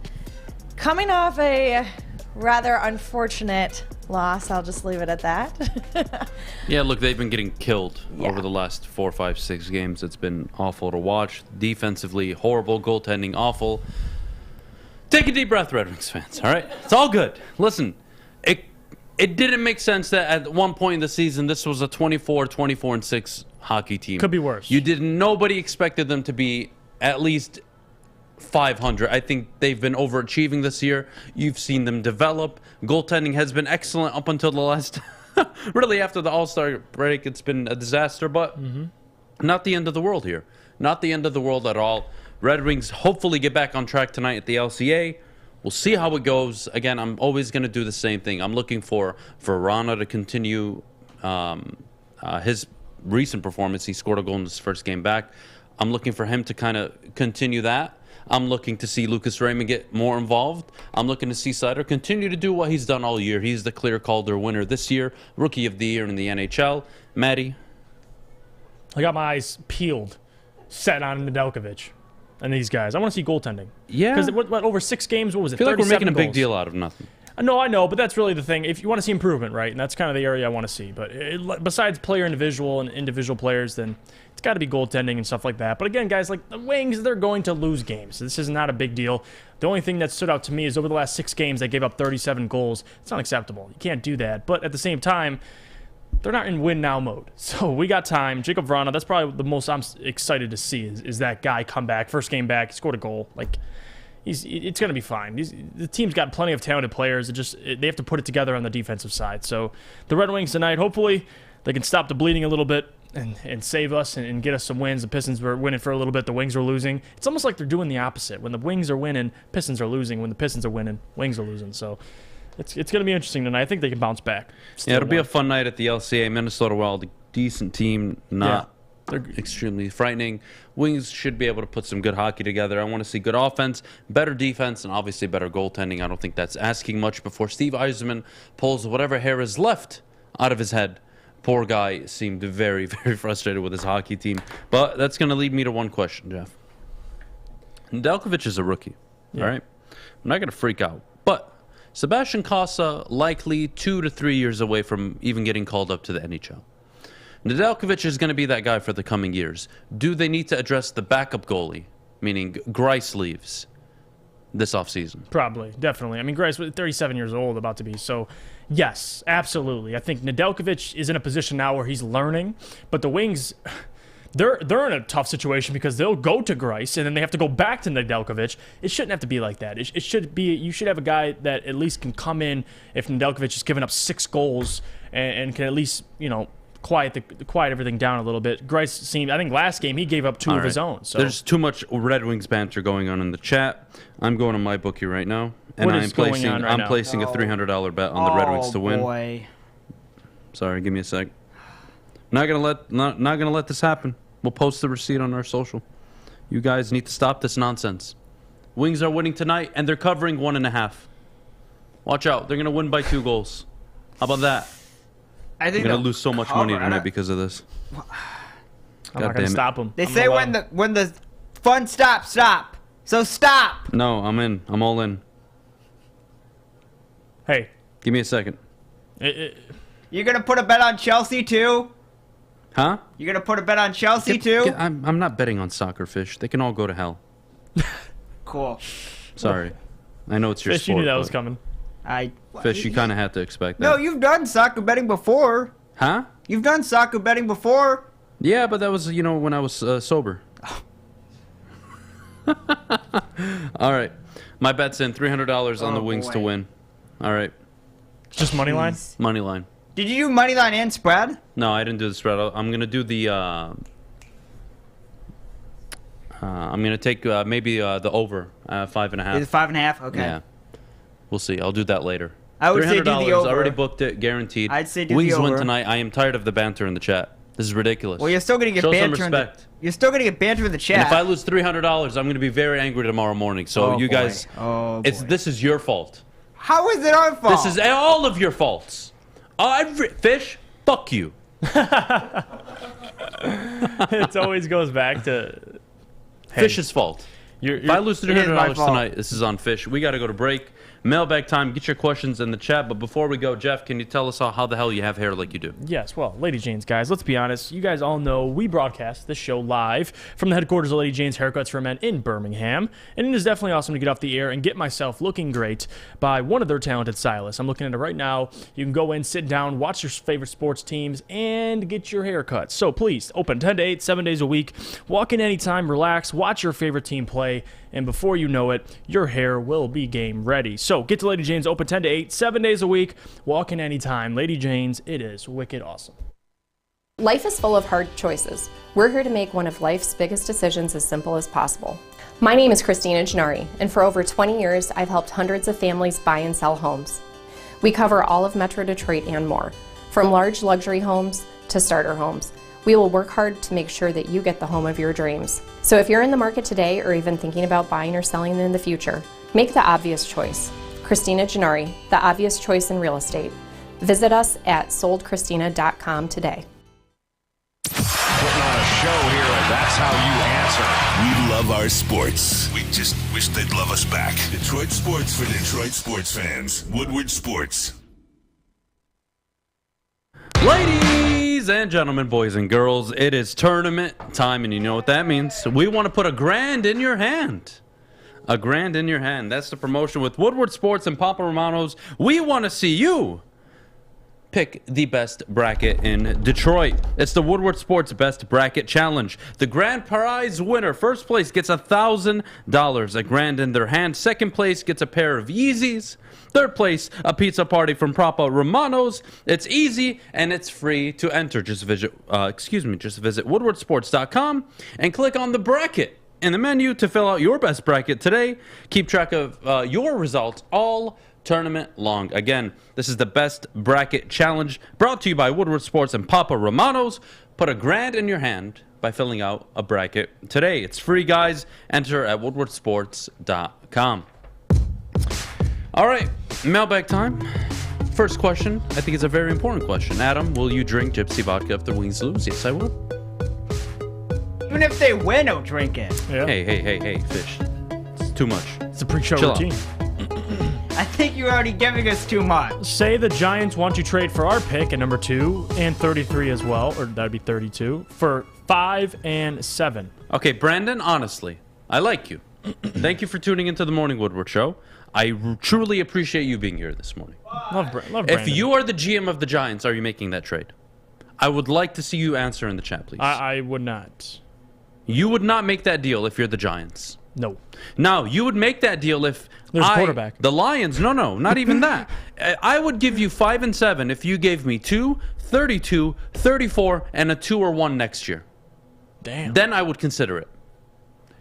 Coming off a rather unfortunate loss, I'll just leave it at that. Yeah, look, they've been getting killed over the last 4, 5, 6 games. It's been awful to watch. Defensively, horrible. Goaltending, awful. Take a deep breath, Red Wings fans, all right? It's all good. Listen, it didn't make sense that at one point in the season, this was a 24-6 hockey team. Could be worse. Nobody expected them to be at least 500. I think they've been overachieving this year. You've seen them develop. Goaltending has been excellent up until the last... really, after the All-Star break, it's been a disaster, but not the end of the world here. Not the end of the world at all. Red Wings hopefully get back on track tonight at the LCA. We'll see how it goes. Again, I'm always going to do the same thing. I'm looking for Rana to continue his recent performance. He scored a goal in his first game back. I'm looking for him to kind of continue that. I'm looking to see Lucas Raymond get more involved. I'm looking to see Seider continue to do what he's done all year. He's the clear Calder winner this year, Rookie of the Year in the NHL. Maddie? I got my eyes peeled, set on Nedeljkovic and these guys. I want to see goaltending. Yeah. Because what over 6 games, what was it? I feel like we're making a big goals? deal out of nothing. No, I know, but that's really the thing. If you want to see improvement, right, and that's kind of the area I want to see. But besides player individual and individual players, then it's got to be goaltending and stuff like that. But again, guys, like the Wings, they're going to lose games. This is not a big deal. The only thing that stood out to me is over the last 6 games, they gave up 37 goals. It's not acceptable. You can't do that. But at the same time, they're not in win-now mode. So we got time. Jacob Vrana, that's probably the most I'm excited to see is that guy come back. First game back, he scored a goal. Like, it's going to be fine. The team's got plenty of talented players. They have to put it together on the defensive side. So the Red Wings tonight, hopefully they can stop the bleeding a little bit and save us and get us some wins. The Pistons were winning for a little bit. The Wings were losing. It's almost like they're doing the opposite. When the Wings are winning, Pistons are losing. When the Pistons are winning, Wings are losing. So it's going to be interesting tonight. I think they can bounce back. Yeah, it'll be a fun night at the LCA. Minnesota Wild, a decent team, not they're extremely frightening. Wings should be able to put some good hockey together. I want to see good offense, better defense, and obviously better goaltending. I don't think that's asking much before Steve Yzerman pulls whatever hair is left out of his head. Poor guy seemed very, very frustrated with his hockey team. But that's going to lead me to one question, Jeff. Nedeljkovic is a rookie, all right? I'm not going to freak out. But Sebastian Cossa likely 2 to 3 years away from even getting called up to the NHL. Nedeljkovic is going to be that guy for the coming years. Do they need to address the backup goalie, meaning Grice leaves this offseason? Probably, definitely. I mean, Grice was 37 years old, about to be. So, yes, absolutely. I think Nedeljkovic is in a position now where he's learning. But the Wings, they're in a tough situation because they'll go to Grice and then they have to go back to Nedeljkovic. It shouldn't have to be like that. It should be, you should have a guy that at least can come in if Nedeljkovic is giving up 6 goals and can at least, quiet everything down a little bit. Grice seemed, I think last game he gave up 2 of his own. So there's too much Red Wings banter going on in the chat. I'm going to my bookie right now, and I'm placing a $300 bet on the Red Wings to win. Boy. Sorry, give me a sec. Not gonna let this happen. We'll post the receipt on our social. You guys need to stop this nonsense. Wings are winning tonight, and they're covering 1.5. Watch out, they're gonna win by 2 goals. How about that? I think they're gonna lose so much money tonight because of this. I'm not gonna stop them. They say when the fun stops, stop. So stop. No, I'm in. I'm all in. Hey, give me a second. You're gonna put a bet on Chelsea too? Huh? You're gonna put a bet on Chelsea too? I'm not betting on soccer, Fish. They can all go to hell. Cool. Sorry. I know it's your Fish, sport. you knew that was coming. Fish, you kind of had to expect that. No, you've done soccer betting before. Huh? You've done soccer betting before. Yeah, but that was, when I was sober. All right. My bet's in. $300 on the Wings to win. All right. Just money line? Money line. Did you do money line and spread? No, I didn't do the spread. I'm going to do the... I'm going to take maybe the over, 5.5. Is it 5.5? Okay. Yeah. We'll see. I'll do that later. I would say do the over. Already booked it, guaranteed. I'd say do Wings the over. win tonight. I am tired of the banter in the chat. This is ridiculous. Well, you're still going to get Show banter. some respect. You're still gonna get banter in the chat. And if I lose $300, I'm gonna be very angry tomorrow morning. So you guys, this is your fault. How is it our fault? This is all of your faults. Fish, fuck you. It always goes back to Fish's fault. If I lose $300 tonight, this is on Fish. We got to go to break. Mailbag time. Get your questions in the chat. But before we go, Jeff, can you tell us how the hell you have hair like you do? Yes, well, Lady Jane's, guys, let's be honest. You guys all know we broadcast this show live from the headquarters of Lady Jane's Haircuts for Men in Birmingham. And it is definitely awesome to get off the air and get myself looking great by one of their talented stylists. I'm looking at it right now. You can go in, sit down, watch your favorite sports teams, and get your haircut. So please, open 10 to 8, 7 days a week. Walk in anytime, relax, watch your favorite team play, and before you know it, your hair will be game ready. So get to Lady Jane's, open 10 to 8, 7 days a week. Walk in anytime. Lady Jane's, it is wicked awesome. Life is full of hard choices. We're here to make one of life's biggest decisions as simple as possible. My name is Christina Gennari, and for over 20 years, I've helped hundreds of families buy and sell homes. We cover all of Metro Detroit and more, from large luxury homes to starter homes. We will work hard to make sure that you get the home of your dreams. So if you're in the market today or even thinking about buying or selling in the future, make the obvious choice. Christina Gennari, the obvious choice in real estate. Visit us at soldchristina.com today. Putting on a show here, and that's how you answer. We love our sports. We just wish they'd love us back. Detroit sports for Detroit sports fans. Woodward Sports. Ladies and gentlemen, boys and girls, it is tournament time, and you know what that means. We want to put $1,000 in your hand. $1,000 in your hand. That's the promotion with Woodward Sports and Papa Romano's. We want to see you pick the best bracket in Detroit. It's the Woodward Sports Best Bracket Challenge. The grand prize winner, first place, gets $1,000, $1,000 in their hand. Second place gets a pair of Yeezys. Third place, a pizza party from Papa Romano's. It's easy and it's free to enter. Just visit woodwardsports.com and click on the bracket in the menu to fill out your best bracket today. Keep track of your results all tournament long. Again, this is the Best Bracket Challenge brought to you by Woodward Sports and Papa Romano's. Put $1,000 in your hand by filling out a bracket today. It's free, guys. Enter at woodwardsports.com. All right, mailbag time. First question, I think it's a very important question. Adam, will you drink Gypsy vodka if the Wings lose? Yes, I will. Even if they win, I'll drink it. Yeah. Hey, Fish. It's too much. It's a pre-show Chill routine. I think you're already giving us too much. Say the Giants want you trade for our pick at number 2 and 33 as well, or that'd be 32, for 5 and 7. Okay, Brandon, honestly, I like you. Thank you for tuning into the Morning Woodward Show. I truly appreciate you being here this morning. Love Brandon. If you are the GM of the Giants, are you making that trade? I would like to see you answer in the chat, please. I would not. You would not make that deal if you're the Giants. No. Now, you would make that deal if there's a quarterback. The Lions, no, not even that. I would give you 5 and 7 if you gave me 2, 32, 34, and a 2 or 1 next year. Damn. Then I would consider it.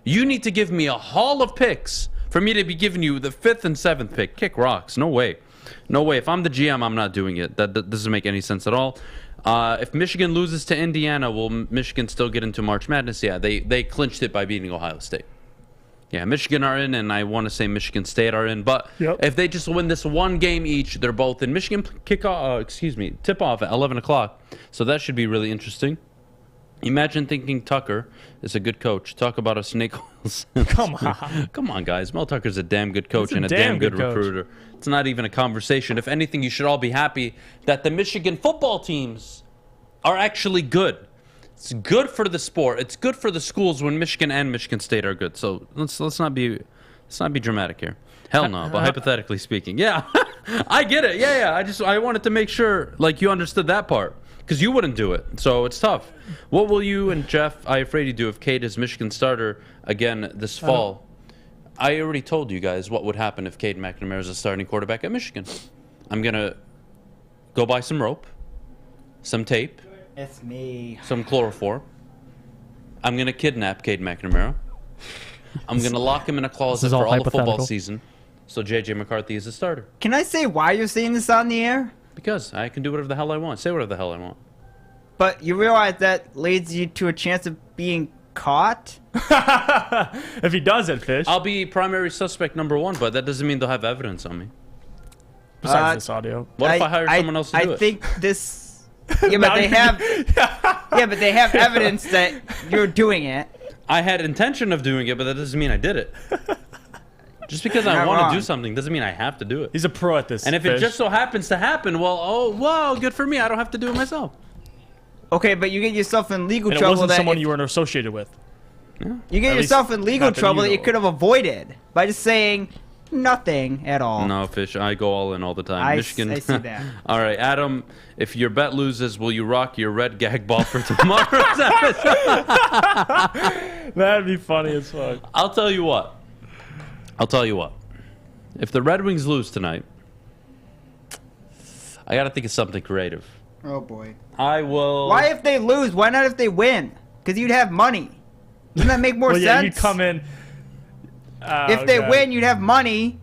You need to give me a haul of picks for me to be giving you the 5th and 7th pick. Kick rocks. No way. No way. If I'm the GM, I'm not doing it. That doesn't make any sense at all. If Michigan loses to Indiana, will Michigan still get into March Madness? Yeah, they clinched it by beating Ohio State. Yeah, Michigan are in, and I want to say Michigan State are in. But if they just win this one game each, they're both in. Michigan tip-off at 11 o'clock. So that should be really interesting. Imagine thinking Tucker is a good coach. Talk about a snake oil. Come on. Come on, guys. Mel Tucker's a damn good coach and a damn good recruiter. It's not even a conversation. If anything, you should all be happy that the Michigan football teams are actually good. It's good for the sport. It's good for the schools when Michigan and Michigan State are good. So let's not be dramatic here. Hell no. But hypothetically speaking, yeah, I get it. Yeah. I wanted to make sure you understood that part. Because you wouldn't do it, so it's tough. What will you and Jeff Iafrate do if Cade is Michigan starter again this fall? I already told you guys what would happen if Cade McNamara is a starting quarterback at Michigan. I'm going to go buy some rope, some tape, it's me, some chloroform. I'm going to kidnap Cade McNamara. I'm going to lock him in a closet for all the football season so J.J. McCarthy is a starter. Can I say why you're saying this on the air? Because I can do whatever the hell I want. Say whatever the hell I want. But you realize that leads you to a chance of being caught? If he does it, Fish. I'll be primary suspect number 1, but that doesn't mean they'll have evidence on me. Besides this audio. What if I hire someone else to do it? I think this. Yeah, but they have. Yeah, but they have evidence that you're doing it. I had intention of doing it, but that doesn't mean I did it. Just because I Not want wrong. to do something doesn't mean I have to do it. He's a pro at this. And if it Fish. just so happens to happen, well, oh, wow, good for me. I don't have to do it myself. Okay, but you get yourself in legal and it trouble. wasn't that someone if- you weren't associated with. Yeah. You get At yourself least in legal not that trouble that you you know could have avoided by just saying nothing at all. No, Fish, I go all in all the time. I Michigan. see that. All right, Adam, if your bet loses, will you rock your red gag ball for tomorrow's episode? That'd be funny as fuck. I'll tell you what. If the Red Wings lose tonight, I got to think of something creative. Oh, boy. I will... Why if they lose? Why not if they win? Because you'd have money. Doesn't that make more Well, yeah, sense? you'd come in. If they win, you'd have money.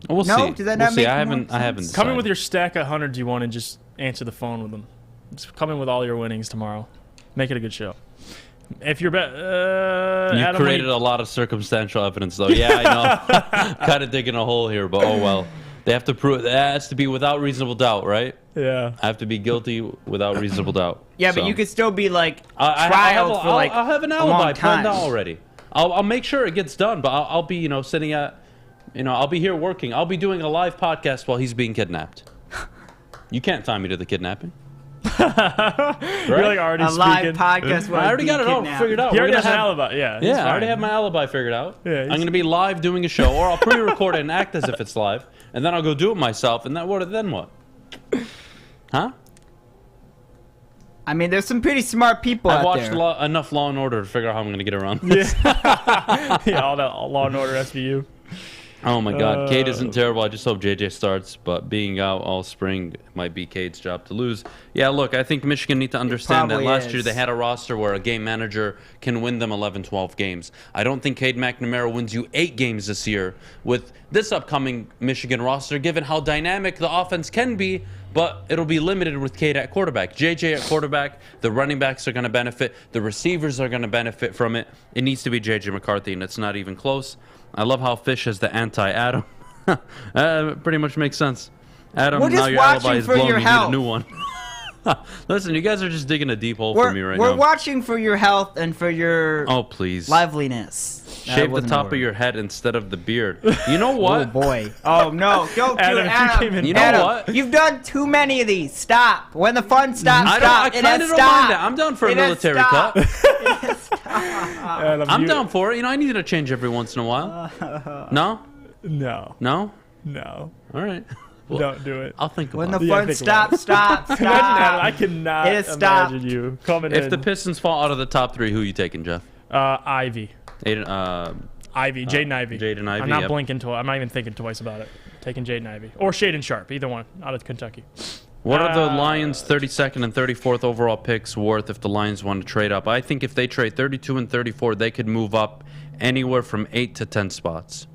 We'll no? see. Does that We'll not see. make I more haven't sense? Come in decided. with your stack of hundreds you want and just answer the phone with them. Just come in with all your winnings tomorrow. Make it a good show. If you're bet, You Adam, created a lot of circumstantial evidence, though. Yeah, I know. Kind of digging a hole here, but oh well. They have to prove. It has to be without reasonable doubt, right? Yeah. I have to be guilty without reasonable doubt. Yeah, So, but you could still be like I'll trialed for like I'll have an a alibi long planned time. out already. I'll make sure it gets done, but I'll be sitting at, I'll be here working. I'll be doing a live podcast while he's being kidnapped. You can't tie me to the kidnapping. You're like already A speaking. live podcast I already got it all figured out. He We're already gonna has an have- alibi. Yeah. he's Yeah, I already fine. have my alibi figured out. Yeah, I'm going to be live doing a show, or I'll pre-record it and act as if it's live, and then I'll go do it myself, and then what? Huh? I mean, there's some pretty smart people I've out watched there. enough Law and Order to figure out how I'm going to get around this. Yeah, all that Law and Order SVU. Oh my God, Cade isn't terrible. I just hope JJ starts, but being out all spring might be Cade's job to lose. Yeah, look, I think Michigan need to understand that probably last is. year they had a roster where a game manager can win them 11, 12 games. I don't think Cade McNamara wins you 8 games this year with this upcoming Michigan roster, given how dynamic the offense can be, but it'll be limited with Cade at quarterback. JJ at quarterback, the running backs are going to benefit, the receivers are going to benefit from it. It needs to be JJ McCarthy, and it's not even close. I love how Fish is the anti-Adam. Pretty much makes sense. Adam, We're now just your alibi watching is for blown. your You need a health. new one. Listen, you guys are just digging a deep hole for me right we're now. watching for your health and for your Oh, please. liveliness. That Shave the wasn't a top of word. your head instead of the beard. You know what? Oh boy. Oh no. Don't do Adam, it, if you Adam. came in- You know Adam, what? You've done too many of these. Stop. When the fun stops, I stop. kind of don't mind that. I'm down for a military cut. Adam, I'm you- down for it. I need a change every once in a while. No? No. No? No. All right. Don't do it. I'll think When about the it. Yeah, fun think about stops, stop. Imagine Adam, I Stop. cannot It has stopped. imagine you coming If in. the Pistons fall out of the top 3, who are you taking, Jeff? Ivy. Aiden, Ivy. Jaden Ivy. Jaden Ivy, I'm not yep. blinking twice. I'm not even thinking twice about it. Taking Jaden Ivy. Or Shaden Sharp. Either one. Out of Kentucky. What are the Lions' 32nd and 34th overall picks worth if the Lions want to trade up? I think if they trade 32 and 34, they could move up anywhere from 8 to 10 spots,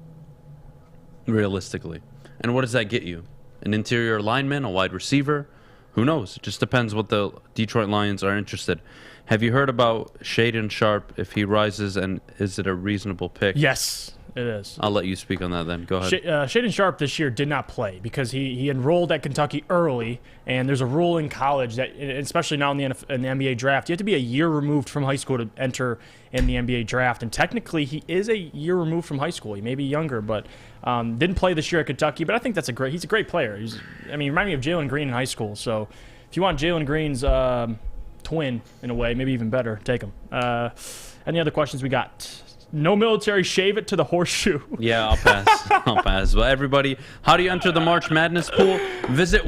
realistically. And what does that get you? An interior lineman, a wide receiver? Who knows? It just depends what the Detroit Lions are interested. Have you heard about Shaden Sharp if he rises, and is it a reasonable pick? Yes, it is. I'll let you speak on that then. Go ahead. Shaden Sharp this year did not play because he enrolled at Kentucky early, and there's a rule in college that, especially now in the NBA draft, you have to be a year removed from high school to enter in the NBA draft. And technically, he is a year removed from high school. He may be younger, but didn't play this year at Kentucky. But I think he's a great player. He reminded me of Jalen Green in high school. So if you want Jalen Green's twin in a way, maybe even better, take him. Any other questions we got? No military, shave it to the horseshoe. Yeah, I'll pass. I'll pass. Well, everybody, how do you enter the March Madness pool? Visit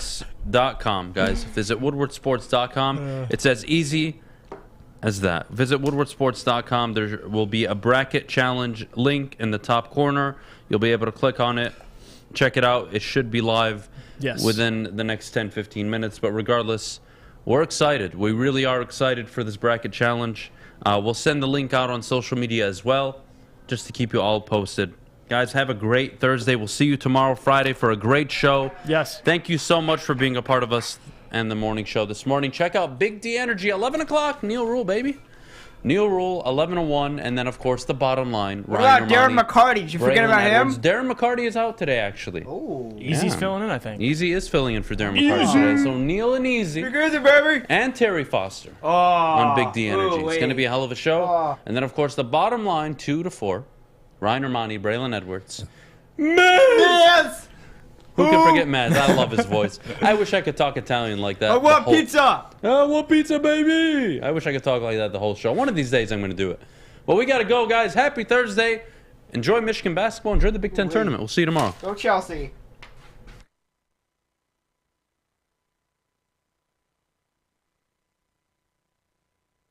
woodwardsports.com, guys. Visit woodwardsports.com. It's as easy as that. Visit woodwardsports.com. There will be a bracket challenge link in the top corner. You'll be able to click on it. Check it out. It should be live within the next 10, 15 minutes. But regardless, we're excited. We really are excited for this bracket challenge. We'll send the link out on social media as well, just to keep you all posted. Guys, have a great Thursday. We'll see you tomorrow, Friday, for a great show. Yes. Thank you so much for being a part of us and the morning show this morning. Check out Big D Energy, 11 o'clock. Neil Rule, baby. Neil Rule, 11-1, and then, of course, the bottom line. What about Darren McCarty? Did you forget about him? Darren McCarty is out today, actually. Oh. Easy's filling in, I think. Easy is filling in for Darren McCarty today. So Neil and Easy. Baby. And Terry Foster Oh, on Big D Energy. It's going to wait. be a hell of a show. Oh. And then, of course, the bottom line, 2-4. Ryan Romani, Braylon Edwards. Yes! Who can forget Maz? I love his voice. I wish I could talk Italian like that. I want pizza! I want pizza, baby! I wish I could talk like that the whole show. One of these days I'm going to do it. Well, we got to go, guys. Happy Thursday. Enjoy Michigan basketball. Enjoy the Big Ten tournament. We'll see you tomorrow. Go Chelsea.